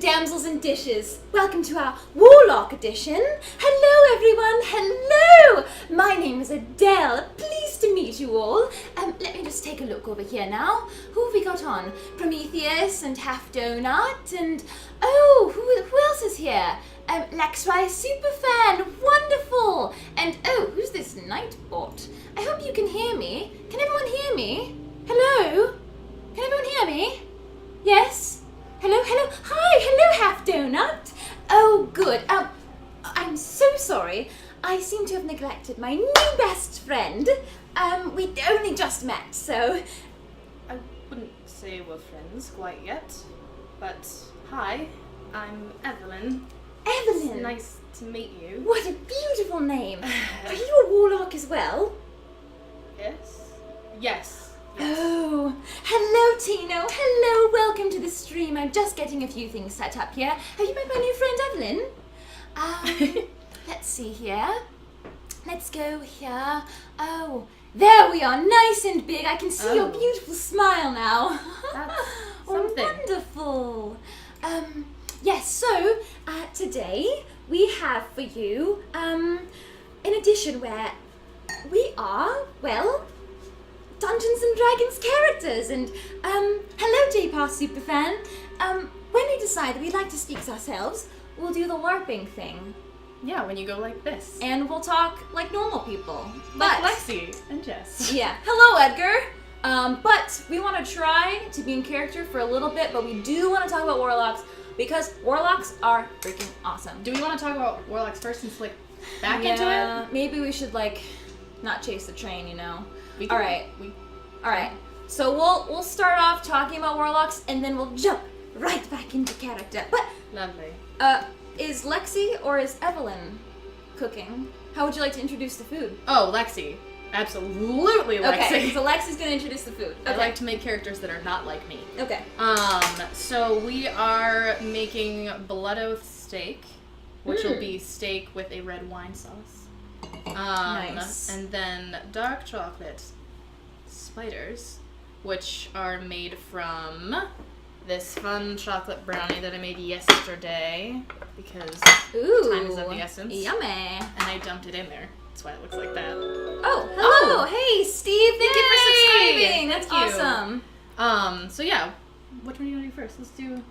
damsels and dishes. Welcome to our Warlock edition. Hello, everyone. Hello. My name is Adele. Pleased to meet you all. Let me just take a look over here now. Who have we got on? Prometheus and Half Donut and who else is here? Lexcee Riley superfan. Wonderful. And who's this Nightbot? I hope you can hear me. Can everyone hear me? Hello? Can everyone hear me? Yes? Hello? Hi, hello, Half Donut. Oh, good. I'm so sorry. I seem to have neglected my new best friend. We only just met, so... I wouldn't say we're friends quite yet, but hi, I'm Evelyn. Evelyn! It's nice to meet you. What a beautiful name. Are you a warlock as well? Yes. Oh, hello, Tino. Hello, welcome to the stream. I'm just getting a few things set up here. Have you met my new friend, Evelyn? Let's see here. Let's go here. Oh, there we are, nice and big. I can see your beautiful smile now. That's something. Wonderful. Yes, so today we have for you an edition where we are, well, Dungeons and Dragons characters, and hello JPAR superfan. When we decide that we'd like to speak to ourselves, we'll do the LARPing thing. Yeah, when you go like this. And we'll talk like normal people. Like Lexi and Jess. Yeah. Hello, Edgar. But we want to try to be in character for a little bit, but we do want to talk about Warlocks, because Warlocks are freaking awesome. Do we want to talk about Warlocks first and flick back into it? Maybe we should, not chase the train, you know? All right. So we'll start off talking about Warlocks, and then we'll jump right back into character. But Lovely. Is Lexi or is Evelyn cooking? How would you like to introduce the food? Oh, Lexi. Absolutely Lexi. Okay, so Lexi's gonna introduce the food. Okay. I like to make characters that are not like me. Okay. So we are making Blood Oath steak, which will be steak with a red wine sauce. Nice. And then dark chocolate spiders, which are made from this fun chocolate brownie that I made yesterday because time is of the essence. Yummy. And I dumped it in there. That's why it looks like that. Oh, hello. Hey, Steve. Thank you for subscribing. That's awesome. So yeah, which one do you want to do first? Let's do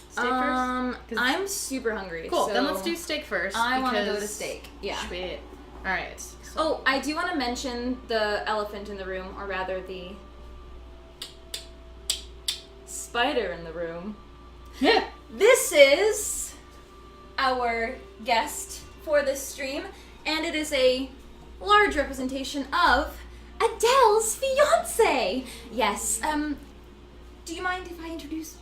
steak first? I'm super hungry. Cool, so then let's do steak first. I want to go to steak. Yeah. Sweet. Alright. So. I do want to mention the elephant in the room, or rather the spider in the room. Yeah. This is our guest for this stream, and it is a large representation of Adele's fiance. Yes. Do you mind if I introduce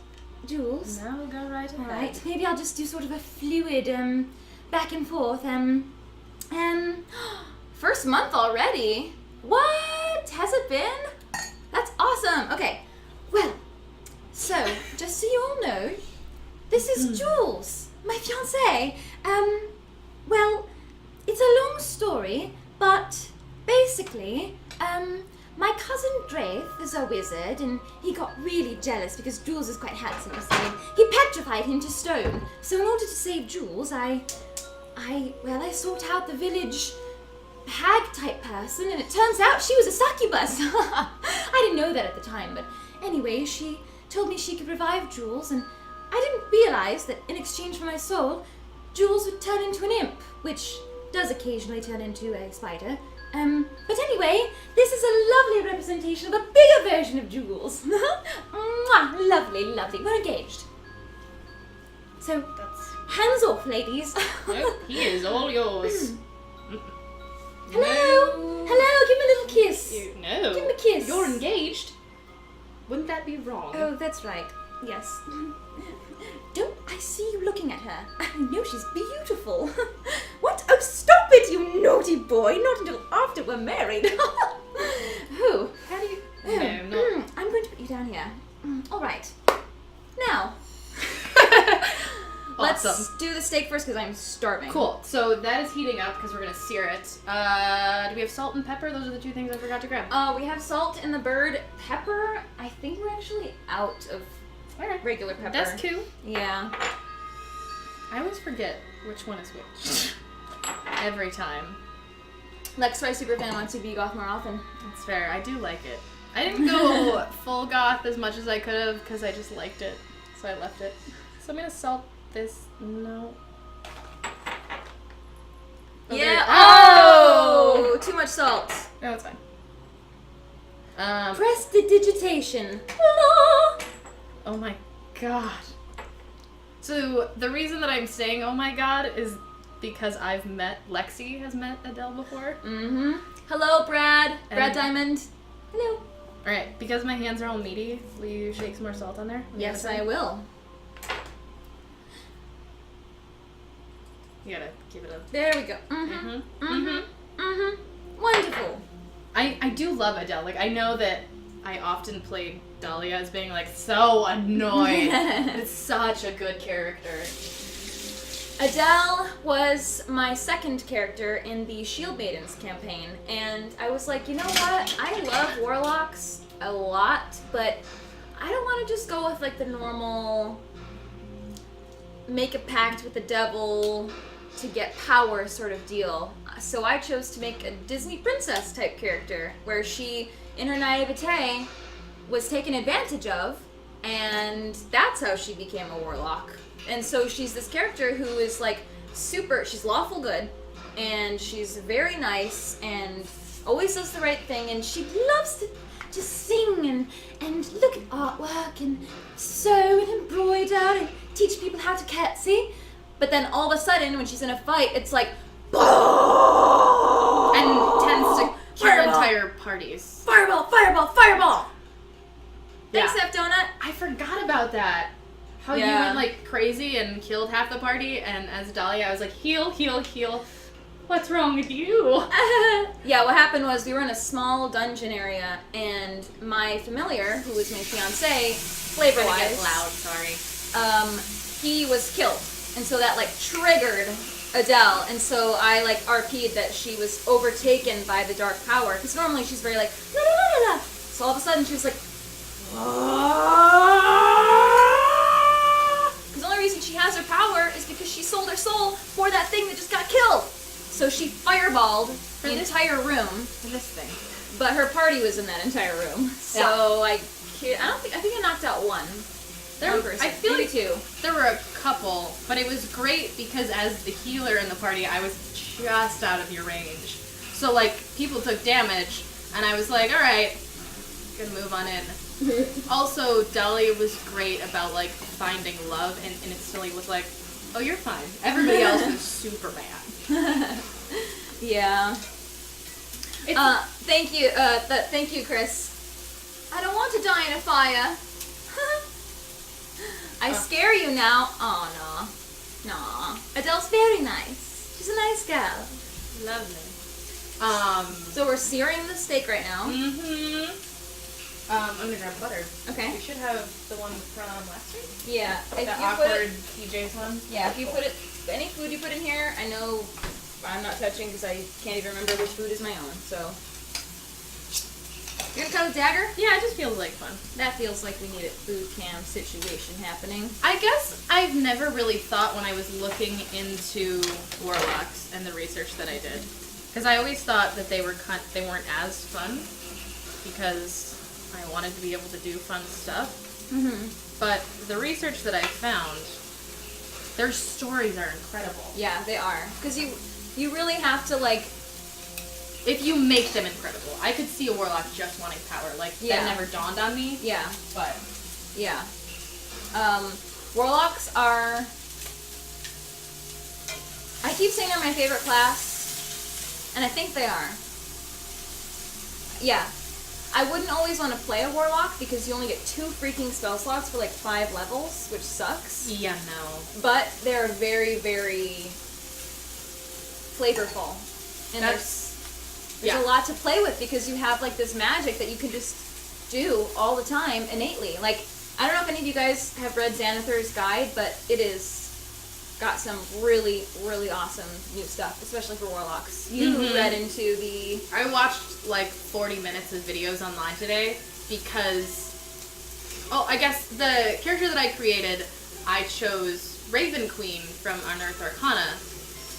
Jules? No, go right ahead. Alright, maybe I'll just do sort of a fluid, back and forth, first month already? What? Has it been? That's awesome. Okay, well, so, just so you all know, this is Jules, my fiancé. Well, it's a long story, but basically, my cousin Draith is a wizard, and he got really jealous because Jules is quite handsome, you see. He petrified him to stone. So in order to save Jules, I sought out the village hag-type person, and it turns out she was a succubus. I didn't know that at the time, but anyway, she told me she could revive Jules, and I didn't realize that in exchange for my soul, Jules would turn into an imp, which does occasionally turn into a spider. But anyway, this is a lovely representation of a bigger version of Jules. Mwah, lovely, lovely. We're engaged. So, hands off, ladies. Nope, he is all yours. Hello! No. Hello, give me a little kiss. No. Give me a kiss. You're engaged. Wouldn't that be wrong? Oh, that's right. Yes. Don't I see you looking at her? I know she's beautiful. What? Oh, stop it, you naughty boy. Not until after we're married. Who? How do you... No, I'm going to put you down here. All right. Now, Awesome. let's do the steak first because I'm starving. Cool. So that is heating up because we're going to sear it. Do we have salt and pepper? Those are the two things I forgot to grab. We have salt in the bird. Pepper, I think we're actually out of regular pepper. That's cute. Yeah. I always forget which one is which. Every time. Lexcee Superfan wants to be goth more often. That's fair. I do like it. I didn't go full goth as much as I could have because I just liked it. So I left it. So I'm going to salt this. No. Yeah. Oh! Too much salt. No, it's fine. Prestidigitation. Oh my god. So the reason that I'm saying oh my god is because Lexcee has met Adele before. Mm-hmm. Hello, Brad. Brad Diamond. Hello. Alright, because my hands are all meaty, will you shake some more salt on there? Yes, I will. You gotta give it a... There we go. Mm-hmm. Mm-hmm. Mm-hmm. Wonderful. I do love Adele. Like, I know that I often played Dahlia as being, like, so annoying. It's such a good character. Adele was my second character in the Shield Maidens campaign, and I was like, you know what? I love Warlocks a lot, but I don't want to just go with, like, the normal make a pact with the devil to get power sort of deal. So I chose to make a Disney princess type character, where she, in her naivete, was taken advantage of, and that's how she became a warlock. And so she's this character who is like she's lawful good, and she's very nice, and always does the right thing, and she loves to just sing and look at artwork and sew and embroider and teach people how to curtsy. But then all of a sudden, when she's in a fight, it's like, and tends to kill entire parties. Fireball, fireball, fireball! Yeah. Thanks, F Donut. I forgot about that. How you went like crazy and killed half the party, and as Dahlia, I was like, heal, heal, heal. What's wrong with you? Yeah, what happened was we were in a small dungeon area, and my familiar, who was my fiance, flavor-wise, loud, sorry. He was killed, and so that like triggered Adele, and so I like RP'd that she was overtaken by the dark power, because normally she's very like la la la la. So all of a sudden she was like, because the only reason she has her power is because she sold her soul for that thing that just got killed. So she fireballed the entire room. For this thing. But her party was in that entire room. So I think I knocked out one. One person. I feel maybe like two. There were a couple, but it was great because as the healer in the party, I was just out of your range. So like people took damage, and I was like, all right, gonna move on in. Also, Dahlia was great about like finding love and instantly was like, oh, you're fine. Everybody else was super mad. Yeah. Thank you. Thank you, Chris. I don't want to die in a fire. I scare you now. Oh no. Adele's very nice. She's a nice girl. Lovely. So we're searing the steak right now. Mm-hmm. I'm gonna grab butter. Okay. You should have the one from last week. Yeah. The awkward PJ's one. Yeah. If you put it, any food you put in here, I know I'm not touching because I can't even remember which food is my own. So. You're gonna cut with dagger? Yeah, it just feels like fun. That feels like we need a food cam situation happening. I guess I've never really thought when I was looking into warlocks and the research that I did, because I always thought that they weren't as fun because I wanted to be able to do fun stuff. Mm-hmm. But the research that I found, their stories are incredible. Yeah, they are. Because you really have to like. If you make them incredible. I could see a warlock just wanting power. Like, that never dawned on me. Yeah. But. Yeah. Warlocks are... I keep saying they're my favorite class, and I think they are. Yeah. I wouldn't always want to play a warlock because you only get 2 freaking spell slots for like 5 levels, which sucks. Yeah, no. But they're very, very flavorful. And there's a lot to play with because you have like this magic that you can just do all the time innately. Like, I don't know if any of you guys have read Xanathar's Guide, but it is got some really, really awesome new stuff, especially for warlocks. You read into the... I watched like 40 minutes of videos online today because Oh, I guess the character that I created, I chose Raven Queen from Unearthed Arcana,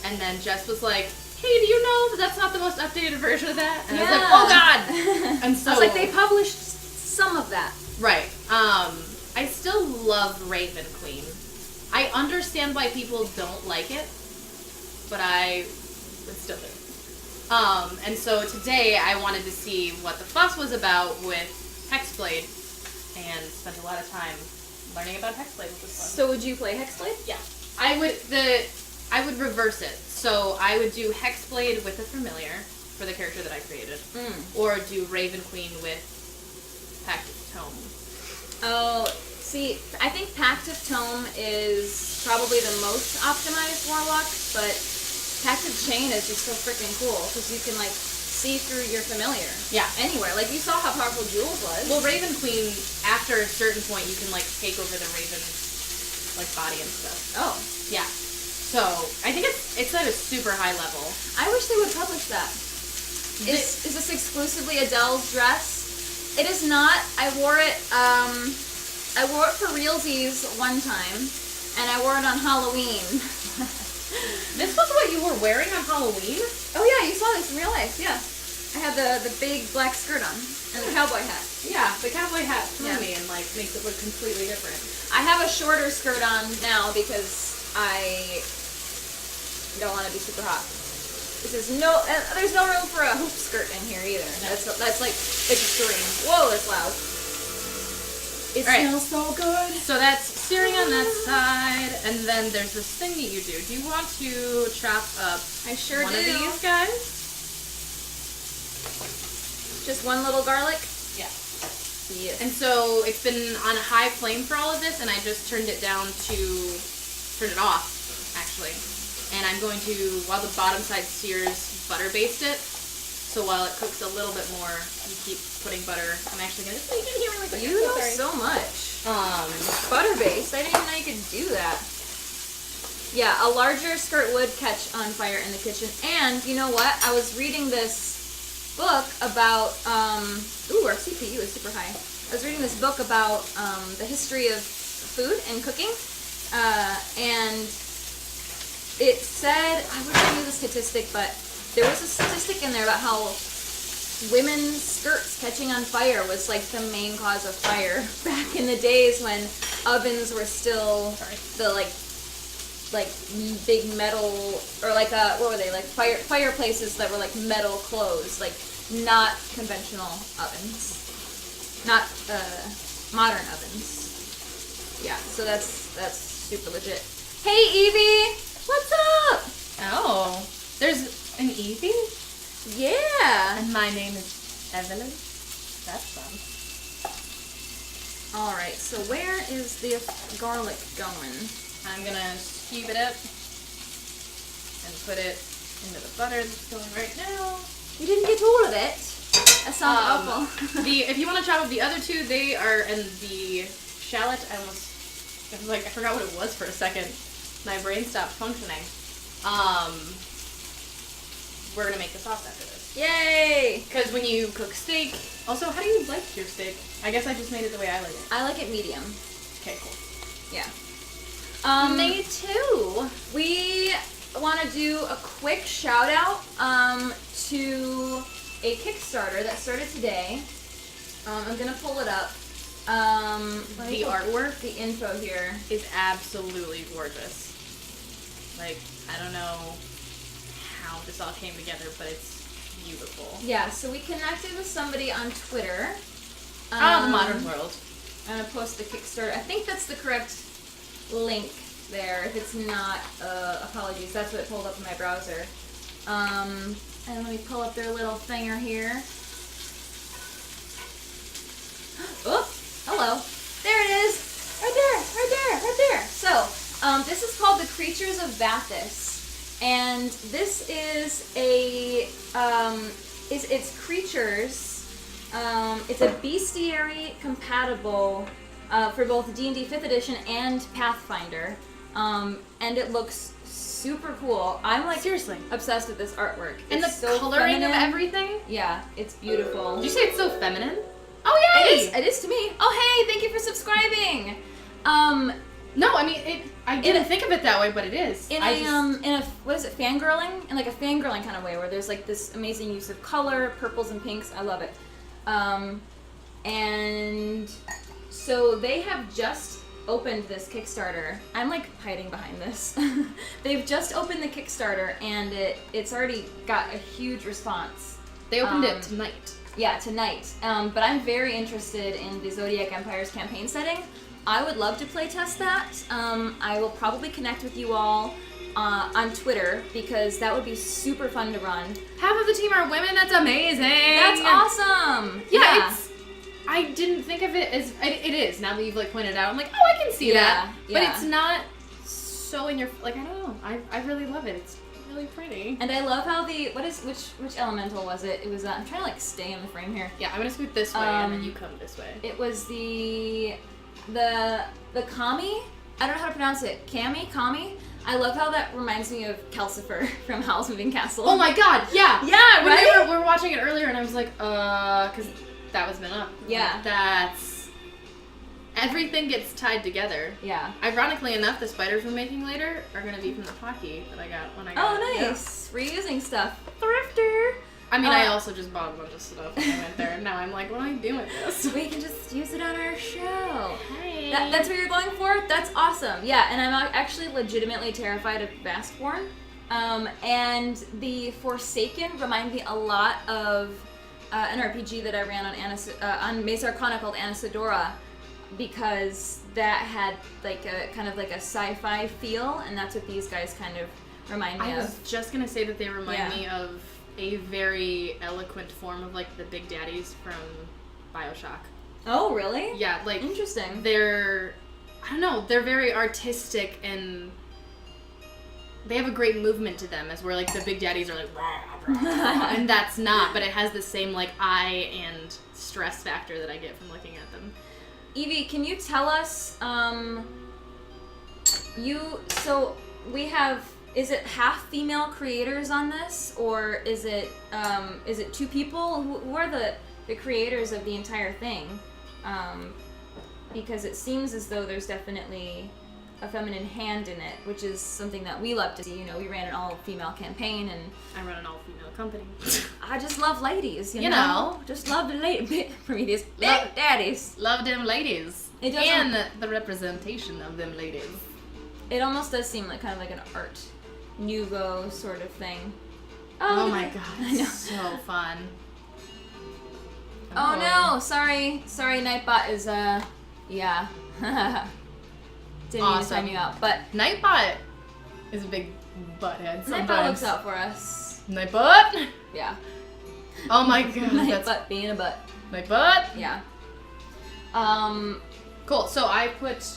and then Jess was like, hey, do you know that that's not the most updated version of that? And I was like, oh god! And so I was like, they published some of that. Right. I still love Raven Queen. I understand why people don't like it, but I would still do it. And so today I wanted to see what the fuss was about with Hexblade, and spent a lot of time learning about Hexblade with this one. So would you play Hexblade? Yeah. I would reverse it. So I would do Hexblade with a familiar for the character that I created, or do Raven Queen with Pact of Tome. Oh, see, I think Pact of Tome is probably the most optimized Warlock, but Pact of Chain is just so freaking cool because you can like see through your familiar. Yeah. Anywhere. Like you saw how powerful Jules was. Well, Raven Queen, after a certain point, you can like take over the Raven like body and stuff. Oh. Yeah. So I think it's at a super high level. I wish they would publish that. Is this exclusively Adele's dress? It is not. I wore it for realsies one time, and I wore it on Halloween. This was what you were wearing on Halloween? Oh yeah, you saw this in real life, yeah. I had the big black skirt on, and the cowboy hat. Yeah, the cowboy hat threw me and like makes it look completely different. I have a shorter skirt on now because I don't want to be super hot. There's no room for a hoop skirt in here either. That's like extreme. Whoa, that's loud. It smells so good. So that's searing on that side, and then there's this thing that you do. Do you want to chop up I sure one do. of these guys? Just one little garlic? Yeah. Yes. And so it's been on a high flame for all of this, and I just turned it off, actually. And I'm going to, while the bottom side sears, butter baste it. So while it cooks a little bit more, you keep putting butter. I'm actually going to sneak in here really quick. You know so much. Butter based. I didn't even know you could do that. Yeah, a larger skirt would catch on fire in the kitchen. And you know what? I was reading this book about, ooh, our CPU is super high. I was reading this book about the history of food and cooking. And it said, I wish I knew the statistic, but there was a statistic in there about how women's skirts catching on fire was like the main cause of fire back in the days when ovens were still the like big metal, or like what were they, like fireplaces that were like metal closed, like not conventional ovens, not modern ovens. Yeah, so that's super legit. Hey Evie, what's up? Oh, there's an Evie? Yeah. And my name is Evelyn. That's fun. Alright, so where is the garlic going? I'm gonna scoop it up and put it into the butter that's going right now. You didn't get all of it. That sounds awful. If you want to chop up the other two, they are in the shallot. I forgot what it was for a second. My brain stopped functioning. We're gonna make the sauce after this. Yay! Because when you cook steak, also, how do you like your steak? I guess I just made it the way I like it. I like it medium. Okay, cool. Yeah. Me too. We want to do a quick shout out to a Kickstarter that started today. I'm gonna pull it up. The artwork, the info here is absolutely gorgeous. Like, I don't know how this all came together, but it's beautiful. Yeah, so we connected with somebody on Twitter. The modern world. I'm gonna post the Kickstarter. I think that's the correct link there. If it's not, apologies. That's what it pulled up in my browser. And let me pull up their little thinger here. Oh, hello. There it is. Right there. So, this is called The Creatures of Bathos. And this is a, it's creatures, it's a bestiary compatible for both D&D 5th edition and Pathfinder. And it looks super cool. I'm like seriously obsessed with this artwork. And it's the so coloring feminine. of everything? Yeah, it's beautiful. Did you say it's so feminine? Oh, yay! It is to me. Oh, hey, thank you for subscribing. No, I mean, I didn't think of it that way, but it is. In a what is it, fangirling? In like a fangirling kind of way, where there's like this amazing use of color, purples and pinks. I love it. And so they have just opened this Kickstarter. I'm like hiding behind this. They've just opened the Kickstarter, and it's already got a huge response. They opened it tonight. Yeah, tonight. But I'm very interested in the Zodiac Empire's campaign setting. I would love to play test that. I will probably connect with you all on Twitter, because that would be super fun to run. Half of the team are women. That's amazing. That's awesome. Yeah. I didn't think of it as it is now that you've like pointed out. I'm like, oh, I can see that. But it's not so in your like. I don't know. I really love it. It's really pretty. And I love how which elemental was it? It was I'm trying to like stay in the frame here. Yeah, I'm gonna scoot this way and then you come this way. It was the Kami. I don't know how to pronounce it. Kami. I love how that reminds me of Calcifer from Howl's Moving Castle. Oh my god, yeah! Yeah, when right? we were watching it earlier and I was like, because that was been up. Yeah. That's... Everything gets tied together. Yeah. Ironically enough, the spiders we're making later are going to be from the Pocky that I got when I got it. Oh, nice. Yeah. Reusing stuff. Thrifter. I mean, I also just bought a bunch of stuff when I went there, and now I'm like, what do I do with this? We can just use it on our show. Hey. That's what you're going for? That's awesome. Yeah, and I'm actually legitimately terrified of Vastborn. And the Forsaken remind me a lot of an RPG that I ran on Mace Arcana called Anasadora, because that had like a kind of like a sci-fi feel, and that's what these guys kind of remind me of. I was just gonna say that they remind me of a very eloquent form of like the Big Daddies from BioShock. Oh, really? Yeah, like interesting. They're very artistic and they have a great movement to them, as where like the Big Daddies are like rah, rah, rah, and that's not, but it has the same like eye and stress factor that I get from looking at them. Evie, can you tell us we have, is it half female creators on this, or is it two people? Who are the creators of the entire thing? Because it seems as though there's definitely a feminine hand in it, which is something that we love to see. You know, we ran an all-female campaign, and I run an all-female company. I just love ladies, you know? Just love the ladies. Big daddies. Love them ladies. And the representation of them ladies. It almost does seem like kind of like an art nouveau sort of thing. Oh my god, I know. So fun. Oh no, sorry, Nightbot is yeah. Didn't mean to time you out, but Nightbot is a big butthead sometimes. Nightbot looks out for us. Nightbot? Yeah. Oh my god. Nightbot being a butt. Nightbot? Yeah. Cool, so I put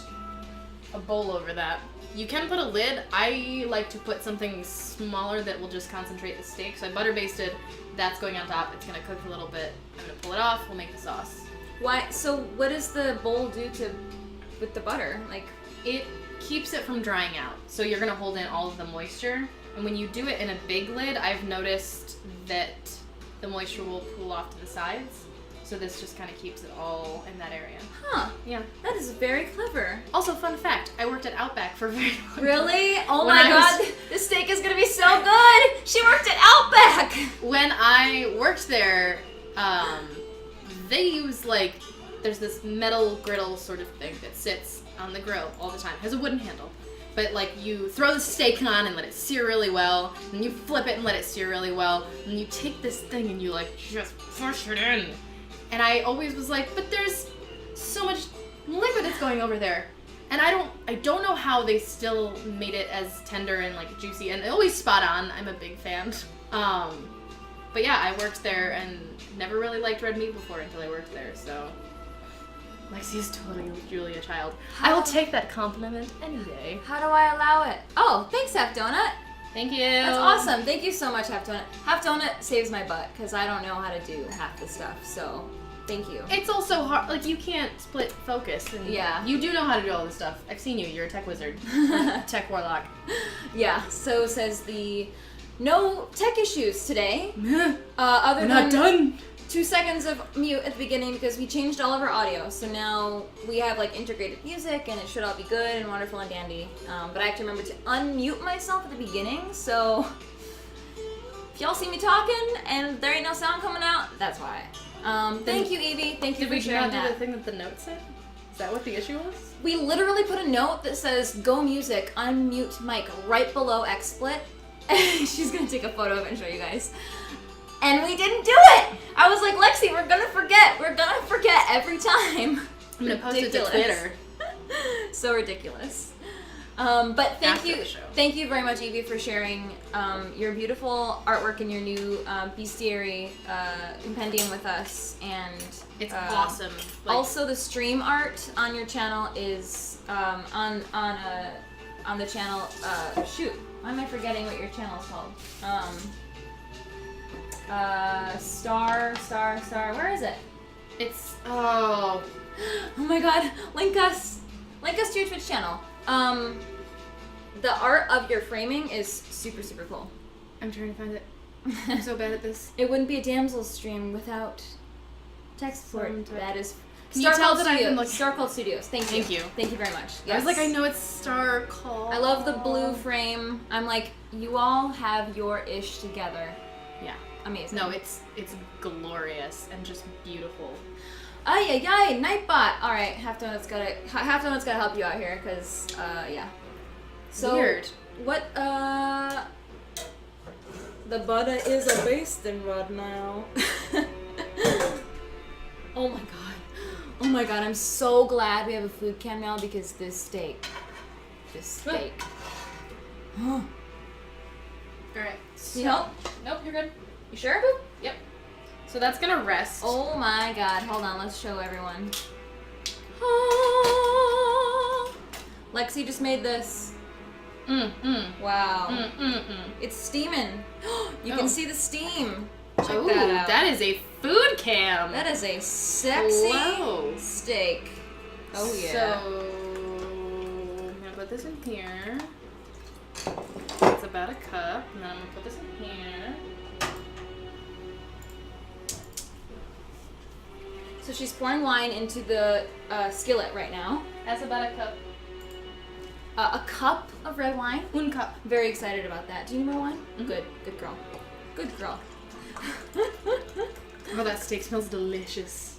a bowl over that. You can put a lid. I like to put something smaller that will just concentrate the steak. So I butter basted. That's going on top. It's gonna cook a little bit. I'm gonna pull it off. We'll make the sauce. Why? So what does the bowl do with the butter? Like, it keeps it from drying out. So you're gonna hold in all of the moisture. And when you do it in a big lid, I've noticed that the moisture will pool off to the sides. So this just kind of keeps it all in that area. Huh. Yeah. That is very clever. Also, fun fact, I worked at Outback for a very long time. Really? Oh my god, this steak is gonna be so good! She worked at Outback! When I worked there, they use like, there's this metal griddle sort of thing that sits on the grill all the time. It has a wooden handle. But like, you throw the steak on and let it sear really well, and you flip it and let it sear really well, and you take this thing and you like just push it in. And I always was like, but there's so much liquid that's going over there. And I don't know how they still made it as tender and like juicy, and always spot on. I'm a big fan. But yeah, I worked there and never really liked red meat before until I worked there, so Lexcee is totally Julia Child. I will take that compliment any day. How do I allow it? Oh, thanks, Half Donut. Thank you. That's awesome. Thank you so much, Half Donut. Half Donut saves my butt because I don't know how to do half the stuff, so thank you. It's also hard, like you can't split focus. And yeah. You do know how to do all this stuff. I've seen you. You're a tech wizard. Tech warlock. Yeah, so says the no tech issues today. We're not done. 2 seconds of mute at the beginning because we changed all of our audio. So now we have like integrated music and it should all be good and wonderful and dandy. But I have to remember to unmute myself at the beginning. So if y'all see me talking and there ain't no sound coming out, that's why. Thank you, Evie. Thank you for sharing that. Did we not do the thing that the note said? Is that what the issue was? We literally put a note that says, go music, unmute mic, right below XSplit. She's gonna take a photo of it and show you guys. And we didn't do it! I was like, Lexi, we're gonna forget. We're gonna forget every time. I'm gonna post it to Twitter. So ridiculous. But thank you very much, Evie, for sharing your beautiful artwork and your new bestiary compendium with us. And it's awesome. Like, also, the stream art on your channel is on the channel. Shoot, why am I forgetting what your channel is called? Star. Where is it? It's oh my God! Link us to your Twitch channel. The art of your framing is super, super cool. I'm trying to find it. I'm so bad at this. It wouldn't be a Damsels stream without tech support. That is. Can you tell that I've been looking? Star Cult Studios. Thank you. Thank you very much. Yes. I was like, I know it's Star Cult. I love the blue frame. I'm like, you all have your ish together. Yeah. Amazing. No, it's glorious and just beautiful. Ay, Nightbot. All right, Half Donut's gotta help you out here, cause yeah. So weird. What the butter is a basting rod now. Oh my god! I'm so glad we have a food cam now because this steak. All right. You help? Nope, you're good. You sure, boo? Yep. So that's gonna rest. Oh my god, hold on, let's show everyone. Lexi just made this. Wow. It's steaming. You can see the steam. Check that out. That is a food cam. That is a sexy steak. Oh yeah. So I'm gonna put this in here. It's about a cup, and then I'm gonna put this in here. So she's pouring wine into the skillet right now. That's about a cup. A cup of red wine? One cup. Very excited about that. Do you need more wine? Mm-hmm. Good girl. Good girl. Oh, that steak smells delicious.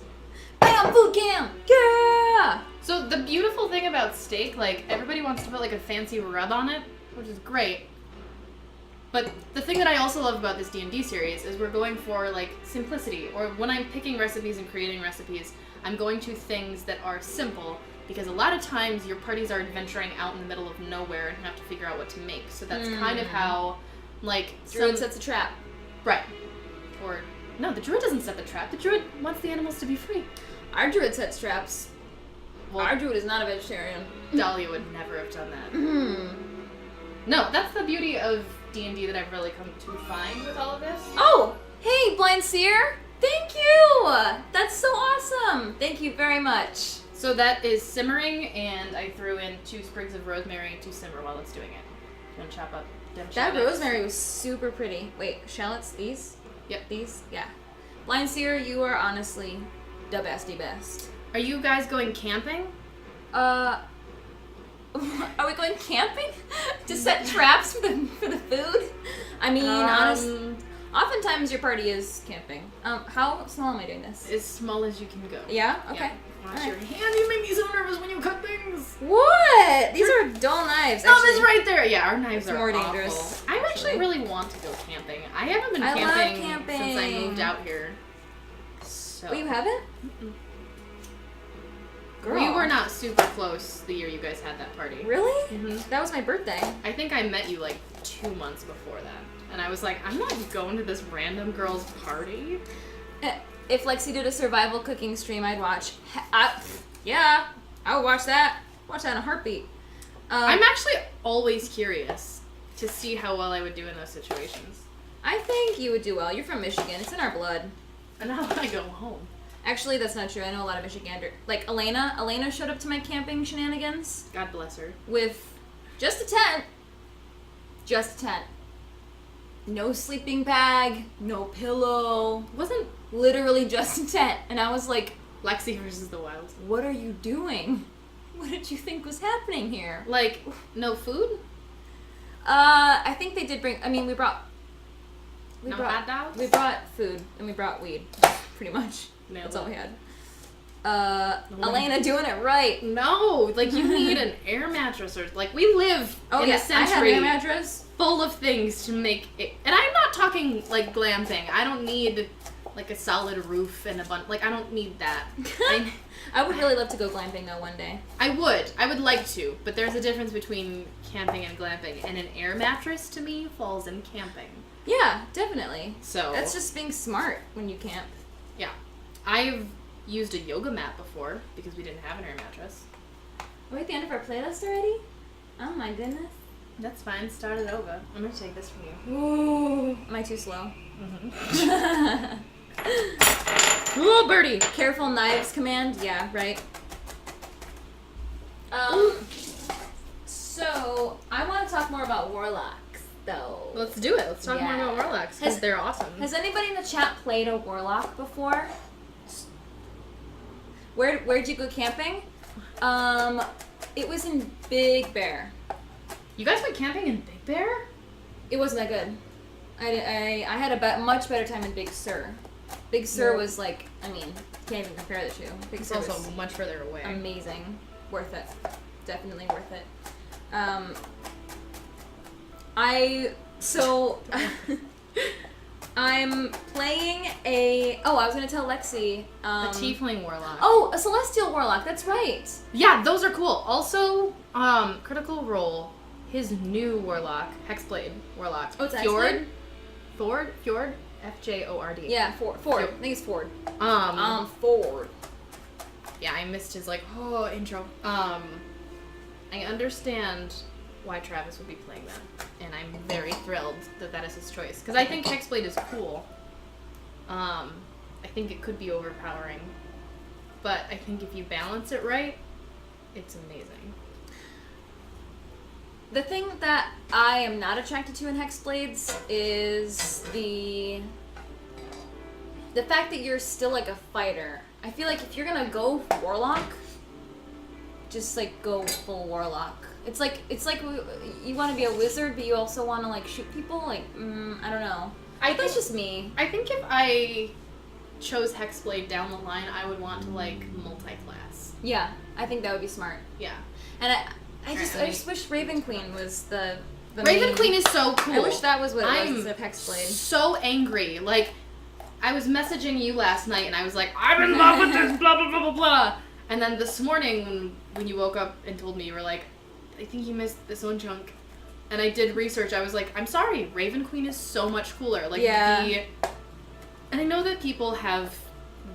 Bam! Food cam! Yeah! So the beautiful thing about steak, like, everybody wants to put, like, a fancy rub on it, which is great. But the thing that I also love about this D&D series is we're going for, like, simplicity. Or when I'm picking recipes and creating recipes, I'm going to things that are simple. Because a lot of times your parties are adventuring out in the middle of nowhere and have to figure out what to make. So that's kind of how, like... Druid sets a trap. Right. Or... No, the druid doesn't set the trap. The druid wants the animals to be free. Our druid sets traps. Well, our druid is not a vegetarian. Dahlia would never have done that. No, that's the beauty of D&D that I've really come to find with all of this. Oh! Hey, Blind Seer! Thank you! That's so awesome! Thank you very much. So that is simmering, and I threw in 2 sprigs of rosemary to simmer while it's doing it. You want to chop up them shallots? That rosemary was super pretty. Wait, shallots? These? Yep. These? Yeah. Blind Seer, you are honestly the bestie best. Are you guys going camping? Are we going camping? To set traps for the food? I mean, honestly, oftentimes your party is camping. How small am I doing this? As small as you can go. Yeah? Okay. Yeah. Wash your hand. You make me so nervous when you cut things. What? These are dull knives. Oh, this right there. Yeah, our knives are more awful. dangerous. I actually really want to go camping. I haven't been camping since I moved out here. So. Oh, you haven't? Mm-mm. Girl. We were not super close the year you guys had that party. Really? Mm-hmm. That was my birthday. I think I met you like 2 months before that. And I was like, I'm not going to this random girl's party. If Lexi did a survival cooking stream, I'd watch. Yeah, I would watch that. Watch that in a heartbeat. I'm actually always curious to see how well I would do in those situations. I think you would do well. You're from Michigan. It's in our blood. And now I go home. Actually, that's not true. I know a lot of Michiganders. Like Elena. Elena showed up to my camping shenanigans. God bless her. With just a tent. Just a tent. No sleeping bag. No pillow. literally just in tent, and I was like, Lexcee versus the Wild. what are you doing? What did you think was happening here? Like, no food? I think they did bring, I mean, we brought hot dogs? We brought food, and we brought weed, pretty much. That's all we had. Elena doing it right. No, like you need an air mattress or like we live in a century I have an air mattress full of things to make it. And I'm not talking like glamping. I don't need like a solid roof and a bunch. Like I don't need that. I would really love to go glamping though one day. I would like to, but there's a difference between camping and glamping, and an air mattress to me falls in camping. Yeah, definitely. So that's just being smart when you camp. Yeah, I've used a yoga mat before because we didn't have an air mattress. Are we at the end of our playlist already? Oh my goodness. That's fine. Start it over. I'm gonna take this from you. Ooh. Am I too slow? Mm-hmm. Ooh, birdie! Careful knives command. Yeah, right. So I want to talk more about warlocks, though. Let's do it. Let's talk more about warlocks because they're awesome. Has anybody in the chat played a warlock before? Where'd you go camping? It was in Big Bear. You guys went camping in Big Bear? It wasn't that good. I had a much better time in Big Sur. Big Sur was like, I mean, can't even compare the two. Big Sur also was much further away. Amazing. Worth it. Definitely worth it. I'm playing I was gonna tell Lexi. A tiefling warlock. Oh, a celestial warlock. That's right. Yeah, those are cool. Also, Critical Role, his new warlock, Hexblade warlock. Oh, it's Fjord. Fjord. Fjord. Yeah, Ford. I think it's Ford. Ford. Yeah, I missed his intro. I understand why Travis would be playing that, and I'm very thrilled that is his choice because I think Hexblade is cool. I think it could be overpowering, but I think if you balance it right, it's amazing. The thing that I am not attracted to in Hexblades is the fact that you're still like a fighter. I feel like if you're gonna go Warlock, just like go full Warlock. It's like you want to be a wizard, but you also want to like shoot people. Like I don't know. That's just me. I think if I chose Hexblade down the line, I would want to like multi-class. Yeah, I think that would be smart. Yeah, and I just wish Raven Queen was the Raven Queen is so cool. I wish that was what it was instead of Hexblade. So angry. Like, I was messaging you last night and I was like, I'm in love with this, blah, blah, blah, blah, blah. And then this morning when you woke up and told me, you were like, I think you missed this one chunk. And I did research. I was like, I'm sorry, Raven Queen is so much cooler. Like, and I know that people have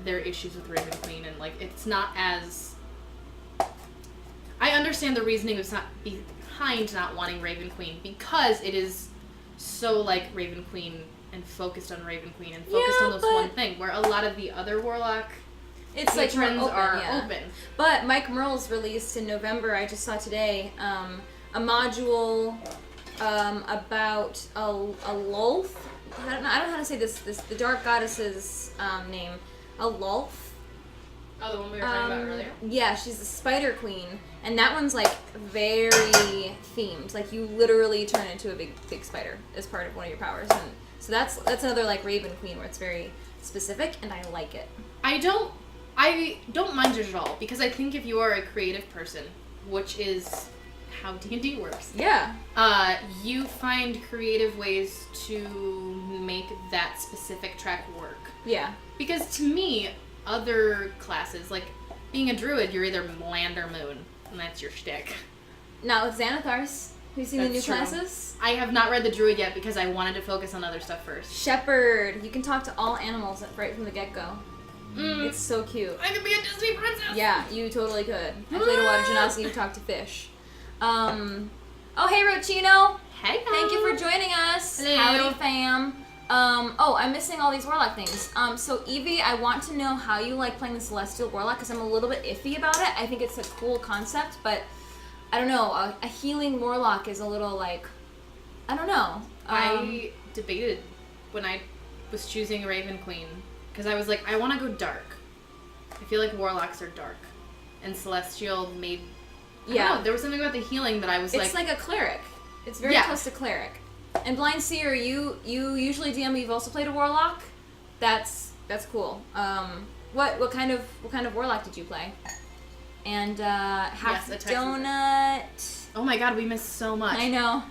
their issues with Raven Queen and, like, it's not as... I understand the reasoning was not behind not wanting Raven Queen because it is so like Raven Queen and focused on Raven Queen and focused on this one thing, where a lot of the other Warlock patrons are open. But Mike Merle's released in November, I just saw today, a module about a Lulth. I don't know how to say this the Dark Goddess's name. A Lulth. Oh, the one we were talking about earlier? Yeah, she's the Spider Queen. And that one's, like, very themed. Like, you literally turn into a big spider as part of one of your powers. And so that's another, like, Raven Queen where it's very specific, and I like it. I don't mind it at all, because I think if you are a creative person, which is how D&D works. Yeah. You find creative ways to make that specific track work. Yeah. Because to me, other classes, like being a druid, you're either land or moon, and that's your shtick. Not with Xanathars. Have you seen the new true. classes? I have not read the druid yet because I wanted to focus on other stuff first. Shepherd. You can talk to all animals right from the get-go. It's so cute. I could be a Disney princess! Yeah, you totally could. I played a water genasi, you talk to fish. Oh, hey, Rochino. Hey, Thank you for joining us. Hello. Howdy, fam. I'm missing all these Warlock things. So Evie, I want to know how you like playing the Celestial Warlock, because I'm a little bit iffy about it. I think it's a cool concept, but I don't know. A healing Warlock is a little like, I don't know. I debated when I was choosing Raven Queen, because I was like, I want to go dark. I feel like warlocks are dark, and celestial made. I don't know, there was something about the healing that I was It's like a cleric. It's very close to cleric. And Blind Seer, you usually DM, but you've also played a warlock. That's cool. What kind of warlock did you play? And Half Donut. Oh my god, we missed so much. I know.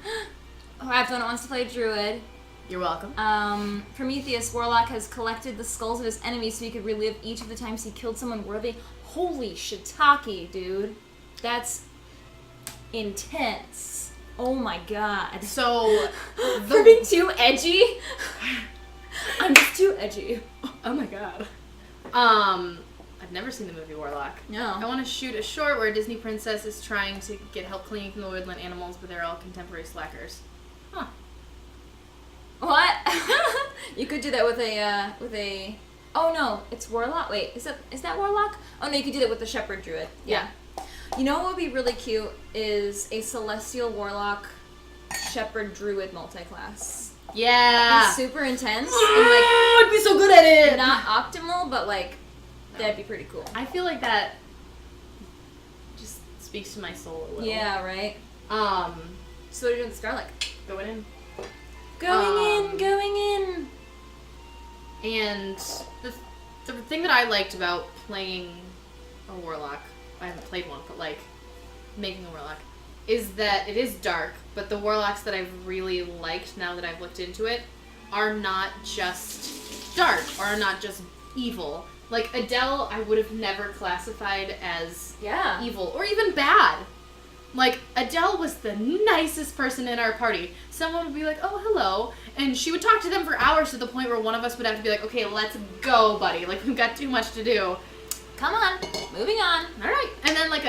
Half Donut wants to play druid. You're welcome. Prometheus, warlock, has collected the skulls of his enemies so he could relive each of the times he killed someone worthy. Holy shiitake, dude. That's intense. Oh my god. So, for being too edgy? I'm just too edgy. Oh my god. I've never seen the movie Warlock. No. I want to shoot a short where a Disney princess is trying to get help cleaning from the woodland animals, but they're all contemporary slackers. Huh. What? You could do that with a. Oh no, it's Warlock. Wait, is that Warlock? Oh no, you could do that with the Shepherd Druid. Yeah. You know what would be really cute is a Celestial Warlock Shepherd Druid multiclass. Yeah. It'd be super intense. And like, I'd be so good at it. Not optimal, but like, that'd be pretty cool. I feel like that just speaks to my soul a little. Yeah, right. So what are you doing with Scarlet? Going in. Going in. And the thing that I liked about playing a warlock, I haven't played one, but like making a warlock, is that it is dark, but the warlocks that I've really liked now that I've looked into it are not just dark, or are not just evil. Like Adele, I would have never classified as evil, or even bad. Like, Adele was the nicest person in our party. Someone would be like, oh, hello. And she would talk to them for hours to the point where one of us would have to be like, okay, let's go, buddy. Like, we've got too much to do. Come on. Moving on. All right. And then, like,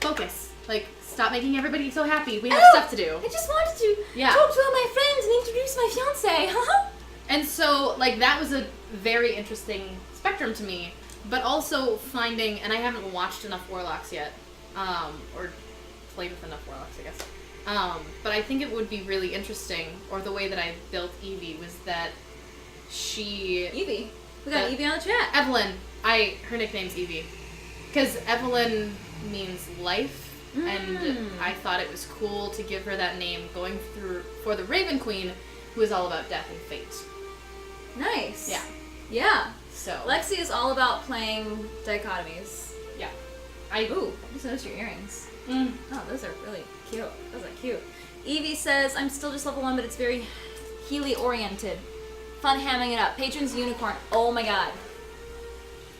focus. Like, stop making everybody so happy. We have stuff to do. I just wanted to talk to all my friends and introduce my fiancé. And so, like, that was a very interesting spectrum to me. But also finding, and I haven't watched enough Warlocks yet, or played with enough Warlocks, I guess. But I think it would be really interesting, or the way that I built Evie was that Evie. We got Evie on the chat. Evelyn. Her nickname's Evie. Because Evelyn means life, and I thought it was cool to give her that name going through for the Raven Queen, who is all about death and fate. Nice. Yeah. Yeah. So Lexi is all about playing dichotomies. Yeah. Ooh, I just noticed your earrings. Mm. Oh, those are really cute. Those are cute. Evie says, I'm still just level 1, but it's very Healy-oriented. Fun hamming it up. Patron's Unicorn. Oh my god.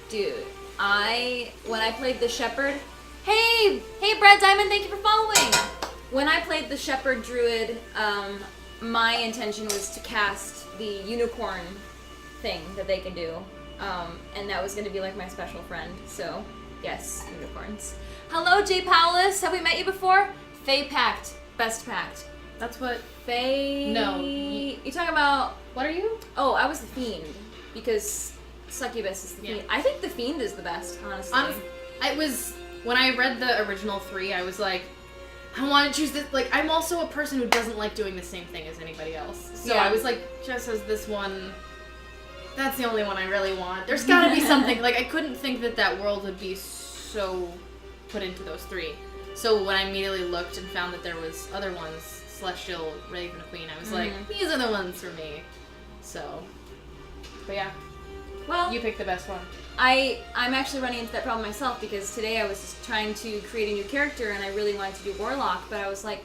Dude, when I played the Shepherd... Hey, Brad Diamond, thank you for following! When I played the Shepherd Druid, my intention was to cast the Unicorn thing that they can do. And that was going to be like my special friend, so yes, unicorns. Hello, Jay Paulus. Have we met you before? Fae Pact. Best Pact. That's what... Fae... No. You talking about... What are you? Oh, I was the Fiend. Because Succubus is the Fiend. I think the Fiend is the best, honestly. It was... When I read the original 3, I was like, I want to choose this... Like, I'm also a person who doesn't like doing the same thing as anybody else. So I was like, just as this one... That's the only one I really want. There's gotta be something. Like, I couldn't think that world would be so put into those 3. So when I immediately looked and found that there was other ones, Celestial, Raven Queen, I was like, these are the ones for me. So, but yeah. Well, you picked the best one. I'm actually running into that problem myself because today I was just trying to create a new character and I really wanted to do Warlock, but I was like,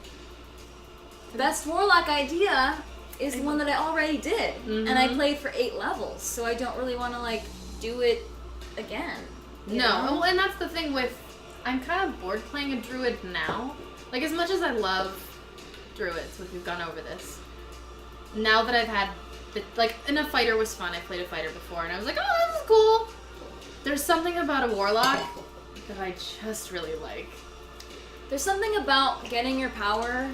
the best Warlock idea is the one that I already did. And I played for 8 levels, so I don't really want to, like, do it again. You know? Well, and that's the thing with... I'm kind of bored playing a druid now. Like, as much as I love druids, like, we've gone over this. Now that I've had... and a fighter was fun. I played a fighter before, and I was like, oh, this is cool. There's something about a warlock that I just really like. There's something about getting your power...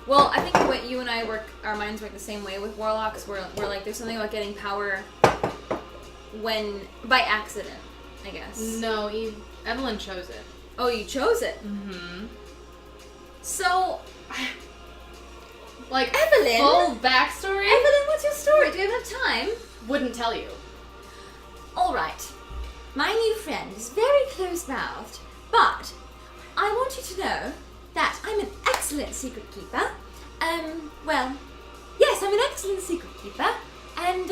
Well, I think what you and I our minds work the same way with warlocks. We're like, there's something about getting power by accident, I guess. No, Evelyn chose it. Oh, you chose it? Mm-hmm. So, like, Evelyn? Full backstory? Evelyn, what's your story? Do you have enough time? Wouldn't tell you. Alright. My new friend is very close-mouthed, but I want you to know that I'm an excellent secret keeper. Well, yes, I'm an excellent secret keeper. And,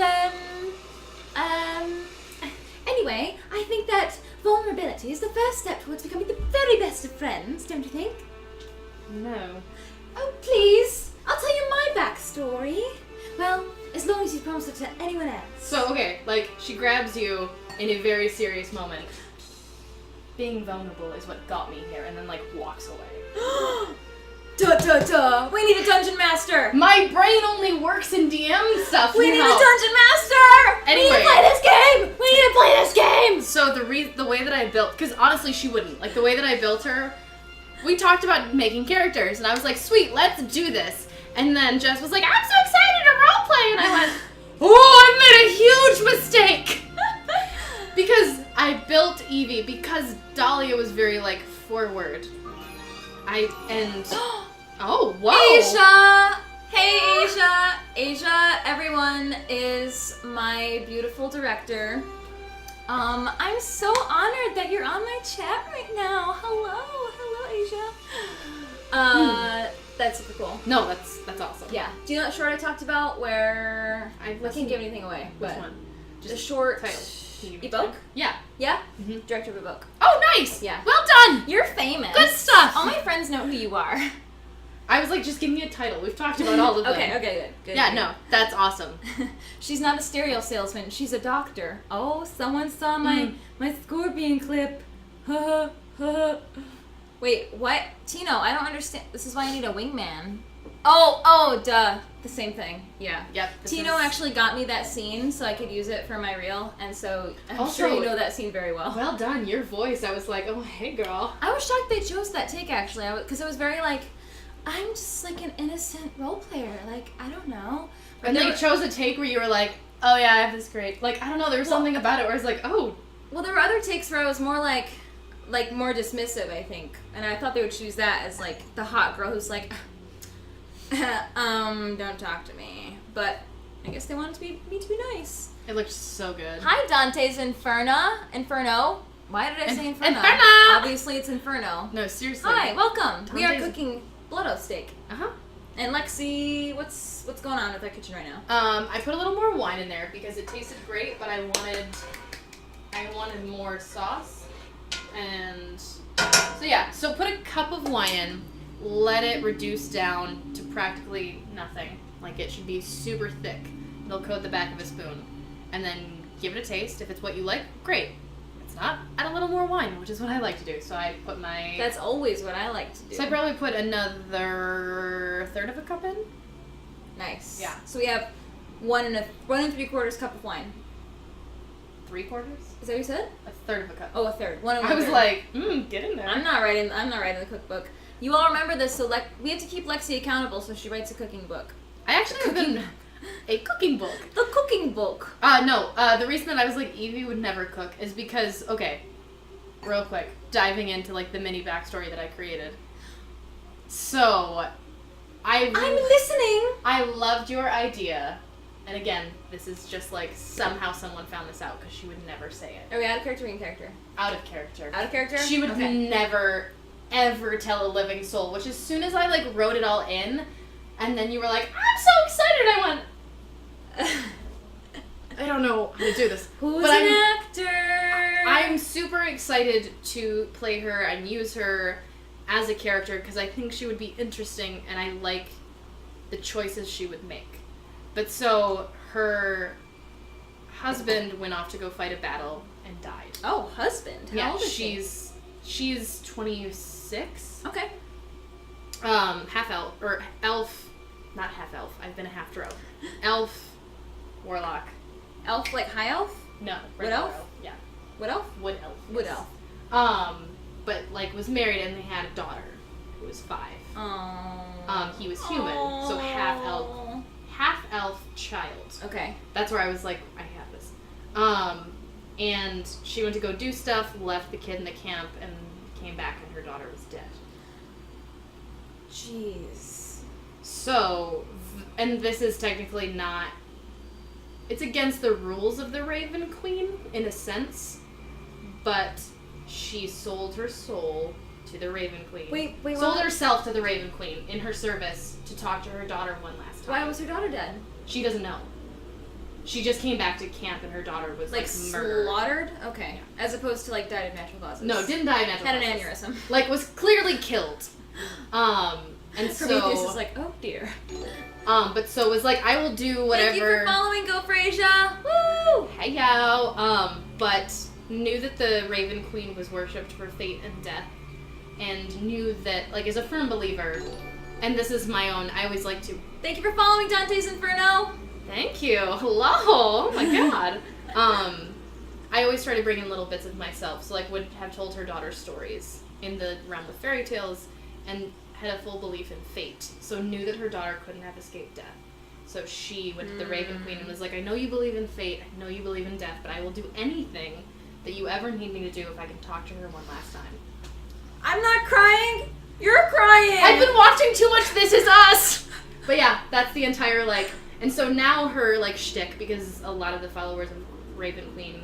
anyway, I think that vulnerability is the first step towards becoming the very best of friends, don't you think? No. Oh, please. I'll tell you my backstory. Well, as long as you promise not to tell anyone else. So, okay, like, she grabs you in a very serious moment. Being vulnerable is what got me here, and then, like, walks away. Duh. We need a dungeon master. My brain only works in DM stuff. We need a dungeon master. Anyway. We need to play this game. We need to play this game. So the way that I built, because honestly she wouldn't. Like, the way that I built her, we talked about making characters, and I was like, sweet, let's do this. And then Jess was like, I'm so excited to roleplay, and I went, oh, I made a huge mistake. Because I built Evie, because Dahlia was very, like, forward. Oh, wow. Asia! Hey, Asia! Asia, everyone, is my beautiful director. I'm so honored that you're on my chat right now. Hello, Asia. That's super cool. No, that's awesome. Yeah. Do you know that short I talked about where I can't give anything away? Which one? Just the short title. Evoke? Yeah. Yeah? Mm-hmm. Director of Evoke. Oh, nice! Yeah. Well done! You're famous. Good stuff! All my friends know who you are. I was like, just give me a title. We've talked about all of them. Okay, good. Yeah, no, that's awesome. She's not a stereo salesman. She's a doctor. Oh, someone saw my scorpion clip. Wait, what? Tino, I don't understand. This is why I need a wingman. Oh, duh. The same thing. Yeah. Yep. Tino actually got me that scene so I could use it for my reel, and so I'm sure you know that scene very well. Well done. Your voice. I was like, oh, hey, girl. I was shocked they chose that take, actually, because it was very, like, I'm just, like, an innocent role player. Like, I don't know. And they chose a take where you were like, oh, yeah, I have this great... Like, I don't know, there was something about it where I was like, oh. Well, there were other takes where I was more, like more dismissive, I think. And I thought they would choose that as, like, the hot girl who's like, don't talk to me. But I guess they wanted me to be nice. It looked so good. Hi, Dante's Inferno. Why did I say Inferno? Inferno! Obviously, it's Inferno. No, seriously. Hi, welcome. We are Dante's... cooking blood oat steak. Uh-huh. And Lexi, what's going on with our kitchen right now? I put a little more wine in there because it tasted great, but I wanted more sauce. And so yeah, so put a cup of wine in, let it reduce down to practically nothing. Like, it should be super thick. It'll coat the back of a spoon. And then give it a taste. If it's what you like, great. If it's not, add a little more wine, which is what I like to do. So I put my... That's always what I like to do. So I probably put another third of a cup in. Nice. Yeah. So we have 1 3/4 cup of wine. 3/4? Is that what you said? A third of a cup. Oh, a third. I was like, get in there. I'm not writing the cookbook. You all remember this, so we have to keep Lexi accountable, so she writes a cooking book. I actually have been a cooking book. The cooking book. No. The reason that I was like, Evie would never cook is because, okay, real quick, diving into like the mini backstory that I created. So, I'm listening. I loved your idea. And again, this is just like somehow someone found this out because she would never say it. Are we out of character or in character? Out of character. Out of character? She would never, ever tell a living soul, which as soon as I like wrote it all in, and then you were like, I'm so excited, I went, I don't know how to do this. Who's an actor? I'm super excited to play her and use her as a character because I think she would be interesting and I like the choices she would make. But so, her husband went off to go fight a battle and died. Oh, husband? How old is she? She's 26. Okay. Half elf, or elf, not half elf, I've been a half drow. Elf, warlock. Elf, like high elf? No. Wood elf? Yeah. Wood elf? Wood elf. Wood elf. But like was married and they had a daughter who was 5. Oh. He was human, so half elf child. Okay. That's where I was like, I have this. And she went to go do stuff, left the kid in the camp, and came back and her daughter was dead. Jeez. So, and this is technically not, it's against the rules of the Raven Queen, in a sense, but she sold her soul to the Raven Queen. Wait, sold what? herself to the Raven Queen in her service to talk to her daughter one last time. Why was her daughter dead? She doesn't know. She just came back to camp and her daughter was murdered. Slaughtered? Okay. Yeah. As opposed to died of natural causes. No, didn't die of natural causes. Had an aneurysm. Was clearly killed. And so Prometheus is oh dear. But so was I will do whatever. Thank you for following, Go Frasier! Woo! Hey yo. But knew that the Raven Queen was worshipped for fate and death, and knew that is a firm believer. And this is my own. I always like to. Thank you for following Dante's Inferno. Thank you. Hello. Oh my god. I always try to bring in little bits of myself. So would have told her daughter stories in the realm of fairy tales, and had a full belief in fate. So knew that her daughter couldn't have escaped death. So she went to the Raven Queen and was I know you believe in fate, I know you believe in death, but I will do anything that you ever need me to do if I can talk to her one last time. I'm not crying! You're crying! I've been watching too much This Is Us! But yeah, that's the entire, and so now her, shtick, because a lot of the followers of Raven Queen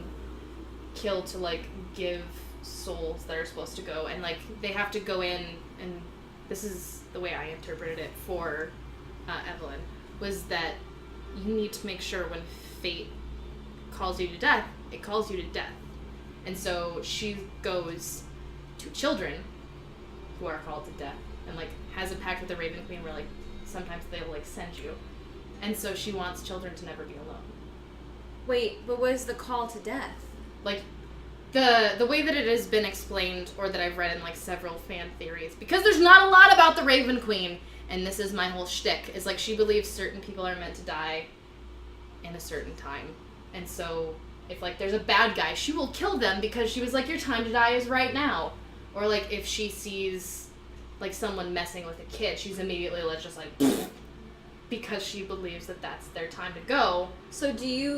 kill to, give souls that are supposed to go, and, they have to go in, and this is the way I interpreted it for Evelyn, was that you need to make sure when fate calls you to death, it calls you to death. And so she goes to children who are called to death, and, has a pact with the Raven Queen where, sometimes they'll, send you. And so she wants children to never be alone. Wait, but what is the call to death? The way that it has been explained, or that I've read in, several fan theories, because there's not a lot about the Raven Queen, and this is my whole shtick, is, she believes certain people are meant to die in a certain time. And so, if, there's a bad guy, she will kill them because she was your time to die is right now. Or, if she sees, someone messing with a kid, she's immediately, just because she believes that that's their time to go. So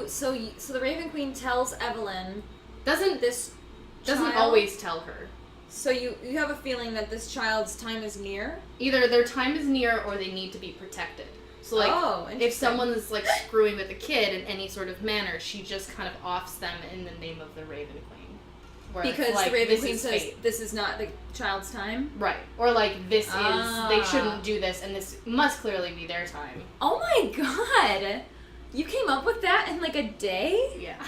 so the Raven Queen tells Evelyn... Doesn't always tell her. So you have a feeling that this child's time is near? Either their time is near or they need to be protected. So if someone is screwing with a kid in any sort of manner, she just kind of offs them in the name of the Raven Queen. Where because the Raven Queen says this is not the child's time? Right. Or this is, they shouldn't do this, and this must clearly be their time. Oh my god! You came up with that in a day? Yeah.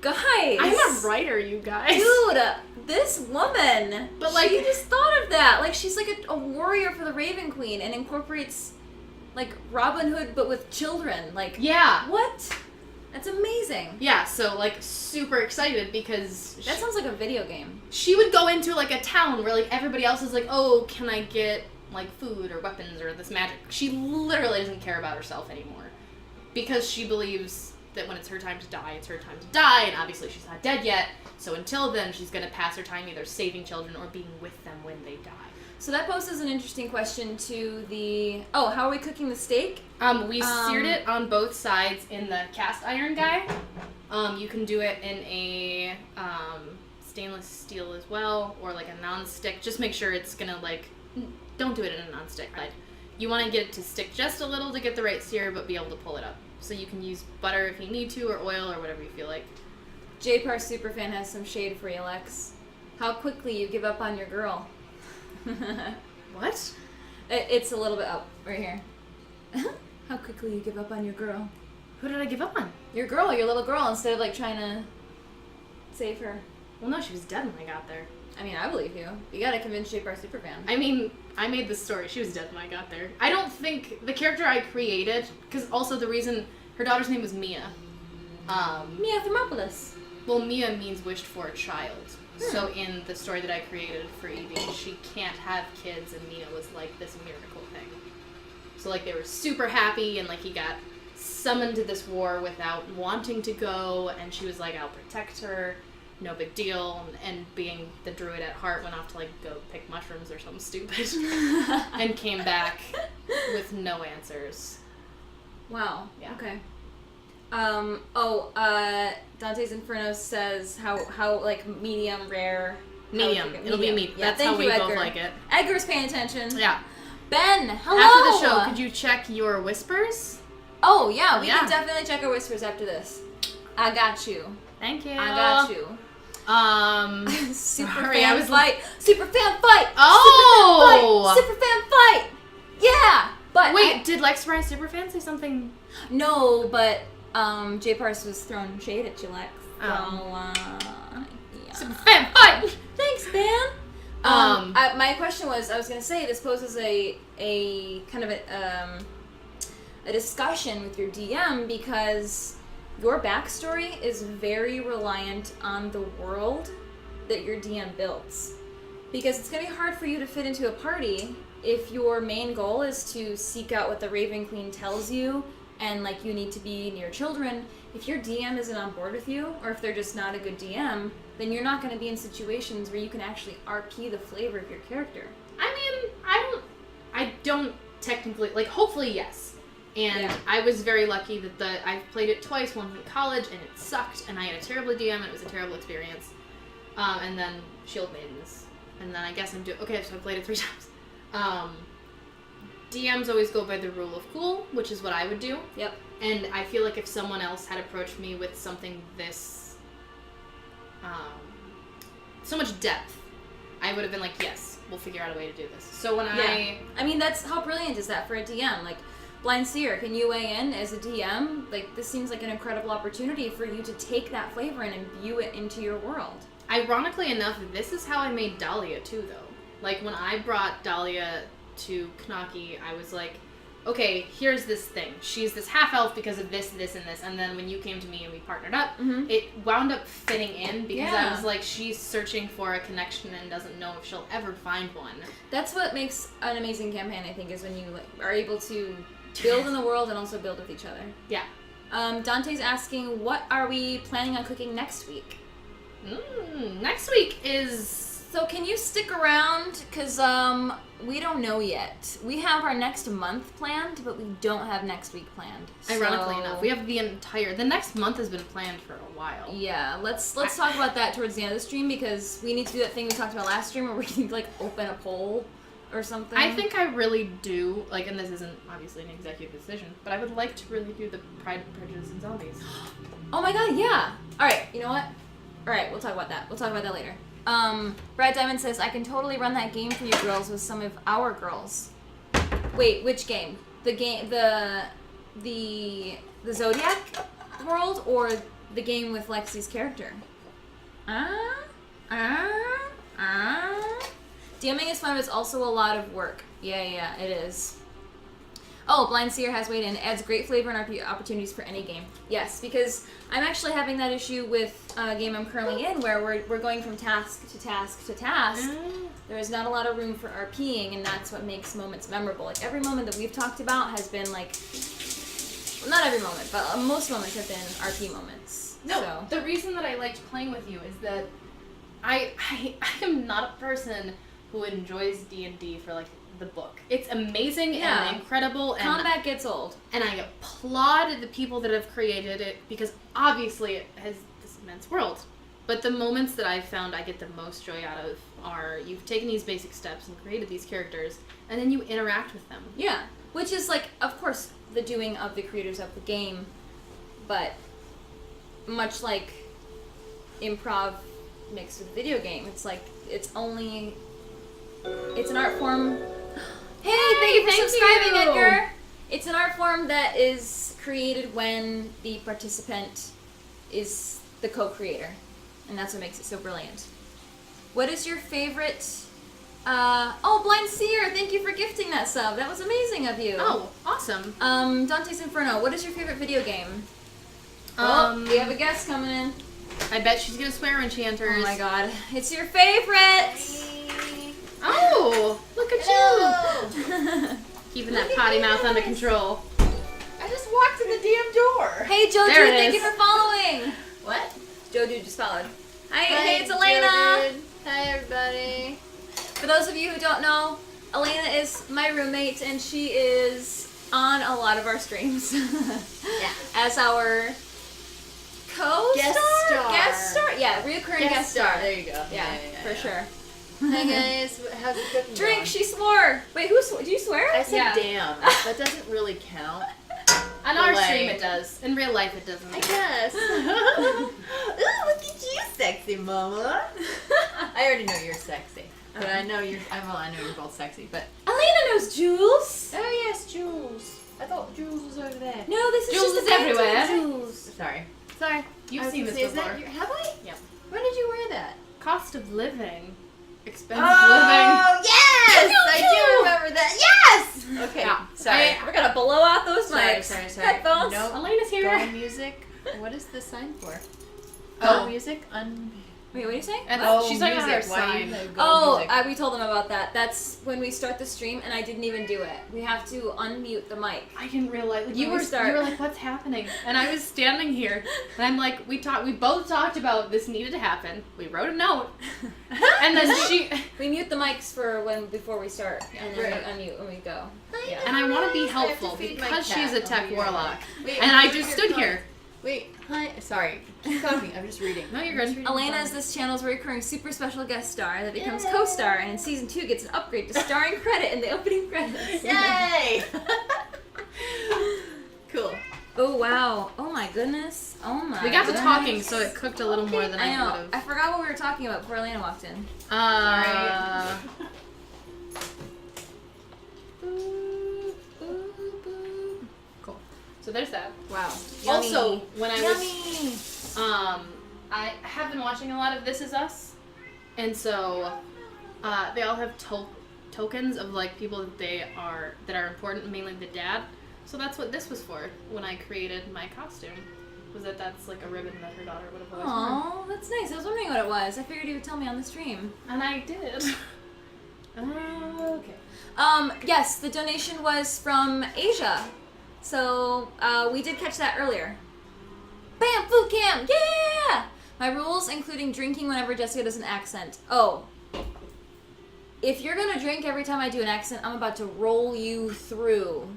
Guys! I'm a writer, you guys. Dude, this woman. But she just thought of that. She's a warrior for the Raven Queen and incorporates Robin Hood but with children. Yeah. What? That's amazing. Yeah, so super excited because that sounds like a video game. She would go into a town where everybody else is oh, can I get food or weapons or this magic? She literally doesn't care about herself anymore because she believes that when it's her time to die, it's her time to die, and obviously she's not dead yet, so until then she's going to pass her time either saving children or being with them when they die. So that poses an interesting question to the... Oh, how are we cooking the steak? We seared it on both sides in the cast iron guy. You can do it in a stainless steel as well, or a non-stick. Just make sure it's going to don't do it in a non-stick. You want to get it to stick just a little to get the right sear, but be able to pull it up. So you can use butter if you need to, or oil, or whatever you feel like. J-Par Superfan has some shade for you, Lex. How quickly you give up on your girl. What? It's a little bit up, right here. How quickly you give up on your girl. Who did I give up on? Your girl, your little girl, instead of trying to save her. Well, no, she was dead when I got there. I mean, I believe you. You gotta convince J-Par Superfan. I mean, I made this story. She was dead when I got there. I don't think the character I created, because also the reason her daughter's name was Mia. Mia Thermopolis. Well, Mia means wished for a child. So in the story that I created for Evie, she can't have kids, and Mia was this miracle thing. So they were super happy, and he got summoned to this war without wanting to go, and she was I'll protect her. No big deal, and being the druid at heart went off to go pick mushrooms or something stupid and came back with no answers. Wow. Yeah. Okay. Dante's Inferno says how medium rare. Medium. It'll be medium. Yeah, that's how we Edgar. both like it. Edgar's paying attention. Yeah. Ben, hello. After the show, could you check your whispers? Oh, yeah, we can definitely check our whispers after this. I got you. Thank you. I got you. Super fan fight. Super fan fight. Oh! Super fan fight. Yeah. But wait, did Lexcee Riley Superfan say something? No, but J Parsons was throwing shade at you, Lex. Oh. So, Super fan fight. Thanks, man. My question was, I was gonna say this poses a kind of a discussion with your DM because your backstory is very reliant on the world that your DM builds. Because it's going to be hard for you to fit into a party if your main goal is to seek out what the Raven Queen tells you and, like, you need to be near children. If your DM isn't on board with you, or if they're just not a good DM, then you're not going to be in situations where you can actually RP the flavor of your character. I mean, I don't technically, like, hopefully yes. And I was very lucky that I've played it twice, once in college, and it sucked, and I had a terrible DM, and it was a terrible experience. And then Shield Maidens. And then I guess I'm doing... Okay, so I played it 3 times. DMs always go by the rule of cool, which is what I would do. Yep. And I feel like if someone else had approached me with something this... so much depth, I would have been like, yes, we'll figure out a way to do this. So when I mean, that's... How brilliant is that for a DM? Like... Blind Seer, can you weigh in as a DM? Like, this seems like an incredible opportunity for you to take that flavor and imbue it into your world. Ironically enough, this is how I made Dahlia, too, though. Like, when I brought Dahlia to Knocki, I was like, okay, here's this thing. She's this half-elf because of this, this, and this. And then when you came to me and we partnered up, it wound up fitting in because I was like, she's searching for a connection and doesn't know if she'll ever find one. That's what makes an amazing campaign, I think, is when you are able to... build in the world and also build with each other. Yeah. Dante's asking, what are we planning on cooking next week? Next week is... So can you stick around? Because we don't know yet. We have our next month planned, but we don't have next week planned. Ironically enough, we have the next month has been planned for a while. Yeah, let's talk about that towards the end of the stream because we need to do that thing we talked about last stream where we need to, like, open a poll or something. I think I really do, like, and this isn't obviously an executive decision, but I would like to really do the Pride and Prejudice and Zombies. Oh my god, yeah! Alright, you know what? Alright, we'll talk about that. We'll talk about that later. Brad Diamond says, I can totally run that game for you girls with some of our girls. Wait, which game? The game, the Zodiac world, or the game with Lexie's character? DMing is fun, but it's also a lot of work. Yeah, it is. Oh, Blind Seer has weighed in. Adds great flavor and RP opportunities for any game. Yes, because I'm actually having that issue with a game I'm currently in where we're going from task to task to task. There is not a lot of room for RPing, and that's what makes moments memorable. Like, every moment that we've talked about has been, like... Well, not every moment, but most moments have been RP moments. No, the reason that I liked playing with you is that I am not a person who enjoys D&D for, like, the book. It's amazing and incredible. And combat gets old. And I applaud the people that have created it because obviously it has this immense world. But the moments that I've found I get the most joy out of are you've taken these basic steps and created these characters and then you interact with them. Yeah. Which is, like, of course, the doing of the creators of the game, but much like improv mixed with video game, it's like, it's an art form. Hey, thank you for subscribing, Edgar! It's an art form that is created when the participant is the co-creator, and that's what makes it so brilliant. What is your favorite... oh, Blind Seer, thank you for gifting that sub. That was amazing of you. Oh, awesome. Dante's Inferno, what is your favorite video game? We have a guest coming in. I bet she's gonna swear when she enters. Oh my god. It's your favorite! Oh, look at you! Keeping that potty mouth under control. I just walked in the damn door. Hey, Joe There Dude, it thank is. you for following. What? Joe Dude just followed. Hi, Hi, hey, it's Elena. Joe Dude. Hi, everybody. For those of you who don't know, Elena is my roommate, and she is on a lot of our streams. Yeah. As our co-star? Guest star. Guest star? Yeah, reoccurring guest star. There you go. Yeah, for sure. Hi, guys. How's it cooking? Drink, she swore. Wait, who swore? Did you swear? I said Yeah. damn. That doesn't really count. On our delay. stream it does. In real life it doesn't. I guess. Ooh, look at you, sexy mama. I already know you're sexy. But I know you're both sexy, but... Elena knows Jules. Oh, yes, Jules. I thought Jules was over there. No, this is Jules just is a band everywhere. of Jules. Sorry. Sorry. You've seen this Is before. that have I? Yep. When did you wear that? Cost of living. Expensive Oh, yes! I do remember that. Yes! Okay, Yeah. sorry. We're gonna blow out those Sorry. mics. Headphones. No. living. Elena's here. Go music. What is the sign for? Oh. Go music. Wait, what are you saying? And Oh, she's talking about her music. Why sign. you go Oh, music? we told them about that. That's when we start the stream, and I didn't even do it. We have to unmute the mic. I didn't realize. Like, You you were were like, what's happening? And I was standing here, and I'm like, we both talked about this needed to happen. We wrote a note, and then We mute the mics for before we start, and then Right. we unmute when we go. Yeah. and I want to be I have to helpful feed my because cat. she's a I'll tech be right warlock, back. Wait, and I where's just your stood phone? here. Wait, hi. Sorry. Keep talking. I'm just reading. No, you're I'm good. just reading Elena the is this channel's recurring super special guest star that becomes Yay. co-star, and in season 2 gets an upgrade to starring credit in the opening credits. Yay! Cool. Oh wow! Oh my goodness! Oh my. We got to goodness. talking, so it cooked a little more than I I know. would I have. forgot what we were talking about before Elena walked in. Cool. So there's that. Wow. Also, when I was Yummy. I have been watching a lot of This Is Us, and so they all have tokens of like people that are important, mainly the dad. So that's what this was for when I created my costume. Was that's like a ribbon that her daughter would have always worn. Aw, that's nice. I was wondering what it was. I figured you would tell me on the stream. And I did. Okay. Yes, the donation was from Asia. So, we did catch that earlier. Bam! Food cam! Yeah! My rules, including drinking whenever Jessica does an accent. Oh. If you're gonna drink every time I do an accent, I'm about to roll you through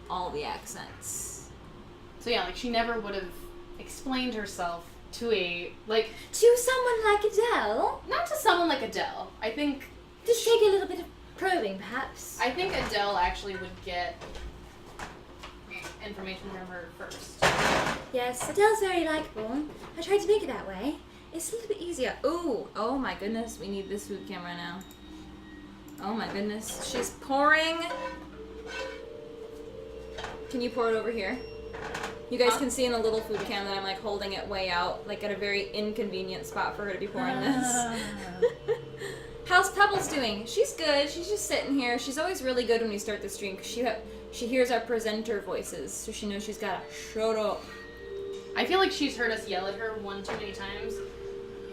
all the accents. So yeah, like she never would have explained herself to To someone like Adele, not to someone like Adele. I think just take a little bit of probing, perhaps. Adele actually would get information from her first. Yes, Adele's very likable. I tried to make it that way. It's a little bit easier. Ooh, oh my goodness, we need this food camera now. Oh my goodness, she's pouring. Can you pour it over here? You guys can see in the little food cam that I'm like holding it way out, like at a very inconvenient spot for her to be pouring this. How's Pebbles doing? She's good. She's just sitting here. She's always really good when we start the stream because she hears our presenter voices, so she knows she's gotta shut up. I feel like she's heard us yell at her one too many times.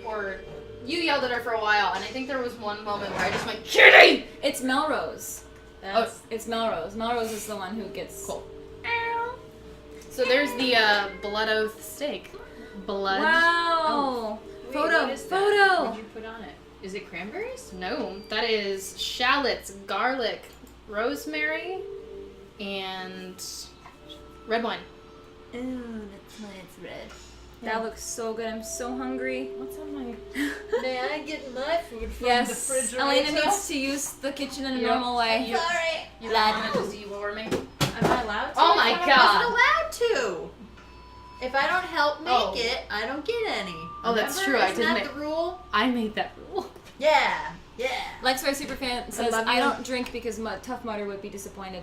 Or you yelled at her for a while, and I think there was one moment where I just went, Kitty! It's Melrose. It's Melrose. Melrose is the one who gets... Cool. So there's the blood oath steak. Blood. Wow! Wait, Photo! what is that? Photo! What did you put on it? Is it cranberries? No, that is shallots, garlic, rosemary, and red wine. Ooh, that's why it's red. That looks so good. I'm so hungry. What's on my... May I get my food from Yes, the refrigerator? Elena needs to use the kitchen in a Yep. normal way. Sorry. You Lad. want to devour me? Am I allowed to? Oh my I God. wasn't allowed to. If I don't help make Oh. it, I don't get any. Oh, that's Remember? true. I Isn't didn't that make- the rule? I made that rule. Yeah. Yeah. Lexcee Superfan says, love I you. don't drink because Tough Mudder would be disappointed.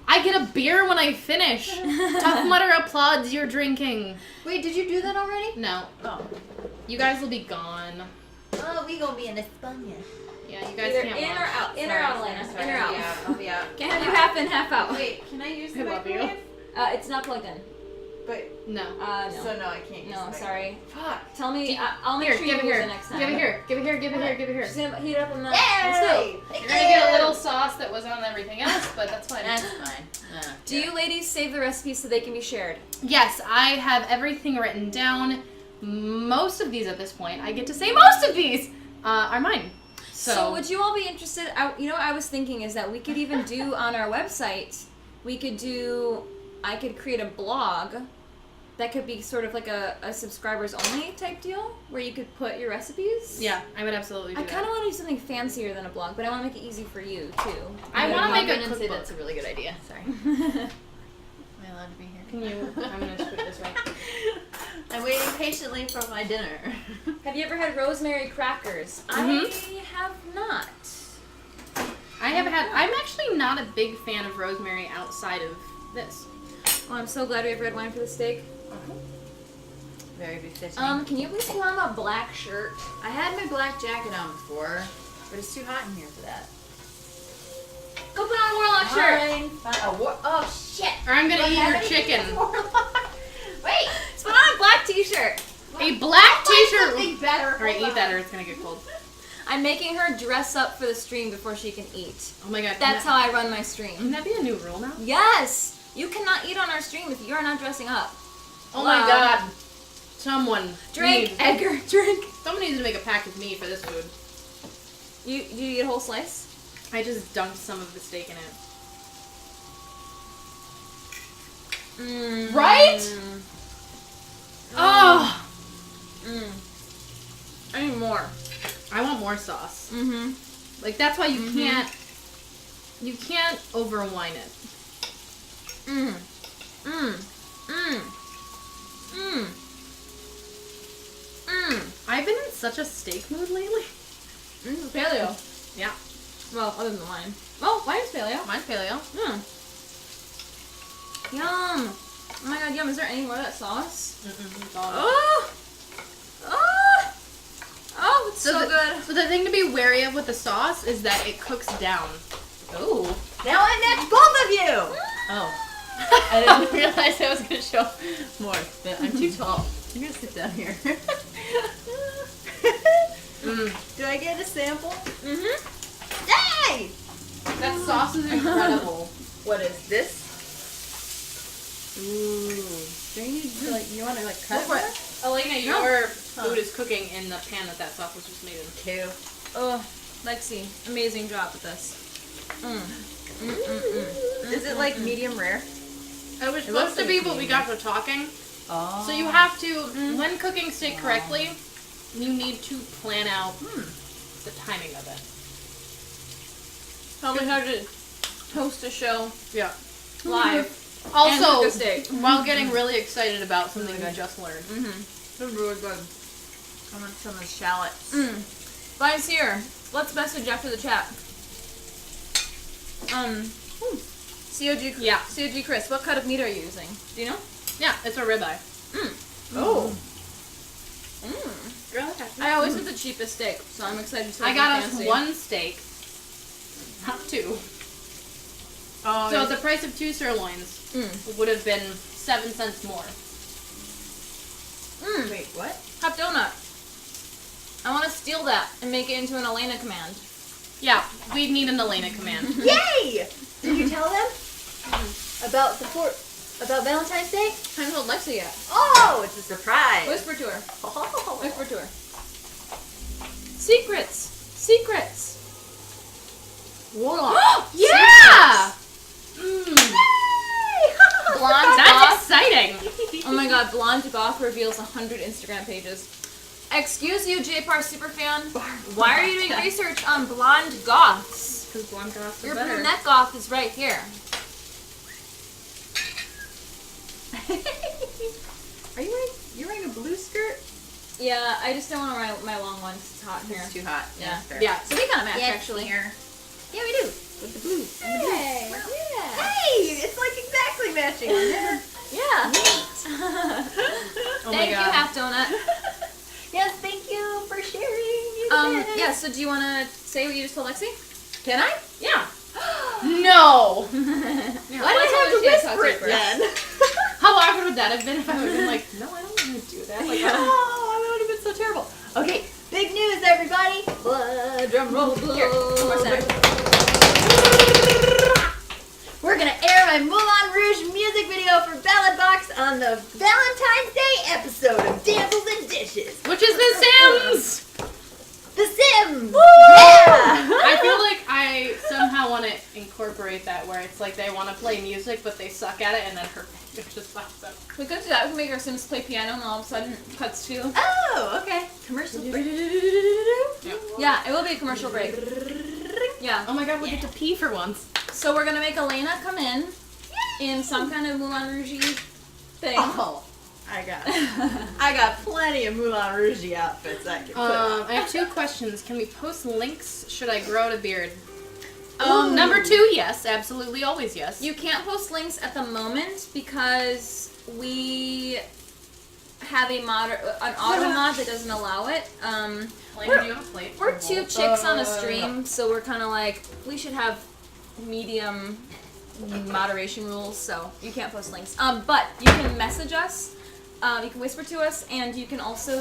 I get a beer when I finish. Tough Mudder applauds your drinking. Wait, did you do that already? No, Oh. you guys will be gone. Oh, we gonna be in España. Yeah, you guys Either can't in watch. or out. In or Sorry, out, Elena. sorry, In or out. I'll be out. Can't have you half in, half out. Wait, can I use I the love you. microwave? It's not plugged in. But No. No. so no, I can't use No, the sorry. Fuck. Tell me, I'll make Here, sure give you it use here. it next time. Give it here. Give it here. Give it here. Give it here. She's gonna heat it up on the Yay! stove. You're gonna get a little sauce that was on everything else, but that's fine. That's fine. Do you ladies save the recipes so they can be shared? Yes, I have everything written down. Most of these at this point, I get to say most of these are mine. So would you all be interested? What I was thinking is that we could even do on our website, I could create a blog that could be sort of like a subscribers only type deal where you could put your recipes. Yeah, I would absolutely do I kind that. of want to do something fancier than a blog, but I want to make it easy for you too. I want to make a and say cookbook. that's a really good idea. Sorry. I allowed to be here? Can you? I'm gonna scoot this way. I'm waiting patiently for my dinner. Have you ever had rosemary crackers? Mhm. I have not. I have had. I'm actually not a big fan of rosemary outside of this. Well, I'm so glad we have red wine for the steak. Very befitting. Can you please put on my black shirt? I had my black jacket on before, but it's too hot in here for that. Go put on a Warlock shirt. Fine. Oh shit! Or I'm gonna Do I eat have your anything chicken. for Warlock? Wait! Just put on a black t-shirt. A black t-shirt. Something better. Alright, Hold eat that on. or it's gonna get cold. I'm making her dress up for the stream before she can eat. Oh my god. That's how I run my Can stream. that be a new rule now? Yes! You cannot eat on our stream if you are not dressing up. Oh my god. Someone. Drink, needs- Edgar, drink. Someone needs to make a pack with me for this food. You eat a whole slice? I just dunked some of the steak in it. Mm. Right? Oh! I need more. I want more sauce. Mm-hmm. Like that's why you can't overwine it. Mm. Mm. Mm. Mm. Mm. I've been in such a steak mood lately. This is paleo. Yeah. Well, other than wine. Oh, wine's paleo. Mine's paleo. Mm. Yum. Oh my god, yum. Is there any more of that sauce? Oh! Oh! Oh, it's so good. So the thing to be wary of with the sauce is that it cooks down. Ooh. Now I next both of you! Oh. I didn't realize I was going to show more, but I'm too tall. I'm going to sit down here. Do I get a sample? Mm-hmm. Yay! That sauce is incredible. What is this? Ooh. Do you need to, like, you want to, like, cut Go for it? it. Elena, your food is cooking in the pan that sauce was just made in. Two. Oh, Lexi, amazing job with this. Is it, like, medium rare? It was supposed to be, but we got to talking. Oh. So you have to, when cooking steak correctly, you need to plan out the timing of it. Tell me how to host a show Yeah. live. Also, And cook a steak. while getting really excited about something you just learned. Mm-hmm. It's really good. I want some of the shallots. Mine's here. Let's message after the chat. COG. Yeah. COG Chris, what cut of meat are you using? Do you know? Yeah, it's a ribeye. Oh. I always get the cheapest steak, so I'm excited to. I got us fancy. one steak, not two. Oh, So the price of 2 sirloins would have been 7 cents more. wait, what? Hot donut. I want to steal that and make it into an Elena command. Yeah, we need an Elena command. Yay! Did you tell them about about Valentine's Day? I haven't told Lexi yet. Oh, it's a surprise. Whisper to her. Oh. Whisper to her. Secrets. Secrets. Warlock. Yeah! Blonde That's goth. exciting! Oh my god, Blonde Goth reveals 100 Instagram pages. Excuse you, JPAR superfan. Why are you doing research on blonde goths? Because blonde goths Your brunette goth is right here. Are you're wearing a blue skirt? Yeah, I just don't want to wear my long one 'cause it's hot in here. It's too hot. Yeah. fair. Yeah. So we kind of match Yes, actually. here. Yeah, we do. With the blue. Hey, yeah. Hey, it's like exactly matching. Yeah. Oh Thank my you, god. Half Donut. Yes, thank you for sharing. Yeah, so do you want to say what you just told Lexi? Can I? Yeah. No! Why did I Let's have to see us talk whisper it first. then? How awkward would that have been if I would have been like, no, I don't want to do that. Like, Oh, that would have been so terrible. Okay, big news, everybody. Drum roll. Here, one more second. We're gonna air my Moulin Rouge music video for Ballad Box on the Valentine's Day episode of Damsels and Dishes. which is The Sims! The Sims! Woo! Yeah! I feel like I somehow want to incorporate that where it's like they want to play music but they suck at it and then her finger just pops up. We could do that. We could make our Sims play piano and all of a sudden it cuts to. Oh, okay. Commercial break. Yeah, it will be a commercial break. Yeah. Oh my god, we get to pee for once. So we're gonna make Elena come in. in some kind of Moulin Rouge thing. Oh, I got plenty of Moulin Rouge outfits I can put on. I have 2 questions. Can we post links? Should I grow out a beard? Number 2, yes. Absolutely, always yes. You can't post links at the moment because we have an auto mod that doesn't allow it. Lynn, do you have a plate? We're 2 chicks on a stream, so we're kind of like, we should have medium moderation rules, so you can't post links. But you can message us, you can whisper to us, and you can also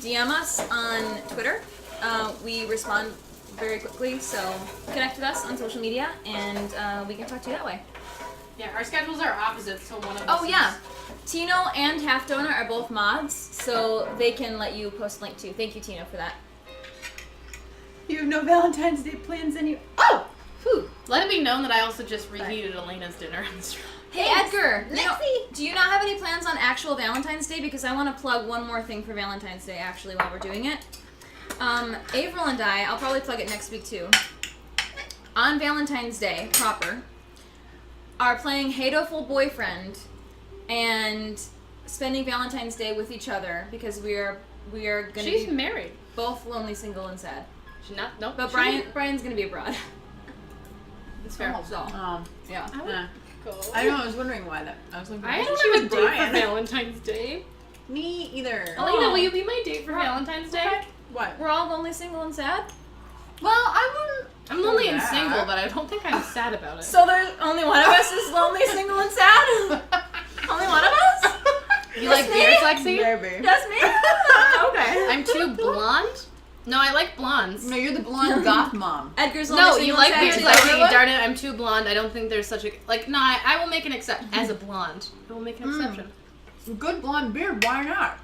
DM us on Twitter. We respond very quickly, so connect with us on social media, and we can talk to you that way. Yeah, our schedules are opposite, so one of us. Oh yeah, Tino and Half Donor are both mods, so they can let you post a link too. Thank you, Tino, for that. You have no Valentine's Day plans Oh! Whew. Let it be known that I also just reheated Elena's dinner on the stream. Hey Edgar, do you not have any plans on actual Valentine's Day? Because I want to plug one more thing for Valentine's Day actually while we're doing it. Avril and I'll probably plug it next week too. On Valentine's Day proper, are playing Hateful Boyfriend and spending Valentine's Day with each other because we are gonna She's be married. both lonely, single, and sad. She's not. Nope. But Brian's gonna be abroad. It's fair. So Yeah. I would go. I know, I was wondering why that. I was like, I why don't is she have a with date Brian? for Valentine's Day. Me either. Elena, will you be my date for Valentine's Day? Okay. What? we're all lonely, single, and sad. Well, I wouldn't. I'm lonely and Yeah. single, but I don't think I'm sad about it. So there's only one of us is lonely, single, and sad. Only one of us. You like beards, Lexi? Maybe. That's me. Okay. I'm too blonde. No, I like blondes. No, you're the blonde goth mom. Edgar's lonely, No, single, you and like sad beards, too. Lexi. Everyone? Darn it, I'm too blonde. I don't think there's such a no. I will make an exception as a blonde. I will make an exception. Good blonde beard. Why not?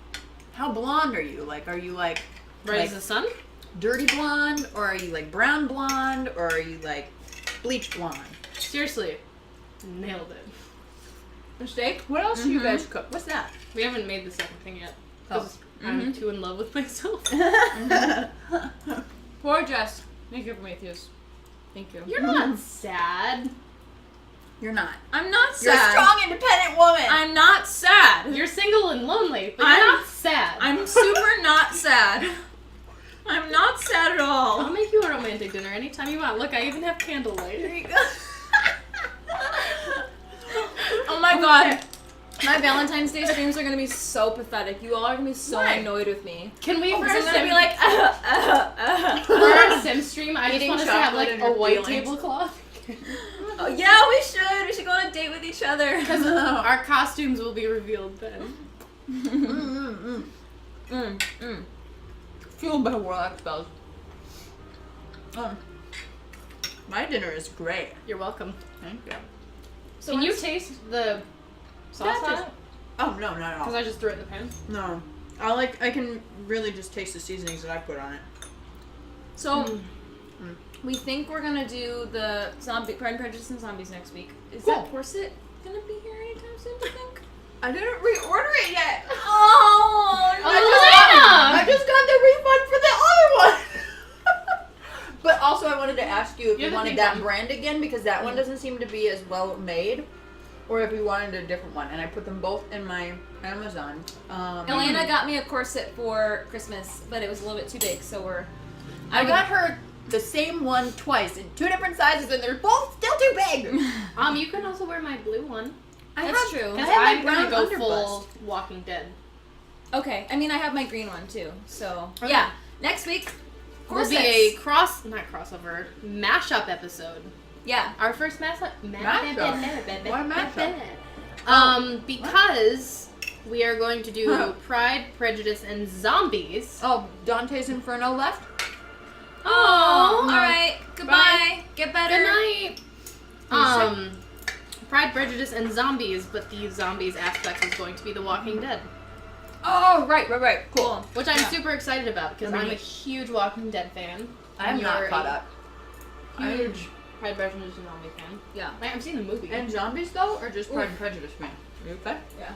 How blonde are you? Like, are you like Right like as the sun? dirty blonde, or are you like brown blonde, or are you like bleach blonde? Seriously, nailed it. Mistake. What else do you guys cook? What's that? We haven't made the second thing yet because I'm too in love with myself. Poor Jess. Thank you, Prometheus. Thank you. You're not sad. You're not. I'm not You're a sad. strong, independent woman. I'm not sad. You're single and lonely, but I'm- you're not sad. I'm super not sad. I'm not sad at I'll all. make you a romantic dinner anytime you want. Look, I even have candlelight. There you go. Oh my god. My Valentine's Day streams are gonna be so pathetic. You all are gonna be so Why? annoyed with me. Can we, for Because our I'm gonna sim, be like, for our sim stream, I just Eating want us to have chocolate like and a your white feelings. tablecloth. oh yeah, we should. We should go on a date with each other. Because our costumes will be revealed then. Fueled by Warlock spells. My dinner is great. You're welcome. Thank you. So Can you once- taste the sauce on it? Oh no, not at Because all. I just threw it in the pan. No, I can really just taste the seasonings that I put on it. So, we think we're gonna do the Pride and Prejudice and Zombies next week. Is Cool. that corset gonna be here anytime soon, do you think? I didn't reorder it yet. Oh, no. I just got the refund for the other one. But also, I wanted to ask you if You're you the wanted big that one. brand again, because that one doesn't seem to be as well made, or if you wanted a different one. And I put them both in my Amazon. Elena got me a corset for Christmas, but it was a little bit too big, so I got her the same one twice in 2 different sizes, and they're both still too big. You can also wear my blue one. That's true. Because I have my I'm gonna brown go full Walking Dead. Okay, I mean, I have my green one too, so Okay. yeah. Next week, Will corsets. be a mashup episode. Yeah. Our first mashup. Mashup? Why mashup? Because we are going to do Pride, Prejudice, and Zombies. Oh, Dante's Inferno left? Oh, no. all right. Goodbye. Get better. Good night. Pride, Prejudice, and Zombies, but the zombies aspect is going to be The Walking Dead. Oh, right. Cool. Which I'm super excited about because Really? I'm a huge Walking Dead fan. I am not You're caught a up. Huge Pride, Prejudice, and Zombie fan. Yeah. I've seen the movie. And zombies, though, or just Pride Oof. and Prejudice fan? Are you okay? Yeah.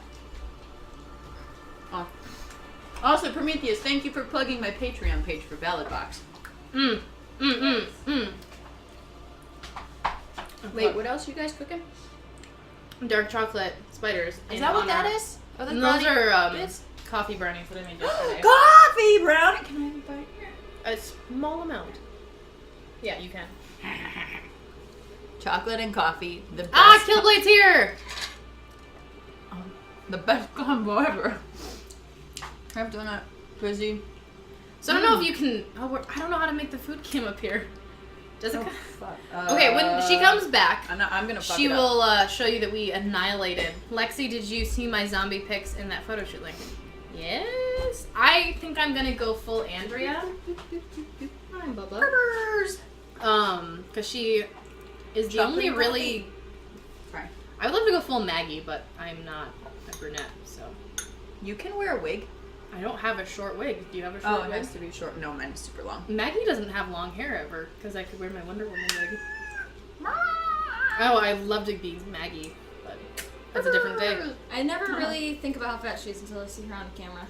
Oh. Also, Prometheus, thank you for plugging my Patreon page for Ballad Box. Wait, what else are you guys cooking? dark chocolate spiders. Is that what that is? Oh, And those are coffee brownies that I made yesterday. Coffee brownie. Can I have a bite? A small amount. Yeah, you can. Chocolate and coffee. The best. Killblade's here! The best combo ever. I've done it. Busy. So I don't know if you can... I don't know how to make the food cam appear. Does it? Fuck. Okay, when she comes back, I'm gonna fuck she it up. will show you that we annihilated. Lexi, did you see my zombie pics in that photo shoot link? Yes. I think I'm gonna go full Andrea. Hi, Bubba. Because she is the only really... Sorry. I would love to go full Maggie, but I'm not a brunette, so... You can wear a wig. I don't have a short wig. Do you have a short wig? Oh, it has to be short. No, mine's super long. Maggie doesn't have long hair ever, because I could wear my Wonder Woman wig. Oh, I love to be Maggie, but that's a different day. I never really think about how fat she is until I see her on camera.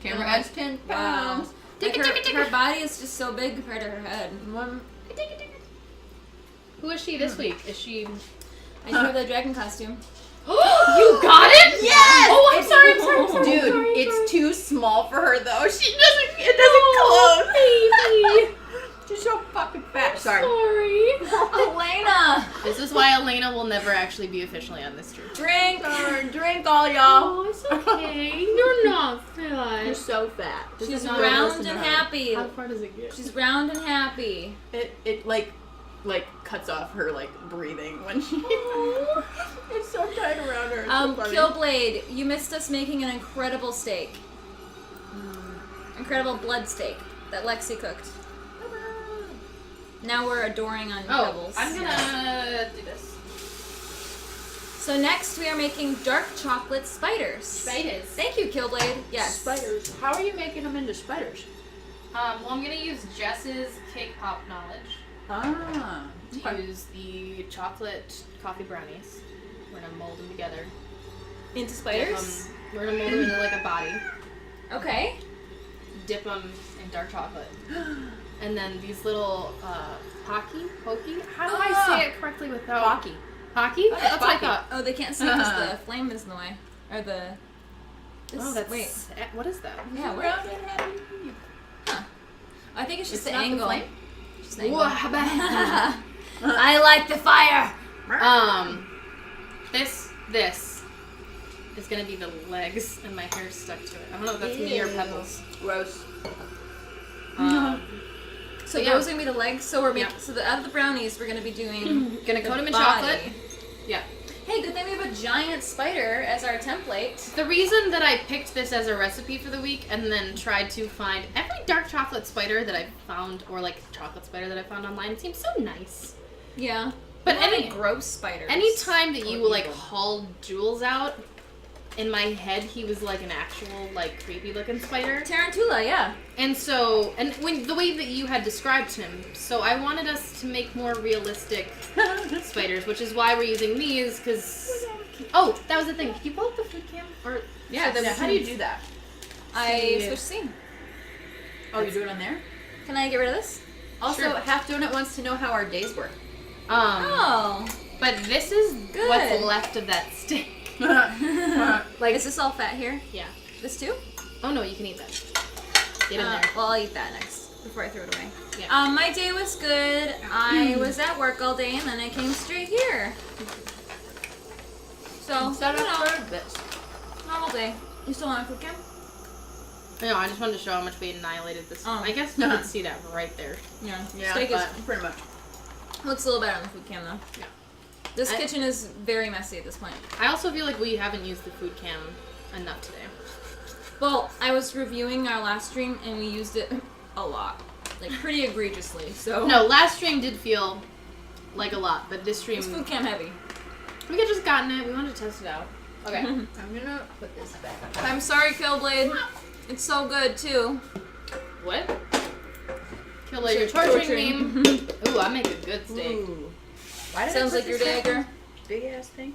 Camera adds 10 pounds. Like her body is just so big compared to her head. Who is she this week? Is she... I do have the dragon costume. You got it? Yes! Oh, I'm sorry. Dude, it's too small for her though. It doesn't close. Baby. She's so fucking fat. Sorry. Elena! This is why Elena will never actually be officially on this trip. Drink all y'all. Oh, it's okay. You're not fat. You're so fat. She's round and happy. How far does it get? She's round and happy. It like cuts off her like breathing when she it's so tight around her. It's so funny. Killblade, you missed us making an incredible steak. Incredible blood steak that Lexi cooked. Now we're adoring on Pebbles. I'm gonna do this. So next we are making dark chocolate spiders. Spiders. Thank you, Killblade. Yes. Spiders. How are you making them into spiders? Well, I'm gonna use Jess's cake pop knowledge. To use the chocolate coffee brownies. We're gonna mold them together. Into spiders? We're gonna mold them into like a body. Okay. Dip them in dark chocolate. And then these little hockey? How do I say it correctly without... Hockey. Hockey? That's what I thought. Oh, they can't see because the flame is in the way. Or the... Wait. What is that? Yeah, what? Huh. I think it's just the not the angle. flame? Just the angle. I like the fire. This is gonna be the legs, and my hair's stuck to it. I don't know if that's me or Pebbles. Gross. So those are gonna be the legs. So we're making. So out of the brownies, we're gonna be doing. Gonna coat them in body. chocolate. Yeah. Hey, good thing we have a giant spider as our template. The reason that I picked this as a recipe for the week and then tried to find every dark chocolate spider that I found, or like chocolate spider that I found online, it seems so nice. Yeah. But any gross spiders. Any time that you like hauled Jules out, in my head he was like an actual like creepy looking spider. Tarantula, yeah. And when the way that you had described him, so I wanted us to make more realistic spiders, which is why we're using these. Because that was the thing. Can you pull up the food cam? Or yeah. How do you do that? I switch scene. Oh, you do it on there? Can I get rid of this? Also, Sure. Half Donut wants to know how our days were. But this is Good. what's left of that steak. Like, is this all fat here? Yeah. This too? Oh no, you can eat that. Get in there. Well, I'll eat that next before I throw it away. Yeah. My day was good. I was at work all day and then I came straight here. So, this. normal day. You still want a food cam? No, I just wanted to show how much we annihilated this. Oh. I guess you could see that right there. Yeah. Yeah, Steak is pretty much. looks a little better on the food cam though. Yeah. This kitchen is very messy at this point. I also feel like we haven't used the food cam enough today. Well, I was reviewing our last stream and we used it a lot. Like, pretty egregiously, so... No, last stream did feel like a lot, but this stream... It's food cam heavy. We had just gotten it. We wanted to test it out. Okay. I'm gonna put this back. I'm sorry, Killblade. It's so good, too. What? Killblade, you're torturing me. Ooh, I make a good steak. Ooh. Why did Sounds like your dagger. Big ass thing.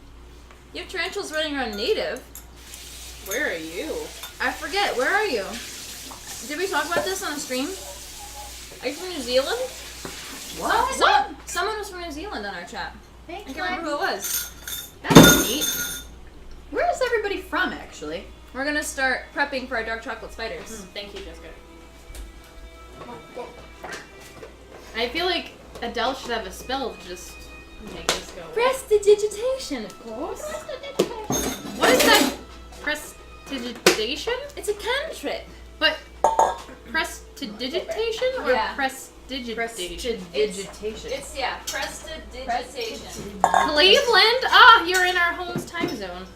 You have tarantulas running around native. Where are you? I forget. Where are you? Did we talk about this on a stream? Are you from New Zealand? What? Someone was from New Zealand on our chat. Thanks, I can't remember who it was. That's neat. Where is everybody from, actually? We're gonna start prepping for our dark chocolate spiders. Thank you, Jessica. I feel like Adele should have a spell to just make this go. Prestidigitation, of course. What is that? Prestidigitation? It's a cantrip. But prestidigitation or Yeah. prestidigitation? It's prestidigitation. Cleveland? You're in our home's time zone.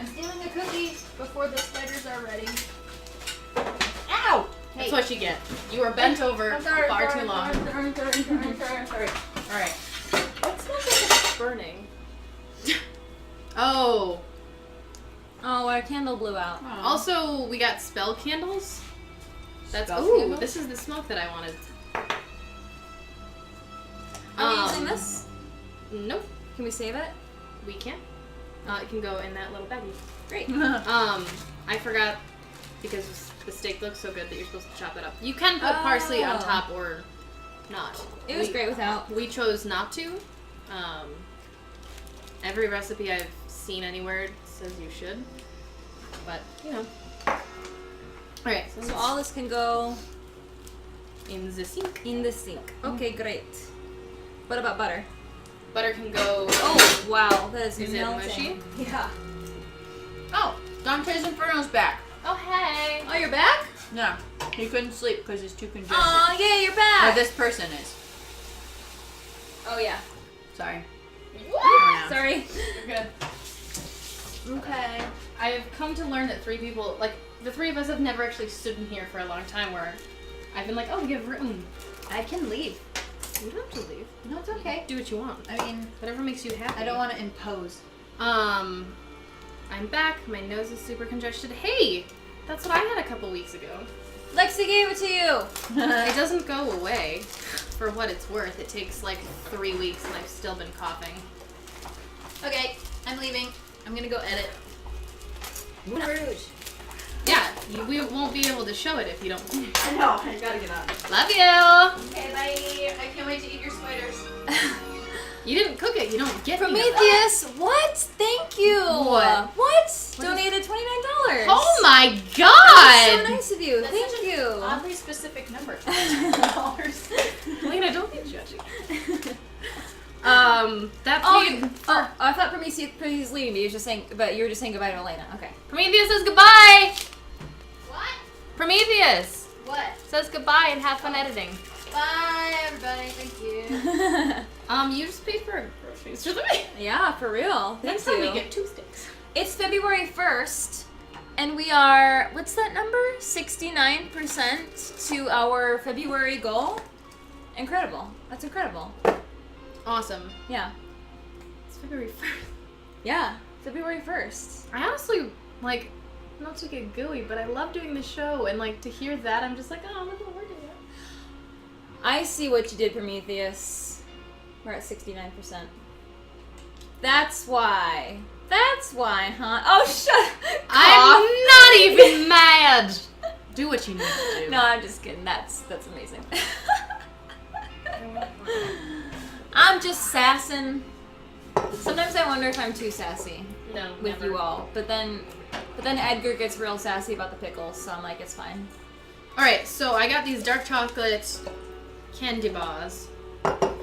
I'm stealing a cookie before the spiders are ready. Ow! That's what you get. You were bent over far too long. Sorry. Alright. What smells like it's burning? Oh. Oh, our candle blew out. Also, we got spell candles. That's Spell ooh, candles? this is the smoke that I wanted. Are we using this? Nope, Can we save it? we can't. It can go in that little baggie. Great. I forgot because the steak looks so good that you're supposed to chop it up. You can put parsley on top or not. It was great without. We chose not to. Every recipe I've seen anywhere says you should, but you know. All right, So all this can go in the sink. in the sink. Okay, great. What about butter? Butter can go. Oh, wow. That is Is it melting. mushy? Yeah. Oh, Dante's Inferno's back. Oh hey. Oh, you're back? No, he couldn't sleep because he's too congested. Oh, yeah, you're back. Or this person is. Oh, yeah. Sorry. What? Sorry. You're good. Okay. I have come to learn that three people, like the three of us, have never actually stood in here for a long time. Where I've been like, oh, we have room. I can leave. You don't have to leave. No, it's okay. Do what you want. I mean, Whatever makes you happy. I don't want to impose. I'm back. My nose is super congested. Hey, that's what I had a couple weeks ago. Lexi gave it to you. It doesn't go away. For what it's worth, it takes like 3 weeks, and I've still been coughing. Okay, I'm leaving. I'm gonna go edit. Rouge. Yeah, we won't be able to show it if you don't. I know. I gotta get on. Love you. Okay, bye. I can't wait to eat your spiders. You didn't cook it. You don't get me. Prometheus, what? Thank you. What? Donated $29. Oh my That's god! so nice of you. That's Thank such an you. oddly specific number. Lena, don't be judgy. That Oh, paid I thought Prometheus leaving, but you were just saying goodbye to Elena. Okay. Prometheus says goodbye! What? Prometheus What? says goodbye and have fun editing. Bye, everybody. Thank you. You just paid for groceries for the week. Yeah, for real. Thank Next you. time we get 2 sticks. It's February 1st, and we are, what's that number? 69% to our February goal? Incredible. That's incredible. Awesome. Yeah. It's February 1st. Yeah. February 1st. I honestly, like, not to get gooey, but I love doing the show, and like to hear that, I'm just like, oh, look what we're doing. I see what you did, Prometheus. We're at 69%. That's why. That's why, huh? Oh, shut up. I'm not even mad! Do what you need to do. No, I'm just kidding. That's amazing. I'm just sassing. Sometimes I wonder if I'm too sassy No, with never. you all. But then Edgar gets real sassy about the pickles, so I'm like, it's fine. Alright, so I got these dark chocolate candy bars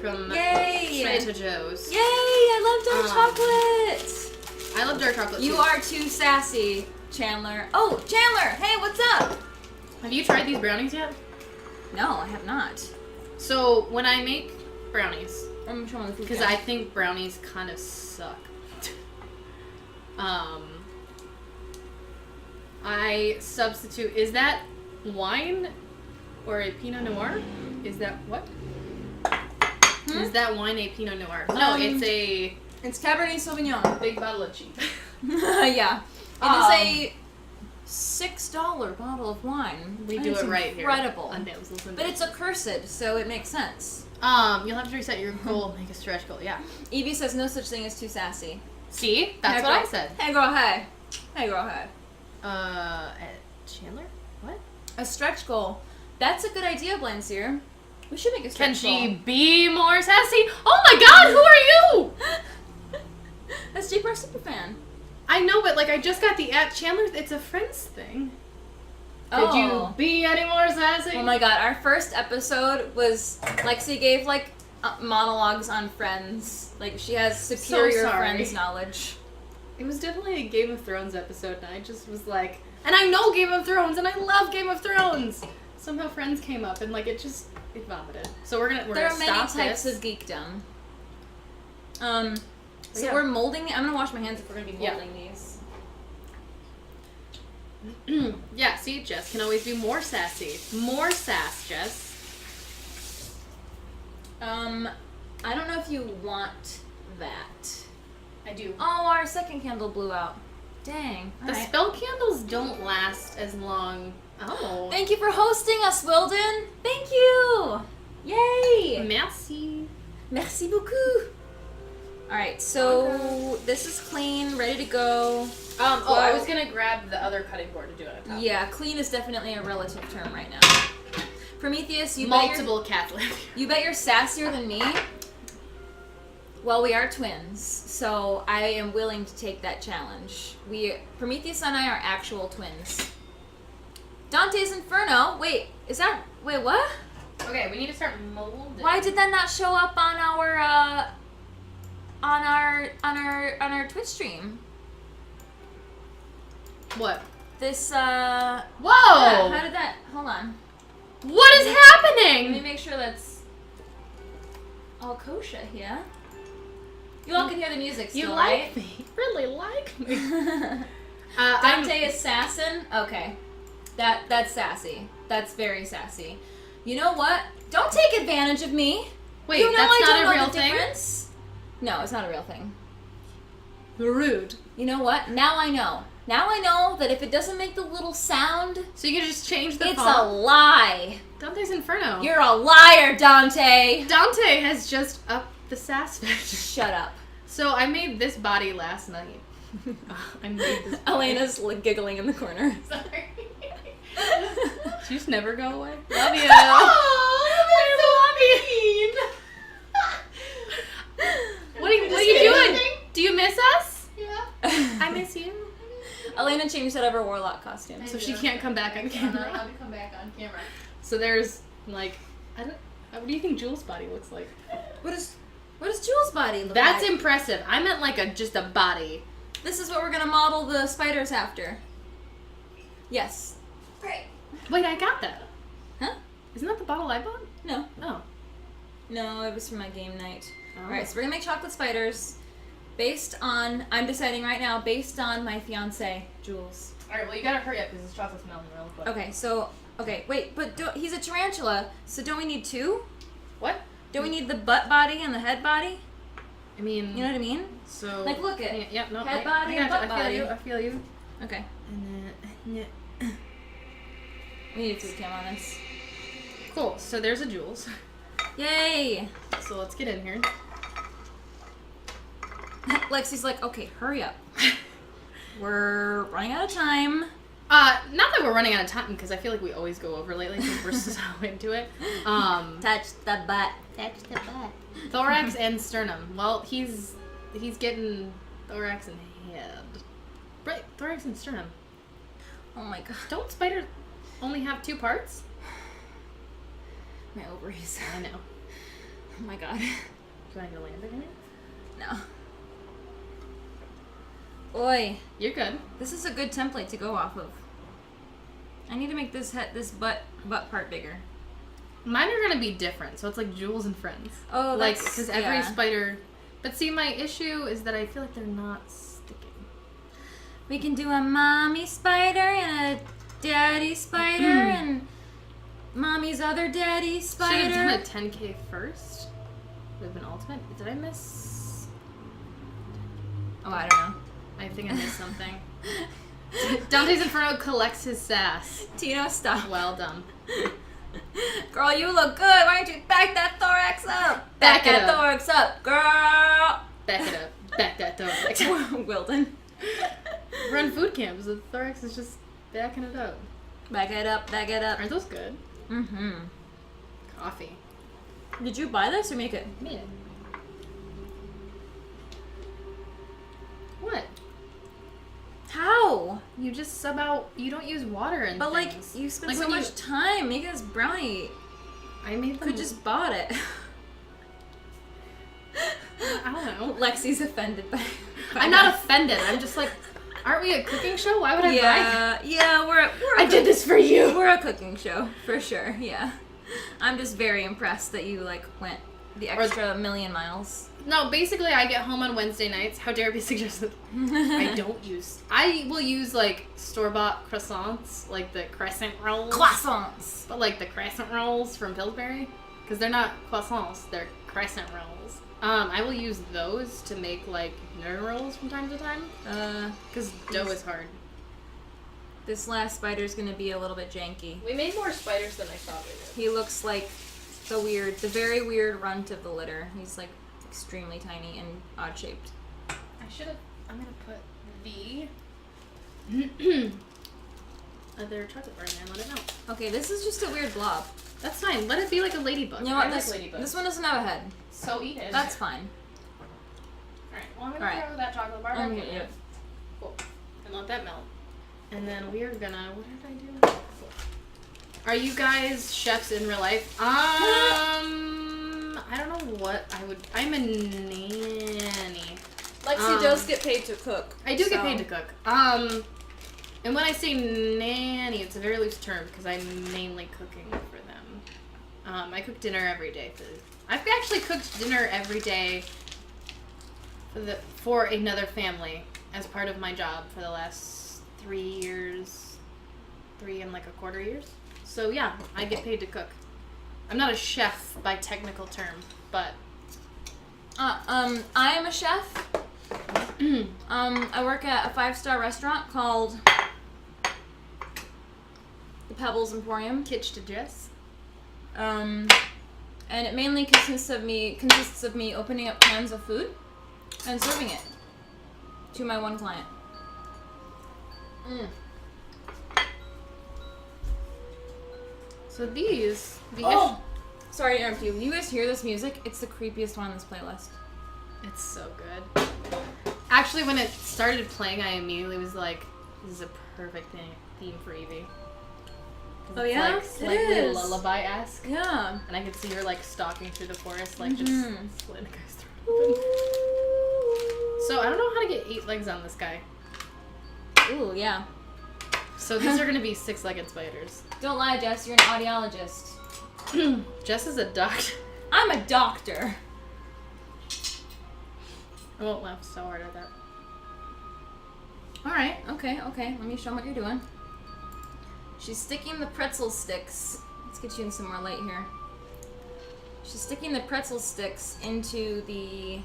from Yay! Trader Joe's. Yay! I love dark chocolate! I love dark chocolate You too. are too sassy, Chandler. Oh, Chandler! Hey, what's up? Have you tried these brownies yet? No, I have not. So when I make brownies, I'm showing the food. because I think brownies kind of suck. I substitute. Is that wine or a Pinot Noir? Is that what? Is that wine a Pinot Noir? No, it's a It's Cabernet Sauvignon. big bottle of cheap. Yeah. It is a $6 bottle of wine. We That do is it right here. Incredible. On Damsels. But it's accursed, so it makes sense. You'll have to reset your goal, make a stretch goal. Yeah. Evie says no such thing as too sassy. See, that's Hey, what I girl. said. Hey girl, hey. Hey girl, hey. Chandler? What? A stretch goal. That's a good idea, Blansier. We should make a stretch Can she goal. be more sassy? Oh my god, who are you? That's I know, but like I just got the at Chandler. It's a Friends thing. Could you be any more sassy? Oh my god, our first episode was Lexie gave like monologues on Friends. Like she has superior Friends knowledge. It was definitely a Game of Thrones episode, and I just was like, and I know Game of Thrones, and I love Game of Thrones. Somehow Friends came up, and like it vomited. So we're gonna there are many stop types this. of geekdom. So we're molding. I'm gonna wash my hands if we're gonna be molding these. Yeah, see, Jess can always be more sassy. More sass, Jess. I don't know if you want that. I do. Oh, our second candle blew out. Dang. The spell candles don't last as long. Oh. Thank you for hosting us, Wilden. Thank you. Yay. Merci. Merci beaucoup. All right, so this is clean, ready to go. I was gonna grab the other cutting board to do it on top. Yeah, clean is definitely a relative term right now. Prometheus, you multiple cat lips. You bet you're sassier than me. Well, we are twins, so I am willing to take that challenge. Prometheus and I are actual twins. Dante's Inferno. Wait, what? Okay, we need to start molding. Why did that not show up on our Twitch stream? What? This Whoa! Yeah, how did that? Hold on. What is happening? Let me make sure that's all kosher here. You all can hear the music still, you right? like me. Really like me. Dante Assassin? Okay. That's sassy. That's very sassy. You know what? Don't take advantage of me. Wait, you know that's I not don't a know real the thing? difference? No, it's not a real thing. Rude. You know what? Now I know. Now I know that if it doesn't make the little sound, so you can just change the it's font? a lie. Dante's Inferno. You're a liar, Dante. Dante has just upped the sass factor. Shut up. So I made this body last night. I made this body. Elena's giggling in the corner. Sorry. She just never go away. Love you. What are you doing? Do you miss us? Yeah. I miss you. Elena changed out of her Warlock costume. So she can't come back on camera. I'm not allowed to come back on camera. So there's like, what do you think Jules' body looks like? What does Jules' body look That's like? impressive. I meant like just a body. This is what we're gonna model the spiders after. Yes. Great. Wait, I got that. Huh? Isn't that the bottle I bought? No. Oh. No, it was for my game night. Oh. Alright, so we're gonna make chocolate spiders based on, I'm deciding right now, based on my fiance, Jules. Alright, well you gotta hurry up because this chocolate's melting real quick. Okay, wait, but he's a tarantula, so don't we need two? What? Don't we need the butt body and the head body? I mean... You know what I mean? So... Like, look at Yep, no. head body and butt body. I feel you. Okay. And then... We need a food cam on this. Cool, so there's a Jules. Yay! So let's get in here. Lexie's like, okay, hurry up. We're running out of time. Not that we're running out of time, because I feel like we always go over lately, because we're so into it. Touch the butt. Touch the butt. Thorax and sternum. Well, he's getting thorax and head. Right, thorax and sternum. Oh my god. Don't spiders only have two parts? My ovaries. I know. Oh my god. Do you want to go land in it? No. Oi. You're good. This is a good template to go off of. I need to make this butt part bigger. Mine are gonna be different, so it's like Jules and Friends. Oh, like that's... because every spider. But see, my issue is that I feel like they're not sticking. We can do a mommy spider and a daddy spider and mommy's other daddy spider. Should have done a 10K first. Would have been ultimate. Did I miss? Oh, I don't know. I think I missed something. Dante's Inferno collects his sass. Tino, stop. Well done. Girl, you look good. Why don't you back that thorax up? Back it that up. thorax up, girl. Back it up. Back that thorax. Wilden. Run food camps. The thorax is just backing it up. Back it up, back it up. Aren't those good? Mm-hmm. Coffee. Did you buy this or make it? Made it. What? just sub out. You don't use water and But like, things. you spent Like, so when much time making this brownie. I made them. Could just bought it. I don't know. Lexie's offended by. I'm not offended. I'm just like, aren't we a cooking show? Why would I brag? Yeah, we're I did this for you. We're a cooking show for sure. Yeah, I'm just very impressed that you like went the extra million miles. No, basically, I get home on Wednesday nights. How dare be suggested? I will use like store-bought croissants, like the crescent rolls. Croissants. But like the crescent rolls from Pillsbury, because they're not croissants, they're crescent rolls. I will use those to make like dinner rolls from time to time. Because dough is hard. This last spider's gonna be a little bit janky. We made more spiders than I thought we would. He looks like the very weird runt of the litter. He's like extremely tiny and odd shaped. I'm gonna put the other chocolate bar in there and let it melt. Okay, this is just a weird blob. That's fine. Let it be like a ladybug. You know what? I like This ladybugs. one doesn't have a head. So eat it. That's fine. Alright, well I'm gonna Alright. throw that chocolate bar I'm back in gonna do there. it. Cool. And let that melt. And then we're gonna, what did I do? Cool. Are you guys chefs in real life? I don't know what I would, I'm a nanny. Lexie does get paid to cook. I do get So- paid to cook. And when I say nanny, it's a very loose term because I'm mainly cooking for them. I cook dinner every day. I've actually cooked dinner every day for another family as part of my job for the last 3 years, 3.25 years. So yeah, I get paid to cook. I'm not a chef by technical term, but I am a chef. I work at a 5-star restaurant called the Pebbles Emporium. kitsch to dress. And it mainly consists of me opening up cans of food and serving it to my one client. So these. Oh, sorry to interrupt you. You guys hear this music? It's the creepiest one on this playlist. It's so good. Actually, when it started playing, I immediately was like, "This is a perfect theme for Evie." 'Cause Oh, it's, yeah? like It slightly is. lullaby-esque, Yeah. and I could see her like stalking through the forest, like just Mhm. slitting a guy's throat open. So I don't know how to get 8 legs on this guy. Ooh, yeah. So these are gonna be 6-legged spiders. Don't lie, Jess. You're an audiologist. Jess is a doctor. I'm a doctor. I won't laugh so hard at that. All right. Okay. Let me show them what you're doing. She's sticking the pretzel sticks. Let's get you in some more light here. She's sticking the pretzel sticks into the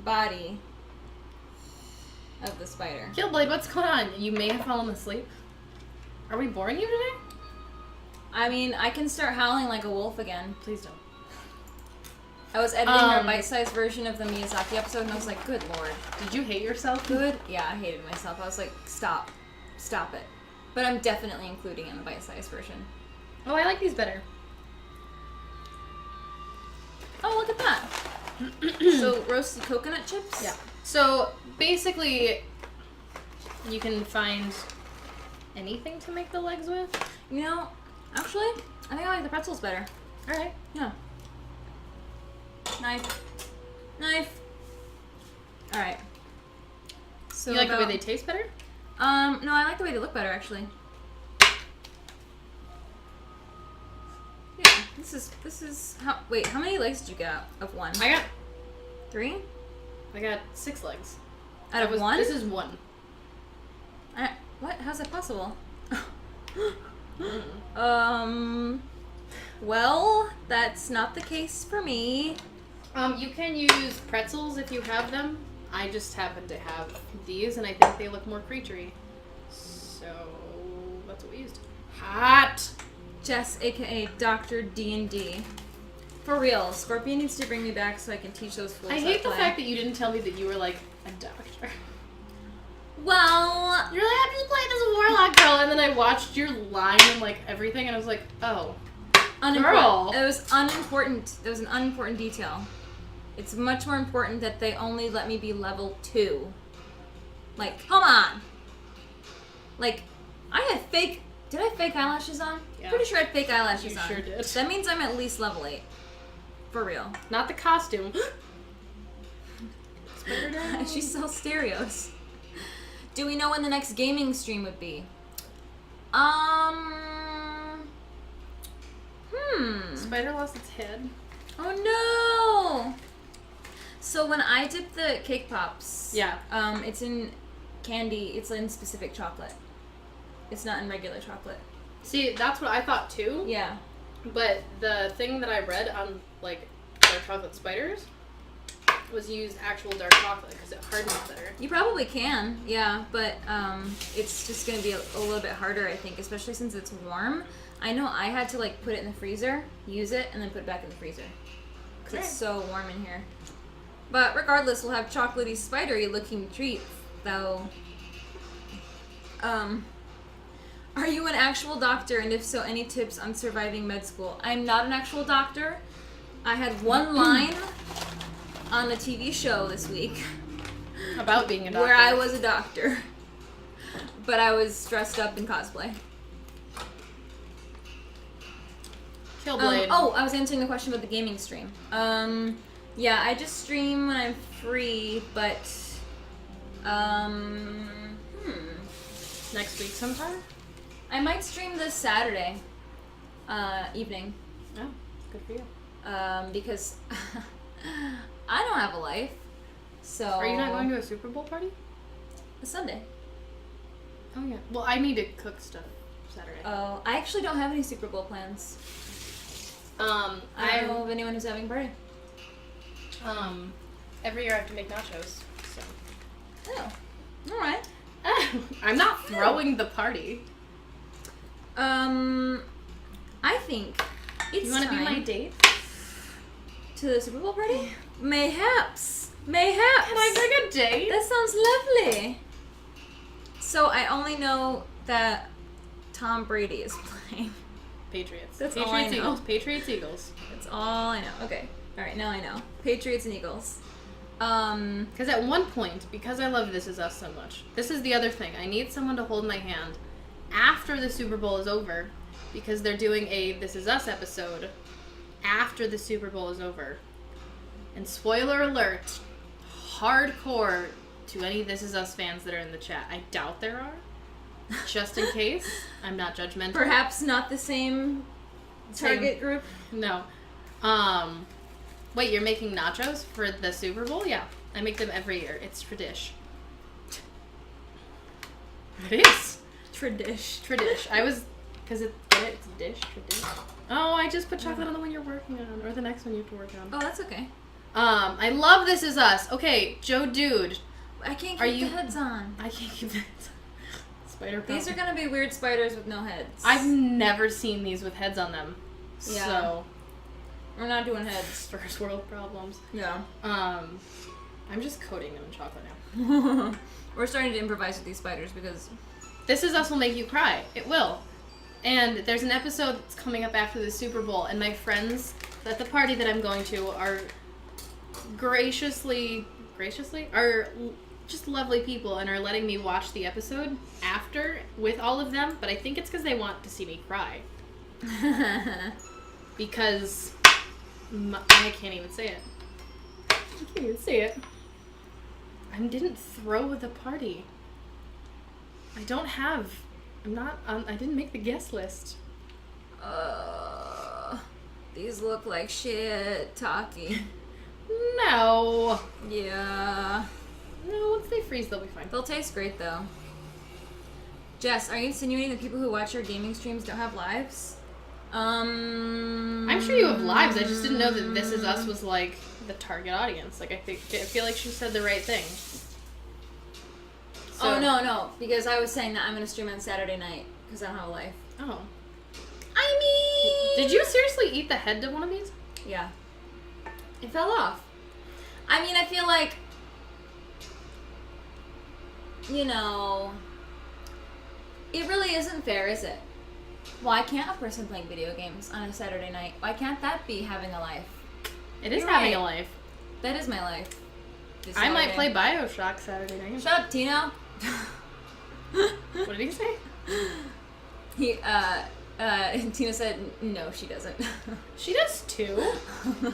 body of the spider. Killblade, what's going on? You may have fallen asleep. Are we boring you today? I mean, I can start howling like a wolf again. Please don't. I was editing our bite-sized version of the Miyazaki episode, and I was like, good lord. Did you hate yourself? Good? Yeah, I hated myself. I was like, stop it. But I'm definitely including it in the bite-sized version. Oh, I like these better. Oh, look at that. So, roasted coconut chips? Yeah. So basically, you can find anything to make the legs with. You know, actually, I think I like the pretzels better. All right. Yeah. Knife. Alright. So You like the way they taste better? No, I like the way they look better, actually. Yeah, this is how many legs did you get out of one? I got 3? 6 legs. Out of one? This is 1. What? How's that possible? Well, that's not the case for me. You can use pretzels if you have them. I just happen to have these, and I think they look more creaturey. So that's what we used. Hot. Jess, aka Dr. D&D. For real, Scorpion needs to bring me back so I can teach those fools I how hate to the play. fact that you didn't tell me that you were like a doctor. Well, You're like, I'm just playing this Warlock girl, and then I watched your line and like everything, and I was like, oh, girl. It was unimportant. It was an unimportant detail. It's much more important that they only let me be level 2. Like, come on. Like, I had fake... Did I have fake eyelashes on? Yeah. Pretty sure I had fake eyelashes You on. sure did. That means I'm at least level 8. For real. Not the costume. Spider down. She sells stereos. Do we know when the next gaming stream would be? Spider lost its head. Oh no! So when I dip the cake pops, Yeah. it's in candy. It's in specific chocolate. It's not in regular chocolate. See, that's what I thought too. Yeah. But the thing that I read on like dark chocolate spiders was use actual dark chocolate because it hardens better. You probably can, yeah, but it's just gonna be a little bit harder, I think, especially since it's warm. I know I had to like put it in the freezer, use it, and then put it back in the freezer because it's so warm in here. But regardless, we'll have chocolatey, spidery looking treats, though. Are you an actual doctor, and if so, any tips on surviving med school? I'm not an actual doctor. I had one line on a TV show this week About being a doctor. where I was a doctor, but I was dressed up in cosplay. Killblade. I was answering the question about the gaming stream. Yeah, I just stream when I'm free, but Next week sometime? I might stream this Saturday evening. Oh, good for you. Because I don't have a life. So Are you not going to a Super Bowl party? It's Sunday. Oh yeah. Well, I need to cook stuff Saturday. Oh, I actually don't have any Super Bowl plans. I don't know of anyone who's having a party. Every year I have to make nachos. So. Oh, all right. I'm not throwing the party. I think it's You want to be time my date? to the Super Bowl party. Mayhaps. Mayhaps. Can I bring a date? That sounds lovely. So I only know that Tom Brady is playing. Patriots. That's all Patriots, I know. Eagles. Patriots, Eagles. That's all I know. Okay. All right. Now I know. Patriots and Eagles. Because at one point, because I love This Is Us so much, this is the other thing. I need someone to hold my hand after the Super Bowl is over, because they're doing a This Is Us episode after the Super Bowl is over. And spoiler alert, hardcore to any This Is Us fans that are in the chat. I doubt there are. Just in case. I'm not judgmental. Perhaps not the same target group. No. Wait, you're making nachos for the Super Bowl? Yeah. I make them every year. It's tradish. It is. Tradish. I was... Because it's a dish. Tradish. Oh, I just put chocolate on the one you're working on. Or the next one you have to work on. Oh, that's okay. I love This Is Us. Okay, Joe Dude. I can't Are keep you- the heads on. I can't keep that. Spider These are gonna be weird spiders with no heads. I've never seen these with heads on them. Yeah. So... We're not doing heads. First world problems. Yeah. I'm just coating them in chocolate now. We're starting to improvise with these spiders because This Is Us will make you cry. It will. And there's an episode that's coming up after the Super Bowl, and my friends at the party that I'm going to are graciously are just lovely people and are letting me watch the episode after with all of them, but I think it's because they want to see me cry. Because I can't even say it. I didn't throw the party. I didn't make the guest list. these look like shit talkie. No. Yeah. No, once they freeze, they'll be fine. They'll taste great though. Jess, are you insinuating that people who watch your gaming streams don't have lives? I'm sure you have lives. I just didn't know that This Is Us was like the target audience. Like I feel like she said the right thing. So, Oh no, because I was saying that I'm gonna stream on Saturday night because I don't have a life. Oh. I mean, Did you seriously eat the head of one of these? Yeah. It fell off. I mean, I feel like, you know, it really isn't fair, is it? Why can't a person playing video games on a Saturday night? Why can't that be having a life? It is You're having right. a life. That is my life. This I might Saturday. play BioShock Saturday night. Shut up, Tino. What did he say? He, Tina said, no, she doesn't. She does too.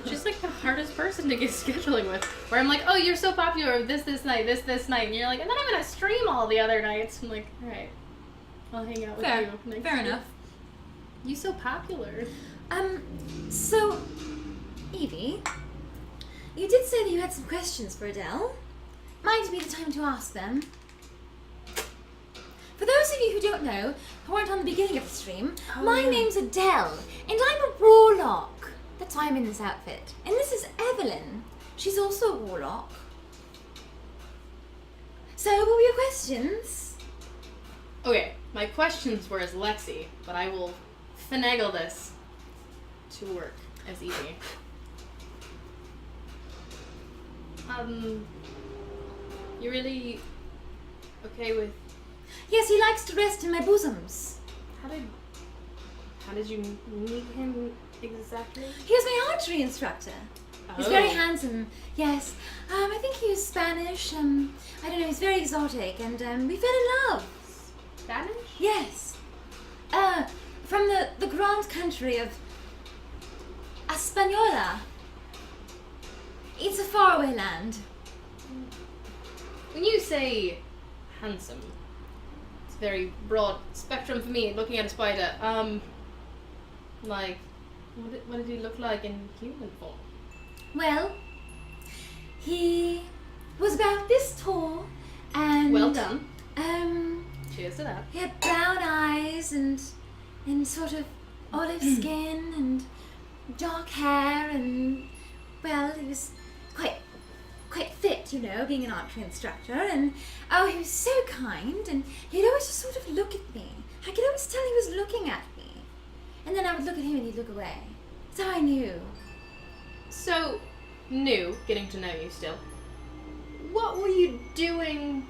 She's like the hardest person to get scheduling with. Where I'm like, oh, you're so popular this night, this night. And you're like, and then I'm going to stream all the other nights. I'm like, alright, I'll hang out with Fair. you next Fair week. enough. You so popular. So, Evie, you did say that you had some questions for Adele. Might be the time to ask them. For those of you who don't know, who weren't on the beginning of the stream, my name's Adele, and I'm a warlock. That's why I'm in this outfit. And this is Evelyn. She's also a warlock. So, what were your questions? Okay, my questions were as Lexcee, but I will finagle this to work as Evie. You really okay with... Yes, he likes to rest in my bosoms. How did you meet him exactly? He was my archery instructor. He's very handsome, yes. I think he was Spanish. I don't know, he's very exotic, and we fell in love. Spanish? Yes. From the grand country of Española. It's a faraway land. When you say handsome, it's a very broad spectrum for me, looking at a spider. Like, what did he look like in human form? Well, he was about this tall, and Well done. Cheers to that. he had brown eyes and sort of olive skin and dark hair, and well, he was quite fit, you know, being an archery instructor, and oh, he was so kind, and he'd always just sort of look at me. I could always tell he was looking at me, and then I would look at him and he'd look away. So I knew. So, getting to know you still. What were you doing?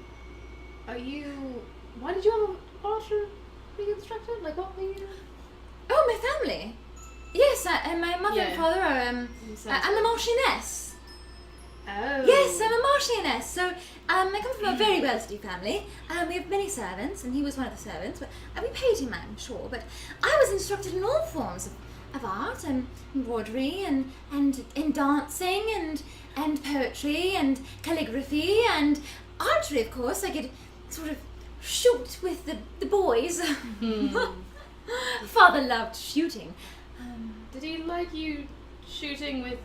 Why did you have an archery instructor? Like, what were you? Oh, my family. Yes, my mother and father are, I'm the Marchioness. Oh. Yes, I'm a Marchioness. So, I come from a very wealthy family. We have many servants, and he was one of the servants. But we paid him, I'm sure. But I was instructed in all forms of art and embroidery and dancing and poetry and calligraphy and archery, of course. I could sort of shoot with the boys. Father loved shooting. Did he like you shooting with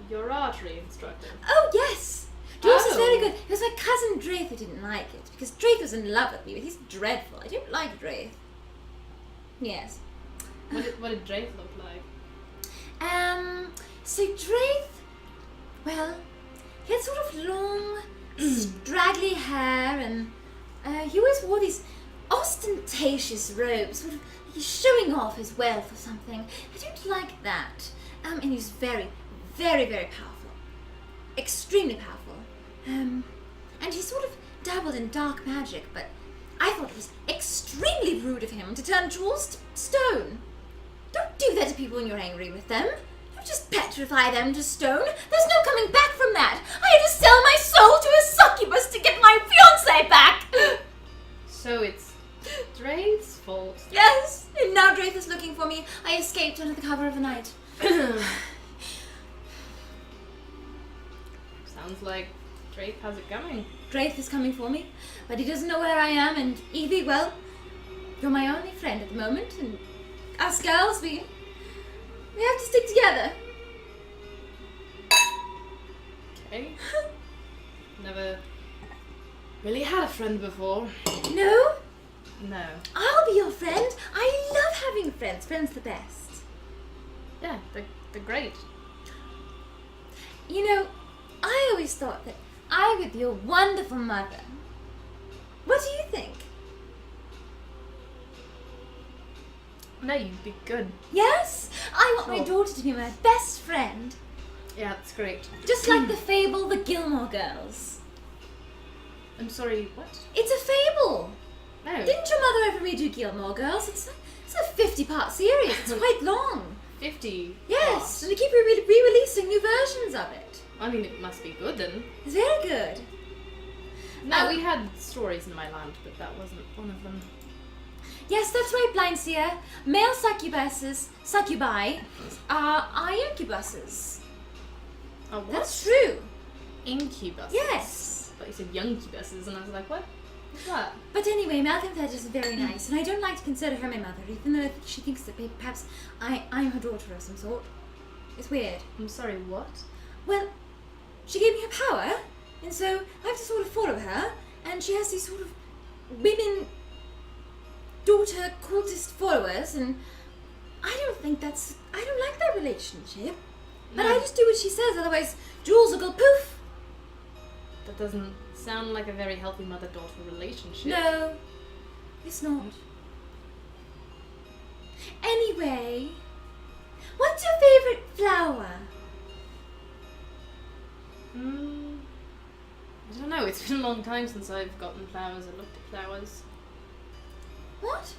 your archery instructor? Oh, yes. Jules is very good. It was my cousin Draith who didn't like it, because Draith was in love with me, but he's dreadful. I don't like Draith. Yes. What did Draith look like? So Draith, well, he had sort of long, straggly hair, and he always wore these ostentatious robes, sort of he's showing off his wealth or something. I don't like that. And he was very, very, very powerful. Extremely powerful. And he sort of dabbled in dark magic, but I thought it was extremely rude of him to turn jewels to stone. Don't do that to people when you're angry with them. Don't just petrify them to stone. There's no coming back from that. I had to sell my soul to a succubus to get my fiancé back. So it's Draith's fault. Yes, and now Draith is looking for me. I escaped under the cover of the night. Sounds like Draith has it coming. Draith is coming for me, but he doesn't know where I am, and Evie, well, you're my only friend at the moment, and us girls, we have to stick together. Okay. Never really had a friend before. No? No. I'll be your friend. I love having friends. Friends the best. Yeah, they're great. You know, I always thought that I would be a wonderful mother. What do you think? No, you'd be good. Yes? I want my Sure. daughter to be my best friend. Yeah, that's great. Just like the fable The Gilmore Girls. I'm sorry, what? It's a fable. No. Didn't your mother ever read you Gilmore Girls? It's a 50-part series. It's quite long. 50. Yes, parts. and they keep re-releasing new versions of it. I mean, it must be good then. It's very good. No, we had stories in my land, but that wasn't one of them. Yes, that's right, Blind Seer. Male succubi, are incubuses. Oh, what? That's true. Incubuses. Yes. I thought you said youngcubuses, and I was like, what? What's that? But anyway, Malcolm Fedge is very nice, and I don't like to consider her my mother, even though she thinks that maybe perhaps I'm her daughter of some sort. It's weird. I'm sorry, what? Well, she gave me her power, and so I have to sort of follow her, and she has these sort of women daughter cultist followers, and I don't like that relationship. But No. I just do what she says, otherwise Jules will go poof. That doesn't sound like a very healthy mother-daughter relationship. No, it's not. Anyway, what's your favorite flower? I don't know, it's been a long time since I've gotten flowers or looked at flowers. What?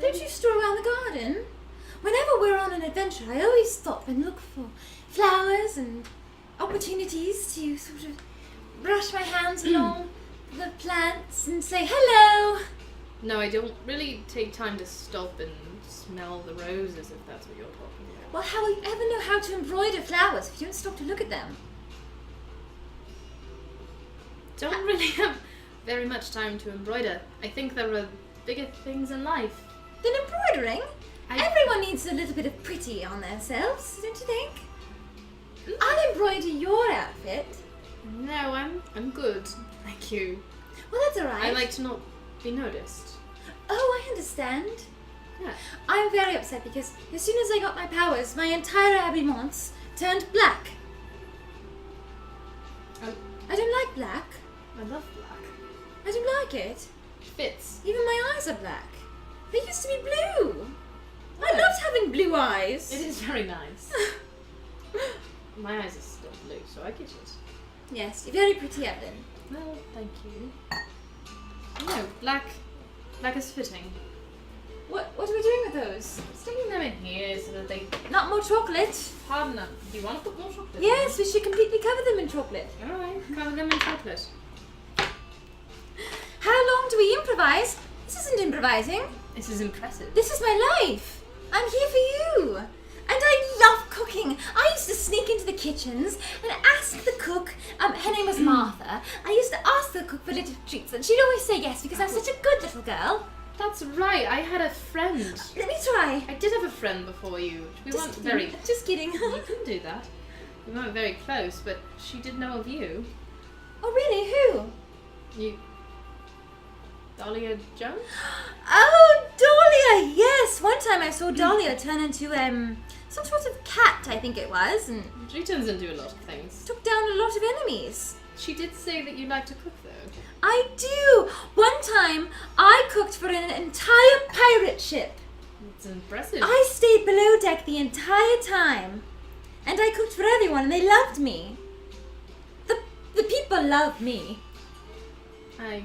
Don't you stroll around the garden? Whenever we're on an adventure, I always stop and look for flowers and opportunities to sort of brush my hands along the plants and say hello. No, I don't really take time to stop and smell the roses, if that's what you're talking about. Well, how will you ever know how to embroider flowers if you don't stop to look at them? Don't really have very much time to embroider. I think there are bigger things in life. Then embroidering? Everyone needs a little bit of pretty on themselves, don't you think? I'll embroider your outfit. No, I'm good. Thank you. Well, that's alright. I like to not be noticed. Oh, I understand. Yeah. I'm very upset because as soon as I got my powers, my entire habiliments turned black. I don't like black. I love black. I don't like it. It fits. Even my eyes are black. They used to be blue. I Oh. loved having blue eyes. It is very nice. My eyes are still blue, so I get it. Yes, you're very pretty, Evelyn. Well, thank you. No, black is fitting. What are we doing with those? Sticking them in here so that they... Not more chocolate. Pardon them. Do you want to put more chocolate? Yes, we should completely cover them in chocolate. Alright, cover them in chocolate. How long do we improvise? This isn't improvising. This is impressive. This is my life. I'm here for you. And I love cooking. I used to sneak into the kitchens and ask the cook, her name was Martha, I used to ask the cook for little treats and she'd always say yes because I'm such a good little girl. That's right, I had a friend. Let me try. I did have a friend before you. We weren't very... Just kidding. You can do that. We weren't very close, but she did know of you. Oh really? Who? You... Dahlia Jones? Oh, Dahlia, yes. One time I saw Dahlia turn into some sort of cat, I think it was, and She turns into a lot of things. took down a lot of enemies. She did say that you like to cook, though. I do. One time I cooked for an entire pirate ship. It's impressive. I stayed below deck the entire time, and I cooked for everyone, and they loved me. The people love me. I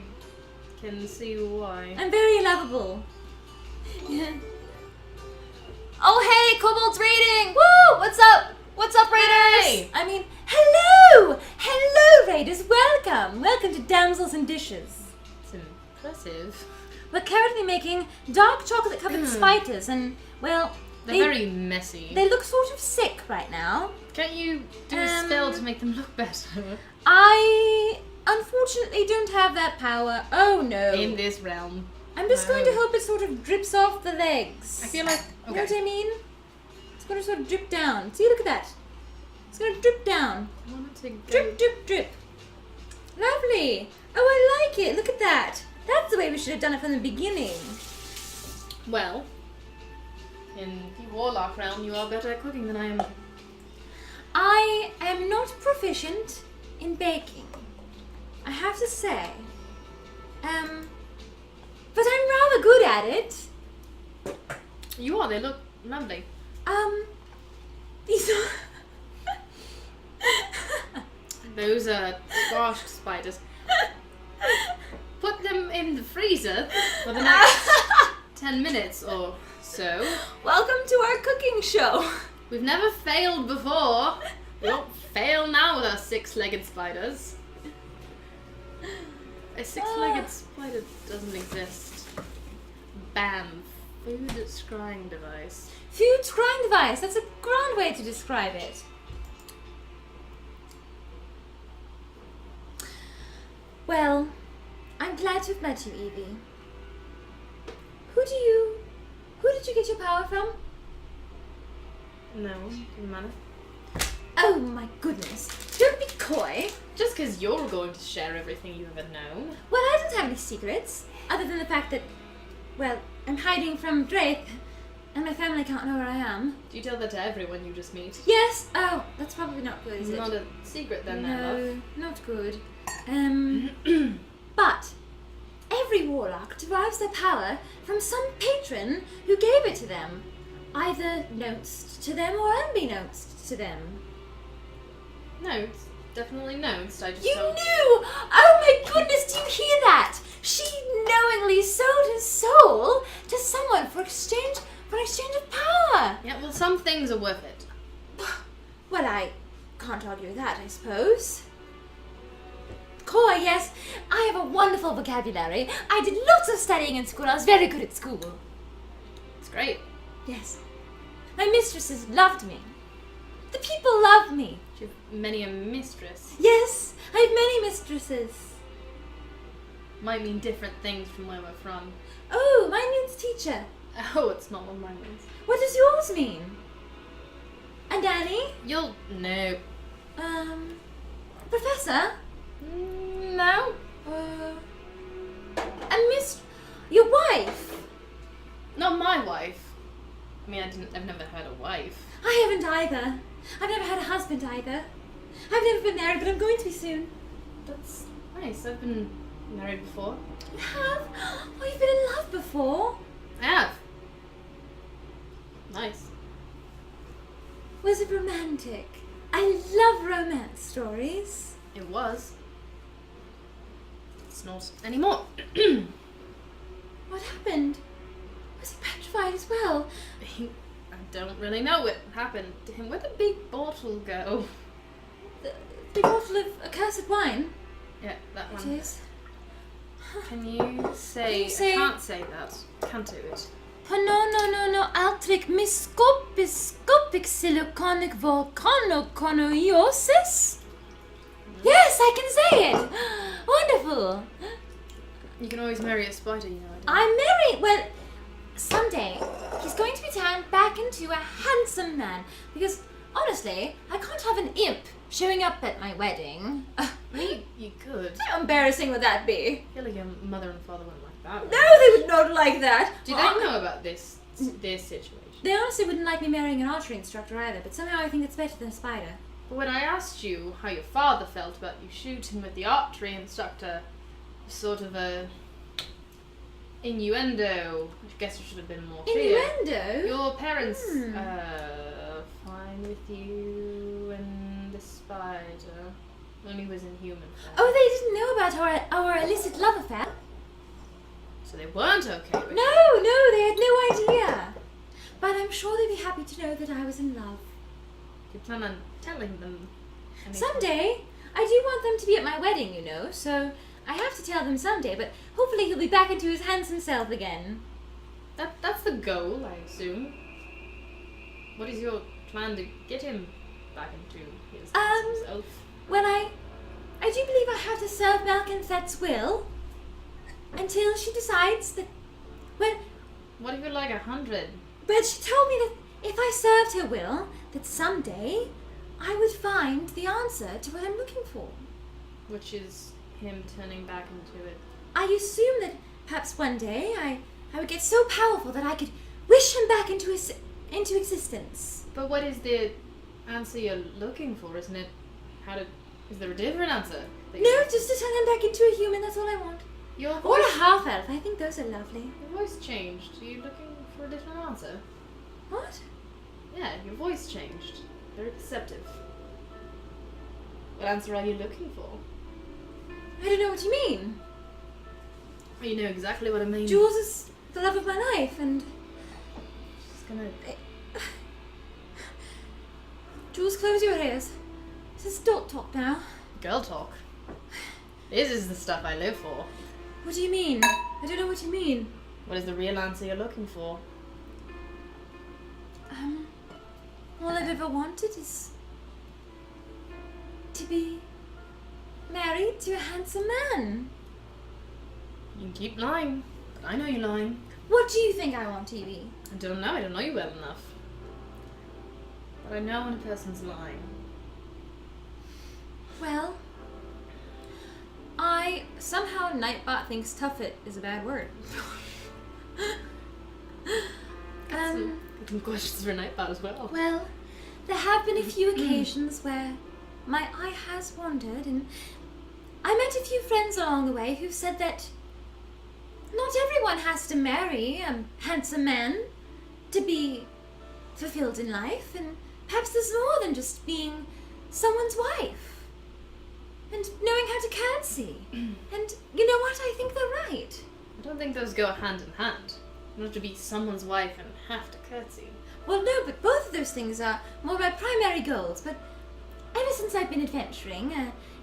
can see why. I'm very lovable. Yeah. Oh hey, Kobold's raiding! Woo! What's up? What's up, raiders? Hey! I mean, hello! Hello, raiders! Welcome! Welcome to Damsels and Dishes. It's impressive. We're currently making dark chocolate-covered spiders, and, well, They're very messy. they look sort of sick right now. Can't you do a spell to make them look better? I unfortunately don't have that power. Oh no. In this realm. I'm just No. going to hope it sort of drips off the legs. I feel like... You know what I mean? It's going to sort of drip down. See, look at that. It's going to drip down. I wanted to go... Drip, drip, drip. Lovely. Oh, I like it. Look at that. That's the way we should have done it from the beginning. Well, in the Warlock realm, you are better at cooking than I am. I am not proficient in baking, I have to say. But I'm rather good at it. You are, they look lovely. These are... Those are squashed spiders. Put them in the freezer for the next 10 minutes or so. Welcome to our cooking show. We've never failed before. We won't fail now with our 6-legged spiders. A six-legged spider doesn't exist. BAM. Food scrying device. Food scrying device. That's a grand way to describe it. Well, I'm glad to have met you, Evie. Who did you get your power from? No, doesn't matter. Oh my goodness. Don't be coy. Just because you're going to share everything you ever know. Well, I don't have any secrets, other than the fact that, well, I'm hiding from Drake, and my family can't know where I am. Do you tell that to everyone you just meet? Yes. Oh, that's probably not good, is it? Not a secret then, No, not good. But every warlock derives their power from some patron who gave it to them, either knownst to them or unbeknownst to them. No, it's definitely notes. I just You don't... knew! Oh my goodness, do you hear that? She knowingly sold his soul to someone for exchange of power. Yeah, well, some things are worth it. Well, I can't argue with that, I suppose. Coy, yes, I have a wonderful vocabulary. I did lots of studying in school. I was very good at school. It's great. Yes. My mistresses loved me. The people love me. You have many a mistress. Yes, I have many mistresses. Might mean different things from where we're from. Oh, mine means teacher. Oh, it's not what mine means. What does yours mean? And Annie? You'll... No. Professor? No. And your wife? Not my wife. I mean, I've never had a wife. I haven't either. I've never had a husband either. I've never been married, but I'm going to be soon. That's nice. I've been married before. You have? Oh, you've been in love before? I have. Nice. Was it romantic? I love romance stories. It was. It's not anymore. What happened? Was he petrified as well? I don't really know what happened to him. Where'd the big bottle go? The bottle of accursed wine? Yeah, that It one. is. Can you say... I can't say that. Can't do it. No, altric miscopic siliconic volcanoconiosis? Yes, I can say it! Wonderful! You can always marry a spider, you know. I'm married. Well, someday he's going to be turned back into a handsome man. Because honestly, I can't have an imp showing up at my wedding. You could. How embarrassing would that be? I feel like your mother and father wouldn't like that. No, they would not like that. Do they know about this situation? They honestly wouldn't like me marrying an archery instructor either. But somehow I think it's better than a spider. But when I asked you how your father felt about you shooting with the archery instructor, sort of a innuendo. I guess you should have been more clear. Innuendo? Your parents, fine with you and the spider. When he was in human form. Oh, they didn't know about our illicit love affair. So they weren't okay with No, they had no idea. But I'm sure they'd be happy to know that I was in love. you. You plan on telling them anything? Someday. I do want them to be at my wedding, you know, so I have to tell them someday, but hopefully he'll be back into his handsome self again. That's the goal, I assume. What is your plan to get him back into his handsome self? Well, I do believe I have to serve Malconthet's will until she decides that, well, What if you're like 100? but she told me that if I served her will, that someday I would find the answer to what I'm looking for. Which is him turning back into it. I assume that perhaps one day I would get so powerful that I could wish him back into existence. But what is the answer you're looking for? Isn't it is there a different answer? No, just to turn him back into a human, that's all I want. Your Or a voice, half-elf, I think those are lovely. your voice changed. Are you looking for a different answer? What? Yeah, your voice changed. Very perceptive. What answer are you looking for? I don't know what you mean. Well, you know exactly what I mean. Jules is the love of my life, and... Just gonna... Jules, close your ears. This is adult talk now. Girl talk. This is the stuff I live for. What do you mean? I don't know what you mean. What is the real answer you're looking for? All I've ever wanted is to be married to a handsome man. You can keep lying, but I know you're lying. What do you think I want, Evie? I don't know you well enough. But I know when a person's lying. Well, somehow Nightbot thinks tuffet is a bad word. Some questions for Nightbot as well. Well, there have been a few occasions where my eye has wandered, and I met a few friends along the way who've said that not everyone has to marry a handsome man to be fulfilled in life, and perhaps there's more than just being someone's wife and knowing how to curtsy. And you know what? I think they're right. I don't think those go hand in hand. You don't have to be someone's wife and have to curtsy. Well, no, but both of those things are more my primary goals. But ever since I've been adventuring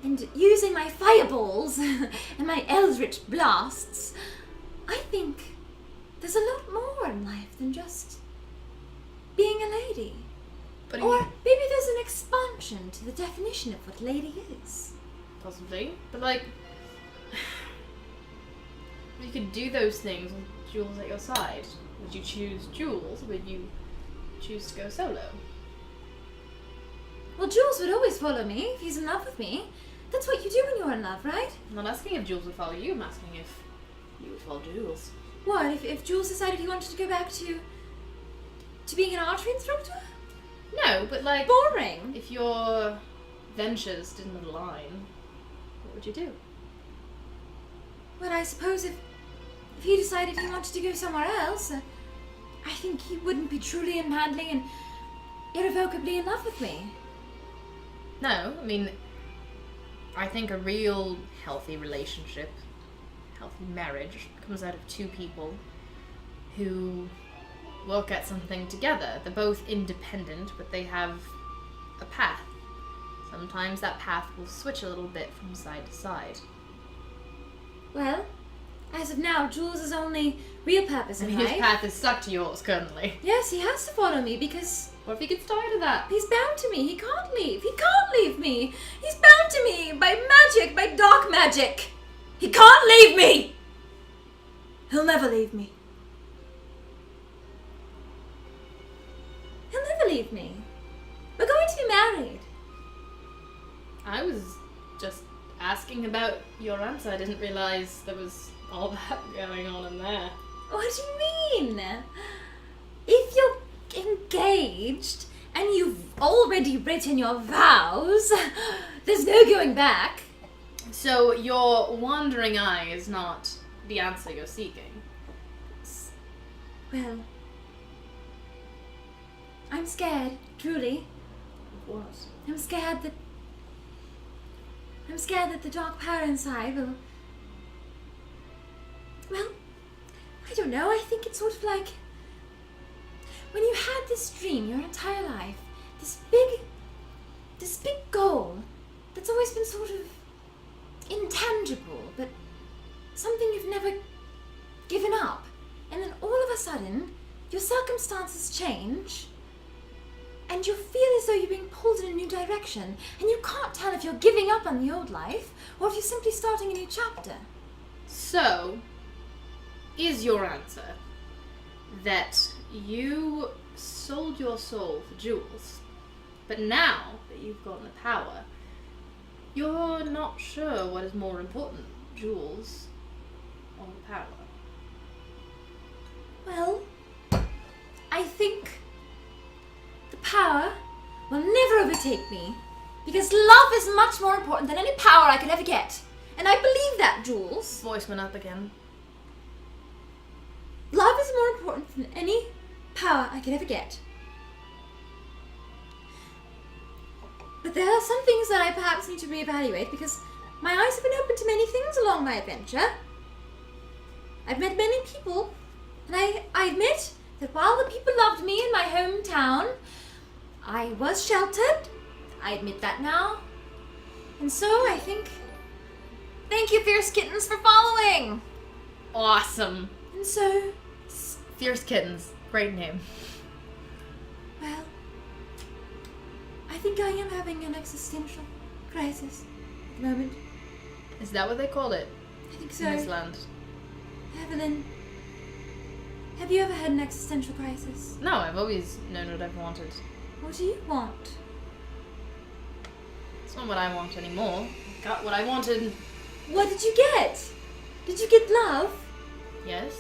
and using my fireballs and my eldritch blasts, I think there's a lot more in life than just being a lady. But Or maybe there's an expansion to the definition of what lady is. possibly. But like, you could do those things with Jules at your side. Would you choose Jules, or would you choose to go solo? Well, Jules would always follow me if he's in love with me. That's what you do when you're in love, right? I'm not asking if Jules would follow you, I'm asking if you would follow Jules. What, if Jules decided he wanted to go back to being an archery instructor? No, but like, Boring. if your ventures didn't align, what would you do? Well, I suppose if he decided he wanted to go somewhere else, I think he wouldn't be truly and madly and irrevocably in love with me. No, I mean, I think a real healthy relationship, healthy marriage, comes out of two people who work at something together. They're both independent, but they have a path. Sometimes that path will switch a little bit from side to side. Well, as of now, Jules' only real purpose in And his life... path is stuck to yours currently. Yes, he has to follow me because What if he gets tired of that? he's bound to me. He can't leave. He can't leave me. He's bound to me by magic, by dark magic. He can't leave me. He'll never leave me. He'll never leave me. We're going to be married. I was just asking about your answer. I didn't realize there was all that going on in there. What do you mean? If you're engaged and you've already written your vows, there's no going back. So your wandering eye is not the answer you're seeking. Well, I'm scared, truly. What? I'm scared that the dark power inside will... Well, I don't know. I think it's sort of like when you had this dream your entire life, this big goal that's always been sort of intangible, but something you've never given up. And then all of a sudden, your circumstances change, and you feel as though you're being pulled in a new direction, and you can't tell if you're giving up on the old life, or if you're simply starting a new chapter. So, is your answer that you sold your soul for Jules, but now that you've gotten the power, you're not sure what is more important, Jules or the power? Well, I think the power will never overtake me, because love is much more important than any power I could ever get. And I believe that, Jules. Voice went up again. Love is more important than any power I could ever get. But there are some things that I perhaps need to reevaluate, because my eyes have been open to many things along my adventure. I've met many people, and I admit that while the people loved me in my hometown, I was sheltered. I admit that now. And so I think Thank you, Fierce Kittens, for following. Awesome. And so, Fierce Kittens. Great name. well, I think I am having an existential crisis at the moment. Is that what they called it I think in this so. land? Evelyn, have you ever had an existential crisis? No, I've always known what I've wanted. What do you want? It's not what I want anymore. I got what I wanted. What did you get? Did you get love? Yes?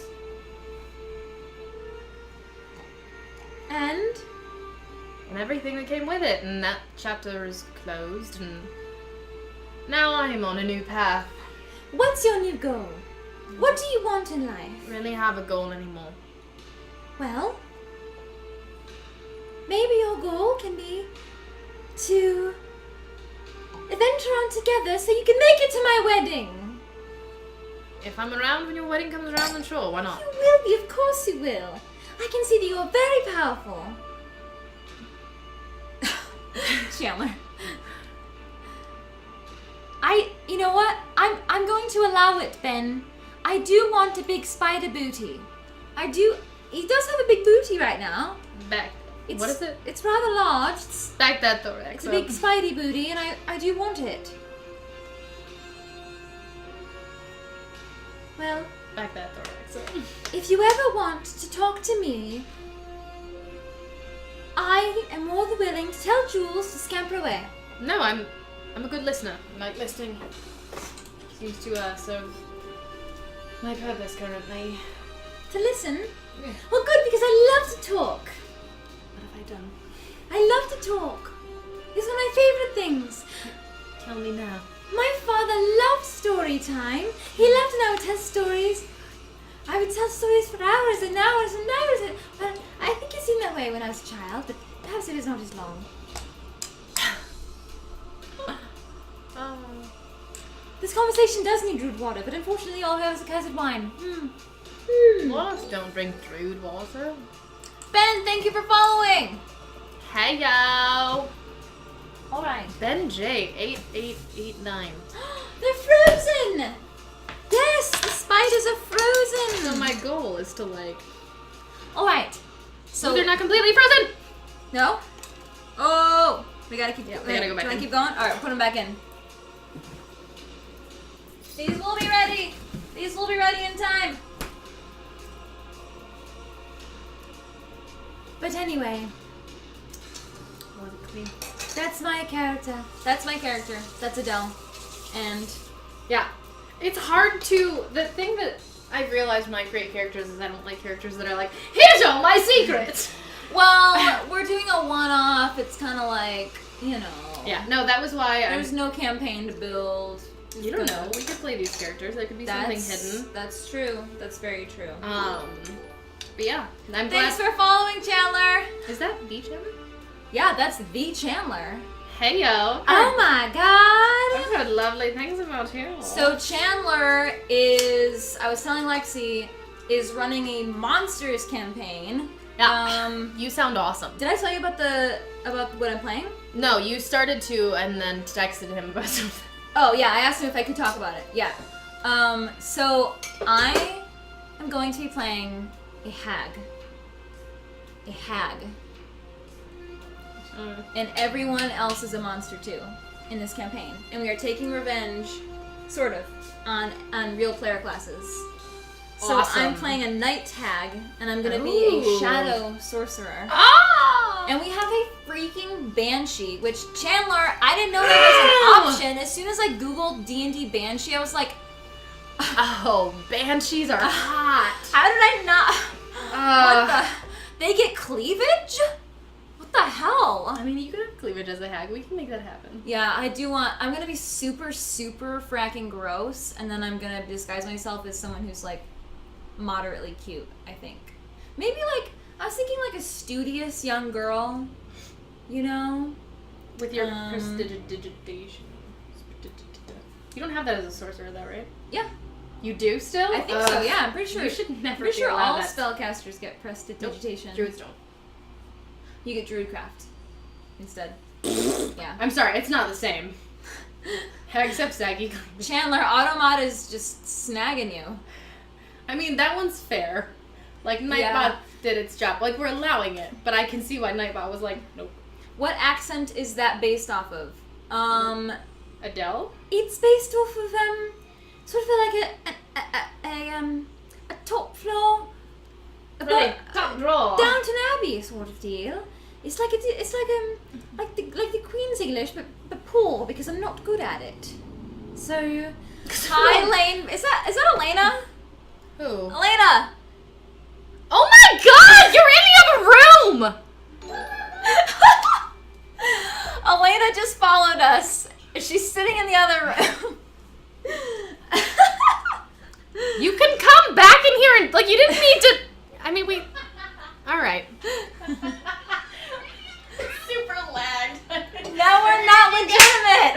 And? And everything that came with it, and that chapter is closed, and now I am on a new path. What's your new goal? What do you want in life? I don't really have a goal anymore. Well, maybe your goal can be to adventure on together so you can make it to my wedding. If I'm around when your wedding comes around, then sure, why not? You will be, of course you will. I can see that you are very powerful. Chandler. You know what? I'm going to allow it, Ben. I do want a big spider booty. I do. He does have a big booty right now. Back. What is it? It's rather large. It's Back that thorax. It's a big spidey booty, and I do want it. Well, Back that thorax. if you ever want to talk to me, I am more than willing to tell Jules to scamper away. No, I'm a good listener. I like listening. Seems to serve my purpose currently. To listen? Yeah. Well, good, because I love to talk. What have I done? I love to talk. It's one of my favorite things. Tell me now. My father loved story time. He loved when I would tell stories. I would tell stories for hours and hours and hours. But I think it seemed that way when I was a child, but perhaps it was not as long. Oh. This conversation does need druid water, but unfortunately all I have is accursed wine. Warlocks don't drink druid water. Ben, thank you for following. Hey yo! Alright. Ben J 8889. They're frozen! Yes, the spiders are frozen! So my goal is to like. Alright. So they're not completely frozen! No? Oh! We gotta keep We gotta go back Do you in. wanna keep going? Alright, put them back in. These will be ready! These will be ready in time! But anyway, that's my character. That's my character. That's Adele. And Yeah. It's hard to. The thing that I've realized when I create characters is I don't like characters that are like, here's all my secrets! well, we're doing a one-off. It's kind of like, you know. Yeah, no, that was why There's no campaign to build. You don't know. We could play these characters. There could be something hidden. That's true. That's very true. But yeah, I'm Thanks glad. for following, Chandler. Is that Beach Hammer? Yeah, that's the Chandler. Hey yo. Oh my god. I've heard lovely things about you. So Chandler is, I was telling Lexi, is running a monsters campaign. Yeah. You sound awesome. Did I tell you about what I'm playing? No, you started to and then texted him about something. Oh yeah, I asked him if I could talk about it. Yeah. So I am going to be playing a hag. A hag. And everyone else is a monster too in this campaign. And we are taking revenge, sort of, on real player classes. So Awesome. I'm playing a night hag, and I'm gonna be a shadow sorcerer. Oh! And we have a freaking banshee, which Chandler, I didn't know that was an option. As soon as I googled D&D banshee, I was like, Oh, banshees are hot. how did I not? What the? They get cleavage? What the hell? I mean, you could have cleavage as a hag. We can make that happen. Yeah, I do want. I'm gonna be super, super fracking gross, and then I'm gonna disguise myself as someone who's like moderately cute. I think maybe like I was thinking like a studious young girl, you know, With your prestidigitation. You don't have that as a sorcerer, though, right? Yeah, You do still? I think so. Yeah, I'm pretty sure. You should never Pretty be sure allowed all that. spellcasters get prestidigitation. Druids don't. You get druidcraft instead. Yeah. I'm sorry, it's not the same. Except Saggy. Chandler, Automod is just snagging you. I mean, that one's fair. Like, Nightbot did its job. Like, we're allowing it. But I can see why Nightbot was like, nope. What accent is that based off of? Adele? It's based off of, sort of like a top floor, Right, top drawer. Downton Abbey sort of deal. It's like the Queen's English, but poor because I'm not good at it. So, hi, Lane. Is that Elena? Who? Elena. Oh my god! You're in the other room! Elena just followed us. She's sitting in the other room. You can come back in here and, like, you didn't need to... I mean, we... Alright. Super lagged. No, we're not legitimate.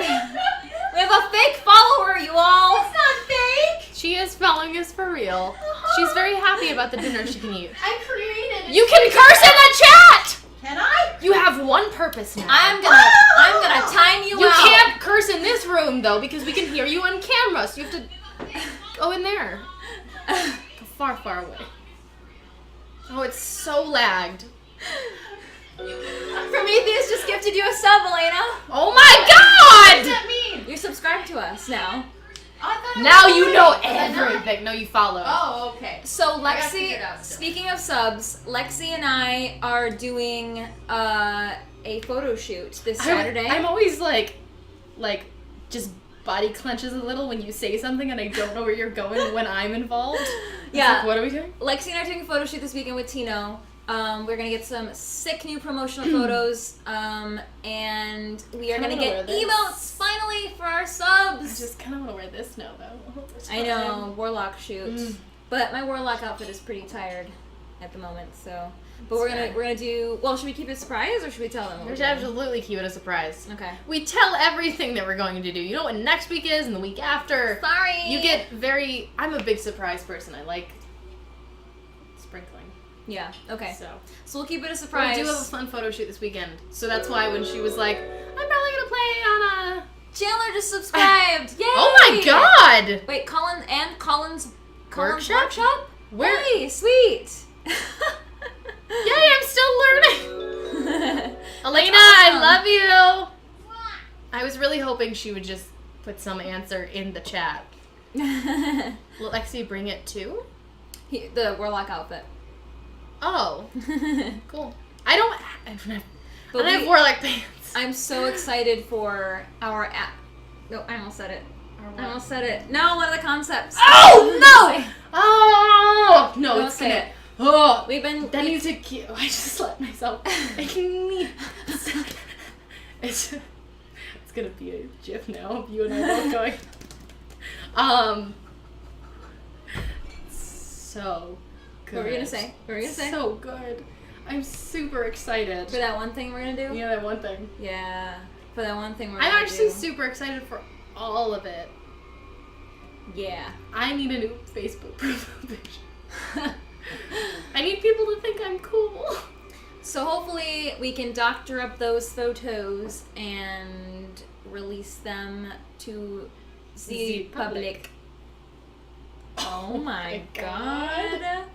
We have a fake follower, you all. It's not fake. She is following us for real. She's very happy about the dinner she can eat. I created it. You can curse in the chat! Can I? You have one purpose now. I'm gonna time you You out. can't curse in this room, though, because we can hear you on camera, so you have to go in there. Go far, far away. Oh, it's so lagged. Prometheus just gifted you a sub, Elena. Oh my What god! does that mean? You're subscribed to us now. I thought it Now was you free. know Was I not? everything. No, you follow. Oh, okay. So I got Lexi, figured out still. speaking of subs, Lexi and I are doing a photo shoot this Saturday. I'm always like, just body clenches a little when you say something and I don't know where you're going when I'm involved. It's Yeah. like, what are we doing? Lexi and I are doing a photo shoot this weekend with Tino. We're gonna get some sick new promotional photos, and we are Kinda gonna wanna get wear this. emotes finally for our I subs. just kind of want to wear this now, though. I know, Warlock shoot, Mm. but my Warlock outfit is pretty tired at the moment. So, but It's we're fine. gonna do. Well, should we keep it a surprise or should we tell them? what We we're should doing? absolutely keep it a surprise. Okay. We tell everything that we're going to do. You know what next week is and the week after. Sorry. You get very... I'm a big surprise person. I like sprinkling. Yeah. Okay. So So we'll keep it a surprise. we do have a fun photo shoot this weekend. So that's why when she was like, I'm probably going to play on a... Chandler just subscribed. Yay! Oh my god! Wait, Colin's Workshop? workshop? Where? Hey, sweet. Yay, I'm still learning! Elena, awesome. I love you! I was really hoping she would just put some answer in the chat. Will Lexi bring it too? The Warlock outfit. Oh, cool. I don't have But we- Warlock pants. I'm so excited for our app. No, I almost said it. No, one of the concepts. Oh, no! Oh! No, Don't it's say gonna... it. Oh! We've been. That needs to... I just let myself... It's gonna be a gif now of you and I both going... So good. What were you gonna say? So good. I'm super excited. For that one thing we're gonna do? Yeah, that one thing. Yeah. For that one thing we're I'm gonna actually do. super excited for all of it. Yeah. I need a new Facebook profile picture. I need people to think I'm cool. So hopefully we can doctor up those photos and release them to the The public. public. Oh my god.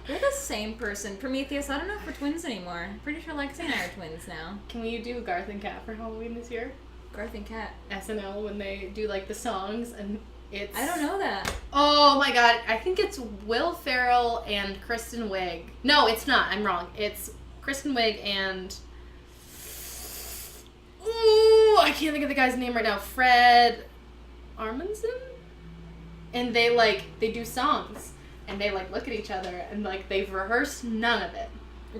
We're the same person. Prometheus, I don't know if we're twins anymore. Pretty sure Lexi and I are twins now. Can we do Garth and Kat for Halloween this year? Garth and Kat. SNL when they do like the songs and it's... I don't know that. Oh my god, I think it's Will Ferrell and Kristen Wiig. No, it's not. I'm wrong. It's Kristen Wiig and... Ooh, I can't think of the guy's name right now. Fred Armisen? And they do songs. And they look at each other and they've rehearsed none of it.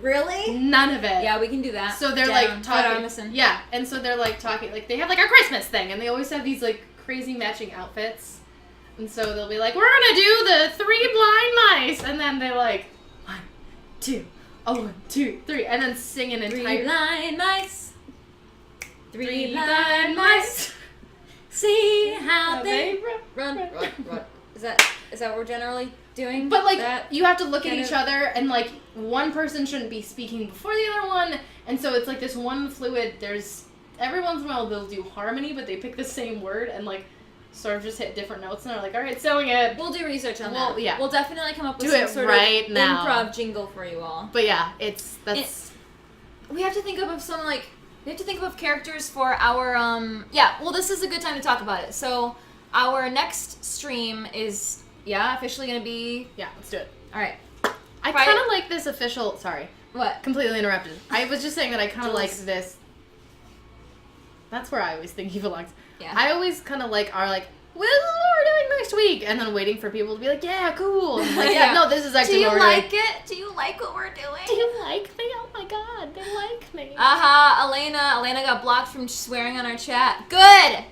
Really? None of it. Yeah, we can do that. So they're Down. Fred talking. Armisen. Yeah, and so they're talking. They have a Christmas thing, and they always have these crazy matching outfits. And so they'll be like, we're gonna do the 3 blind mice, and then they 1, 2, 1, 2, 3, and then sing an entire. 3 blind mice. 3 3 blind mice. See how they run. run. Is that what we're generally doing? But that? you have to look at kind each of- other, and one person shouldn't be speaking before the other one, and so it's this one fluid. There's every once in a while they'll do harmony, but they pick the same word, and sort of just hit different notes and are like, all right, sewing it. We'll do research on Well, that. yeah. We'll definitely come up with Do some it sort right of now. improv jingle for you all. But yeah, We have to think of some we have to think of characters for our well, this is a good time to talk about it. So our next stream is officially gonna be let's do it. all right. I kind of like this official. Sorry, What? completely interrupted. I was just saying that I kind of Jules. like this. That's where I always think he belongs. Yeah. I always kind of well, this is what we're doing next week, and then waiting for people to be like, yeah, cool. And I'm like, Yeah. no, this is actually Do you what we're like doing. it? Do you like what we're doing? Do you like me? Oh my god, they like me. Elena got blocked from swearing on our chat. Good.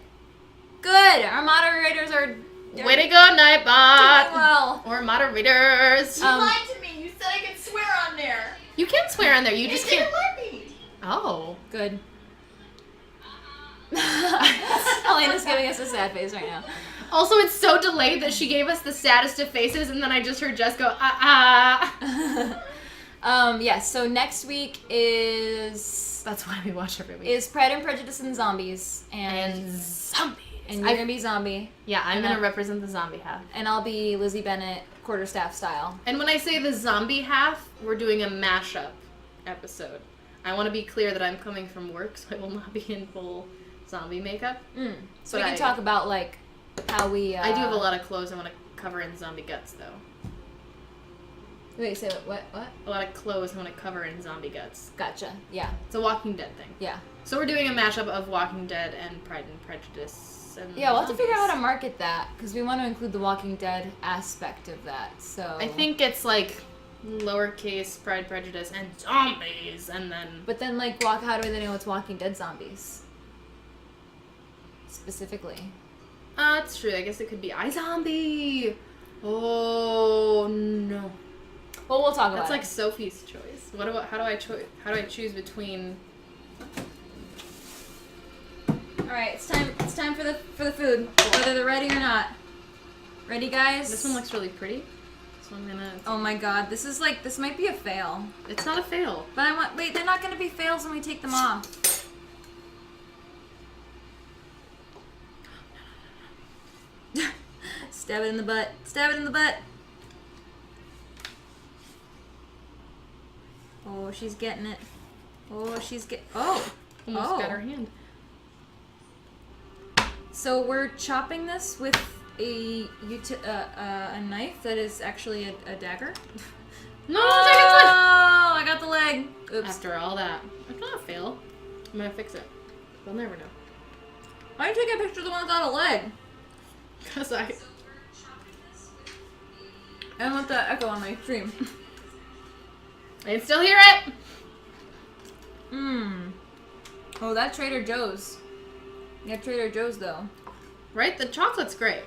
Our moderators are Way to go, Nightbot. doing well. Or moderators. You lied to me. You said I could swear on there. You can swear on there. You just They can't. didn't let me. Oh. Good. Elena's giving us a sad face right now. Also, it's so delayed that she gave us the saddest of faces, and then I just heard Jess go, Yes, so next week is That's why we watch every week. is Pride and Prejudice and Zombies. And zombies. you're gonna be zombie. Yeah, I'm And gonna I- represent the zombie half. And I'll be Lizzie Bennett, quarterstaff style. And when I say the zombie half, we're doing a mashup episode. I want to be clear that I'm coming from work, so I will not be in full zombie makeup. So we But can talk about how we I do have a lot of clothes I want to cover in zombie guts, though. Wait, say what? A lot of clothes I want to cover in zombie guts. Gotcha. Yeah. It's a Walking Dead thing. Yeah. So we're doing a mashup of Walking Dead and Pride and Prejudice. And Yeah, we'll have to figure out how to zombies. market that because we want to include the Walking Dead aspect of that. So I think it's lowercase Pride, Prejudice, and zombies, and then. But then, how do they know it's Walking Dead zombies? Specifically. It's true. I guess it could be iZombie. Oh no. Well, we'll talk about That's it. like Sophie's choice. How do I choose between? All right, it's time for the food, whether they're ready or not. Ready, guys? This one looks really pretty, so I'm gonna. Oh my god, this might be a fail. It's not a fail. But wait, they're not gonna be fails when we take them off. Stab it in the butt. Stab it in the butt. Oh, she's getting it. Oh, Almost got her hand. So we're chopping this with a knife that is actually a dagger. No, Oh, I got the leg. Oops. After all that, it's not a fail. I'm gonna fix it. They'll never know. Why didn't you take a picture of the one without a leg? Cause I don't want that echo on my stream. can still hear it. Oh, that Trader Joe's. Yeah, Trader Joe's though. Right, the chocolate's great.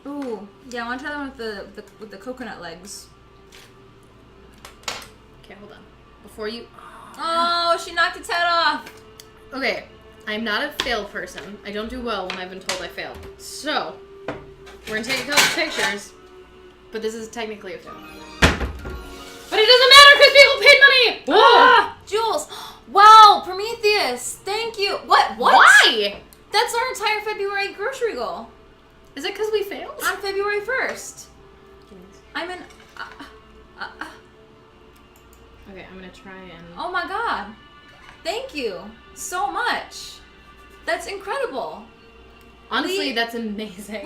Ooh, yeah, I want to try that one with the coconut legs. Okay, hold on. Before you. Oh, she knocked its head off. Okay, I'm not a fail person. I don't do well when I've been told I failed. So, we're gonna take a couple pictures, but this is technically a fail. But it doesn't matter because people paid money! Ah, Jules. Wow, Prometheus. Thank you. What? Why? That's our entire February grocery goal. Is it because we failed? On February 1st. I'm in. Okay, I'm gonna try and. Oh my god. Thank you so much. That's incredible. Honestly, that's amazing.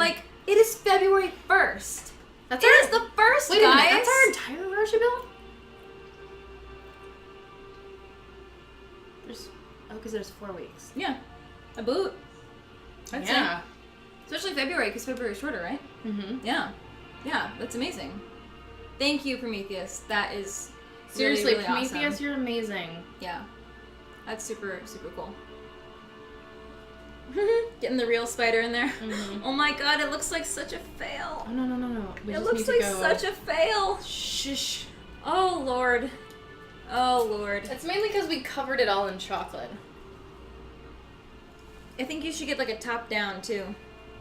It is February 1st. That's It is the first, Wait guys. a minute, that's our entire grocery bill? Because there's 4 weeks. Yeah. A boot. I'd say. Yeah. Especially February, because February's shorter, right? Mm-hmm. Yeah. Yeah, that's amazing. Thank you, Prometheus. That is Seriously, really, really Prometheus, awesome. you're amazing. Yeah. That's super, super cool. Getting the real spider in there. Mm-hmm. Oh my god, it looks like such a fail. Oh, no. We It just looks need to like go. such a fail. Shush. Oh lord. Oh lord. It's mainly because we covered it all in chocolate. I think you should get a top down too.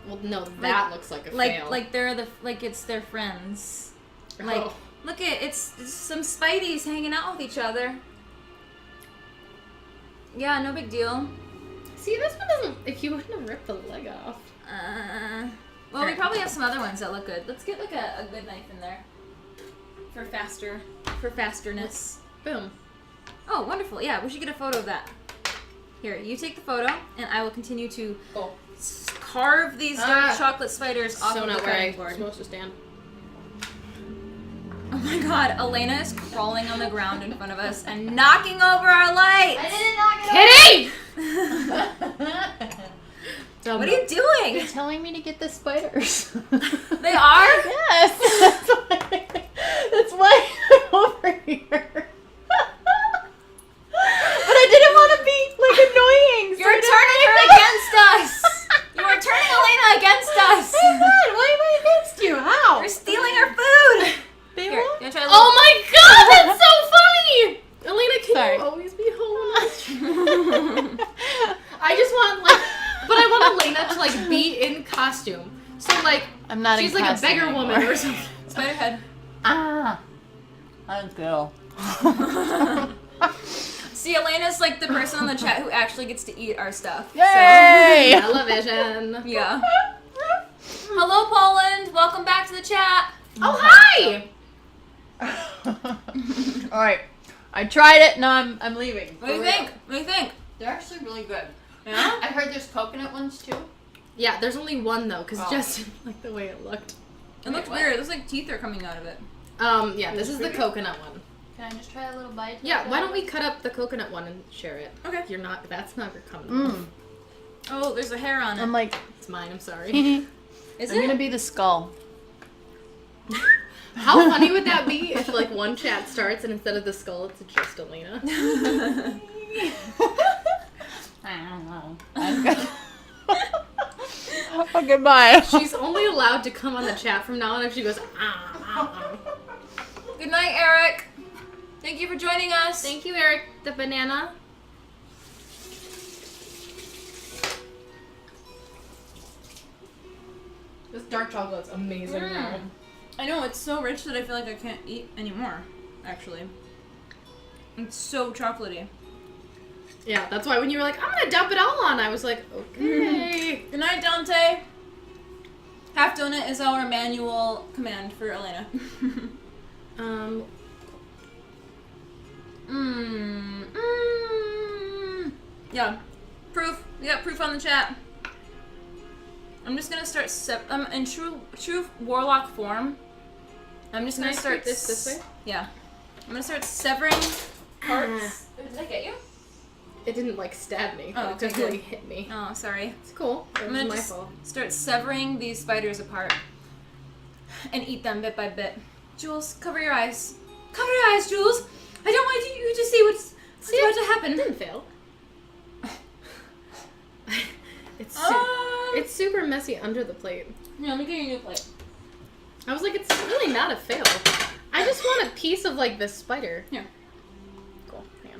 Well, no, that looks like a fail. It's their friends. Oh. Look it's some Spideys hanging out with each other. Yeah, no big deal. See, this one doesn't. If you wouldn't have ripped the leg off. Well, we probably have some other ones that look good. Let's get like a good knife in there. For fasterness. Boom. Oh, wonderful. Yeah, we should get a photo of that. Here, you take the photo, and I will continue to carve these dark chocolate spiders off of the cutting board. Supposed to stand. Oh my god, Elena is crawling on the ground in front of us and knocking over our lights! I didn't knock it Kidding! What are you doing? They're telling me to get the spiders. They are? Yes! That's why I'm over here. But I didn't want to be, like, annoying. You're turning her against us! You are turning Elena against us! I'm not. Why am I against you? How? You're stealing our food! They Here, won't? you wanna try Oh my god, that's so funny! Elena, can Sorry. you always be home? I just want, like, but I want Elena to, like, be in costume. So, like, I'm not she's in like a costume beggar anymore. woman or something. Spider head. Ah. Let's go. See, Elena's like the person on the chat who actually gets to eat our stuff. Yay! Television. So, yeah. Hello, Poland. Welcome back to the chat. Oh, hi! Alright. I tried it, now I'm leaving. What do you think? What do you think? They're actually really good. Yeah? I heard there's coconut ones too. Yeah, there's only one, though, because Oh. just didn't like the way it looked. It looks what? weird. It looks like teeth are coming out of it. Yeah, this is the coconut one. Can I just try a little bite? Yeah, why don't we cut up the coconut one and share it? Okay. You're not, that's not coming off. Mm. Oh, there's a hair on it. I'm like, It's mine, I'm sorry. Is I'm it? gonna be the skull. How funny would that be if, like, one chat starts and instead of the skull, it's just Elena? I don't know. I'm good. Oh, goodbye. She's only allowed to come on the chat from now on if she goes, ah. Good night, Eric. Thank you for joining us. Thank you, Eric the banana. This dark chocolate's amazing now. I know, it's so rich that I feel like I can't eat anymore, actually. It's so chocolatey. Yeah, that's why when you were like, I'm gonna dump it all on, I was like, okay. Good night, Dante. Half donut is our manual command for Elena. Yeah. Proof. We got proof on the chat. I'm just gonna start in true Warlock form. I'm just gonna start this way? Yeah. I'm gonna start severing parts. Did I get you? It didn't like stab me. Oh, It okay, definitely good. hit me. Oh, sorry. It's cool. It I'm was gonna my just fault. start severing these spiders apart and eat them bit by bit. Jules, cover your eyes. Cover your eyes, Jules. I don't want you to see what's about to It happen. didn't fail. It's It's super messy under the plate. yeah, let me get you a new plate. I was like, it's really not a fail. I just want a piece of like this spider. Here. Cool. Yeah.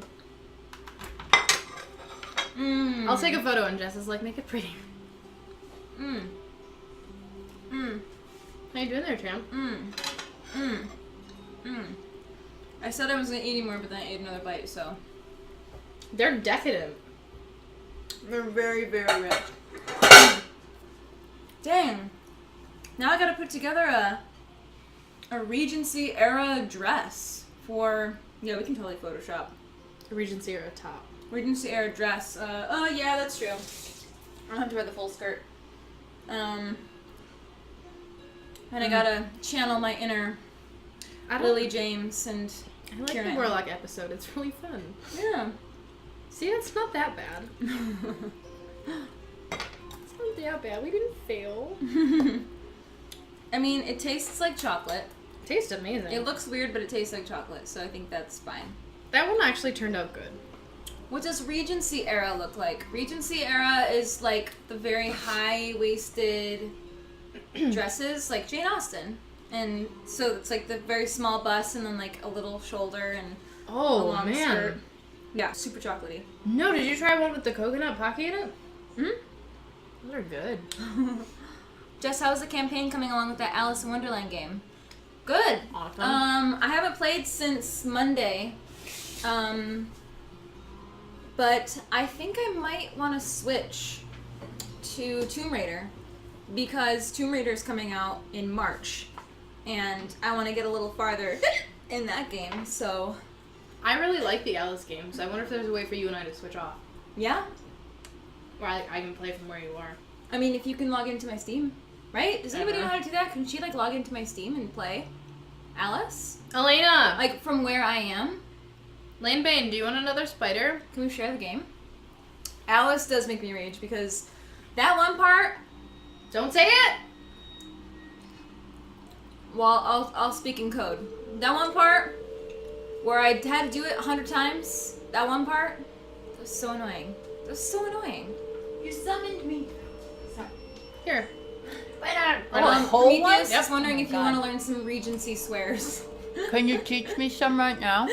Mmm. I'll take a photo and Jess is like, make it pretty. Mmm. Mmm. How you doing there, champ? Mmm. Mmm. Mmm. I said I was gonna eat any more, but then I ate another bite, so. They're decadent. They're very, very rich. Dang. Now I gotta put together a Regency era dress for. Yeah, we can totally Photoshop. Regency or a top. Regency era dress. Oh yeah, that's true. I don't have to wear the full skirt. And I gotta channel my inner Lily James and I like Kieran. the Warlock episode. It's really fun. yeah. See, it's not that bad. It's not that bad. We didn't fail. I mean, it tastes like chocolate. Tastes amazing. It looks weird, but it tastes like chocolate, so I think that's fine. That one actually turned out good. What does Regency era look like? Regency era is like the very high-waisted dresses, like Jane Austen. And so it's like the very small bust and then like a little shoulder and a Oh, long man. skirt. Yeah, super chocolatey. No, did you try one with the coconut pocky in it? Hmm? Those are good. Jess, how's the campaign coming along with that Alice in Wonderland game? Good. Awesome. I haven't played since Monday. But I think I might want to switch to Tomb Raider. because Tomb Raider's coming out in March, and I want to get a little farther in that game, so... I really like the Alice games. I wonder if there's a way for you and I to switch off. Yeah? Or I can play from where you are. I mean, if you can log into my Steam, right? Does anybody know how to do that? Can she, like, log into my Steam and play Alice? Elena! Like, from where I am? Lane Bane, do you want another spider? Can we share the game? Alice does make me rage, because that one part... Don't say it! Well, I'll speak in code. That one part, where I had to do it 100 times, that one part, that was so annoying. That was so annoying. You summoned me. Sorry. Here. Spider. Prometheus Yep. is wondering Oh my if you God. want to learn some Regency swears. Can you teach me some right now?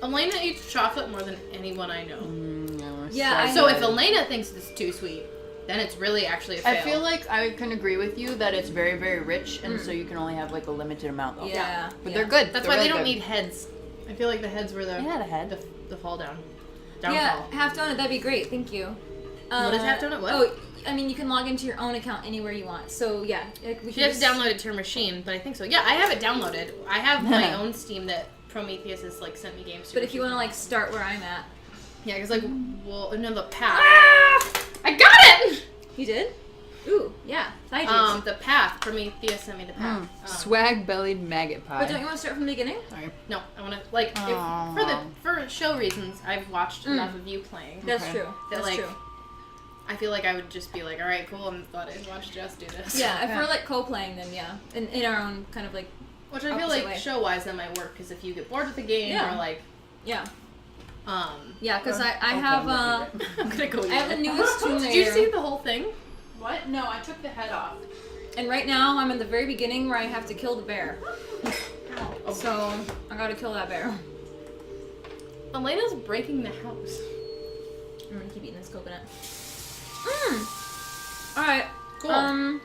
Elena eats chocolate more than anyone I know. No, Yeah, I So know. if Elena thinks it's too sweet, then it's really actually a fail. I feel like I can agree with you that it's very, very rich, and so you can only have like a limited amount. Though. Yeah. But yeah. they're good. That's They're why really they don't good. need heads. I feel like the heads were the They had a head. the fall down. Yeah, Downfall. half donut, that'd be great. Thank you. What is half donut? What? Oh, I mean, you can log into your own account anywhere you want. So, yeah. Like, we You have to download it to your machine, but I think so. Yeah, I have it downloaded. I have my own Steam that Prometheus has like sent me games to. But if you want to, like, start where I'm at. yeah, because like, well, no, the path. I got it. You did? Ooh, yeah. Thigh juice. The path. Prometheus sent me the path. Swag-bellied maggot pie. But don't you want to start from the beginning? Sorry. No, I want to like if, for show reasons. I've watched enough of you playing. That's Okay. true. That, That's like, true. I feel like I would just be like, all right, cool. I'm glad I watched Jess do this. Yeah, if we're, like, co-playing, then yeah. In our own kind of, like, Which I feel opposite like way. show-wise that might work because if you get bored with the game Yeah. or like, yeah. Yeah, because I Okay, have, I'm gonna go. I have the newest Tomb Raider. Did you see the whole thing? What? No, I took the head off. And right now, I'm in the very beginning where I have to kill the bear. So, I gotta kill that bear. Elena's breaking the house. I'm gonna keep eating this coconut. Alright. Cool.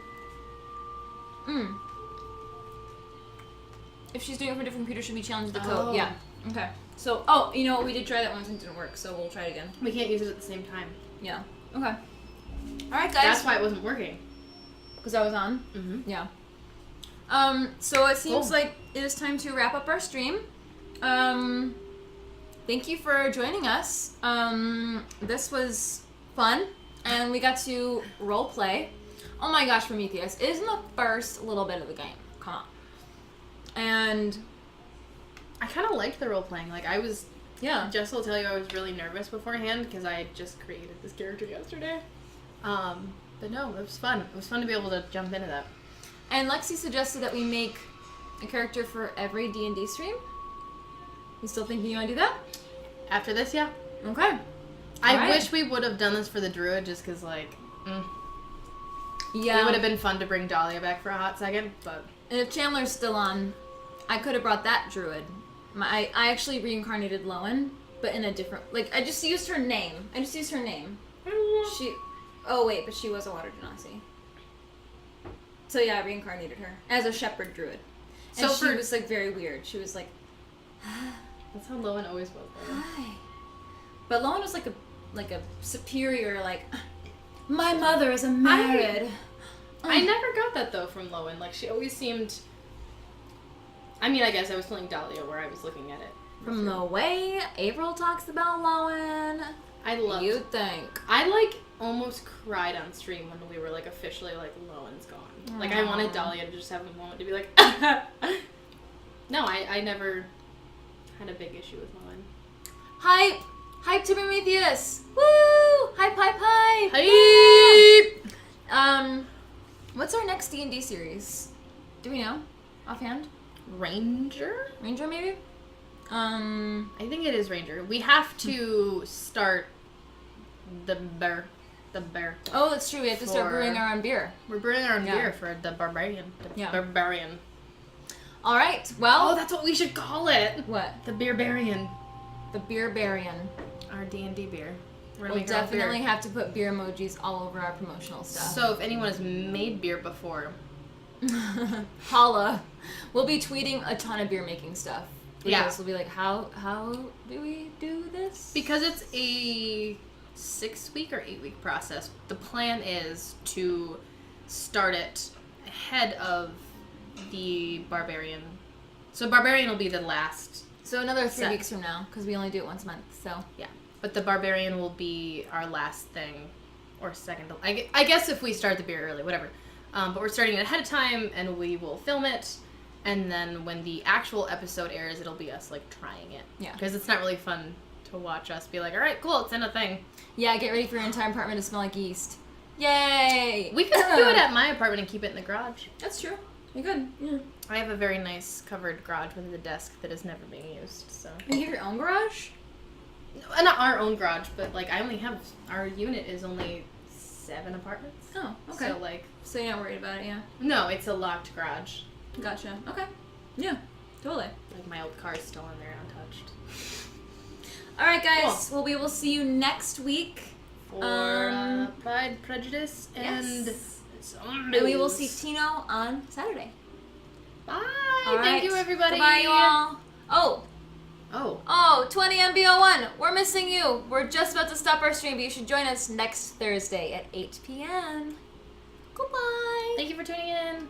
If she's doing it for a different computer, should we challenge the code? Oh. Yeah. Okay. So, oh, you know what? We did try that once and it didn't work, so we'll try it again. We can't use it at the same time. Yeah. Okay. Alright, guys. That's why it wasn't working. Because I was on? Mm-hmm. Yeah. So it seems Cool. like it is time to wrap up our stream. Thank you for joining us. This was fun, and we got to role play. Oh my gosh, Prometheus! It is in the first little bit of the game. Come on. And I kind of liked the role playing. Like I was. yeah, Jess will tell you I was really nervous beforehand because I had just created this character yesterday. But no, it was fun. It was fun to be able to jump into that. and Lexi suggested that we make a character for every D&D stream. You still thinking you want to do that? After this, yeah. Okay. I Alright. wish we would have done this for the druid just because, like, Yeah. it would have been fun to bring Dahlia back for a hot second, but... And if Chandler's still on, I could have brought that druid. I actually reincarnated Lowen, but in a different... Like, I just used her name. She... Oh, wait, but she was a water genasi. So, yeah, I reincarnated her as a shepherd druid. And So she for- was, like, very weird. She was like, That's how Lowen always was, though. hi. But Lowen was, like a superior, like, my mother is a married... I never got that, though, from Lowen. Like, she always seemed... I mean, I guess I was feeling Dahlia where I was looking at it. From the way April talks about Lowen, I loved... you'd think. I, like, almost cried on stream when we were, like, officially, like, Lowen's gone. Like, I wanted Dahlia to just have a moment to be like... No, I never had a big issue with Lowen. Hype! Hype to Prometheus! Woo! Hype, hype, hype! Hype! What's our next D&D series? Do we know? Offhand? Ranger? Ranger, maybe? I think it is Ranger. We have to start the bear. Oh, that's true. We have to start For- brewing our own beer. We're brewing our own Yeah. beer for the barbarian. Yeah. Barbarian. All right. Well, Oh, that's what we should call it. what? The Beerbarian. The Beer Barian. Our D&D beer. We're gonna We'll make our own beer. definitely have to put beer emojis all over our promotional stuff. So if anyone has made beer before, Holla. We'll be tweeting a ton of beer making stuff. Yeah. Because we'll be like, how do we do this? because it's a 6-week or 8-week process, the plan is to start it ahead of the Barbarian. So Barbarian will be the last. So another 3 Set. weeks from now, because we only do it once a month, so. Yeah. But the Barbarian will be our last thing, or second. I guess if we start the beer early, whatever. But we're starting it ahead of time, and we will film it. And then when the actual episode airs, it'll be us, like, trying it. Yeah. Because it's not really fun to watch us be like, all right, cool, it's in a thing. Yeah, get ready for your entire apartment to smell like yeast. Yay! We could do it at my apartment and keep it in the garage. That's true. You could. Yeah. I have a very nice covered garage with a desk that is never being used, so. You have your own garage? Not our own garage, but, like, our unit is only 7 apartments. Oh, okay. So, like. So you're not worried about it, yeah? No, it's a locked garage. Gotcha. Okay. Yeah, totally. Like, my old car is still in there untouched. All right, guys. Cool. Well, we will see you next week. For Pride, Prejudice, and Yes. Zombies. And we will see Tino on Saturday. Bye. All right. Thank you, everybody. Bye, you all. Oh. 20 MBO1. We're missing you. We're just about to stop our stream, but you should join us next Thursday at 8 p.m. Goodbye. Thank you for tuning in.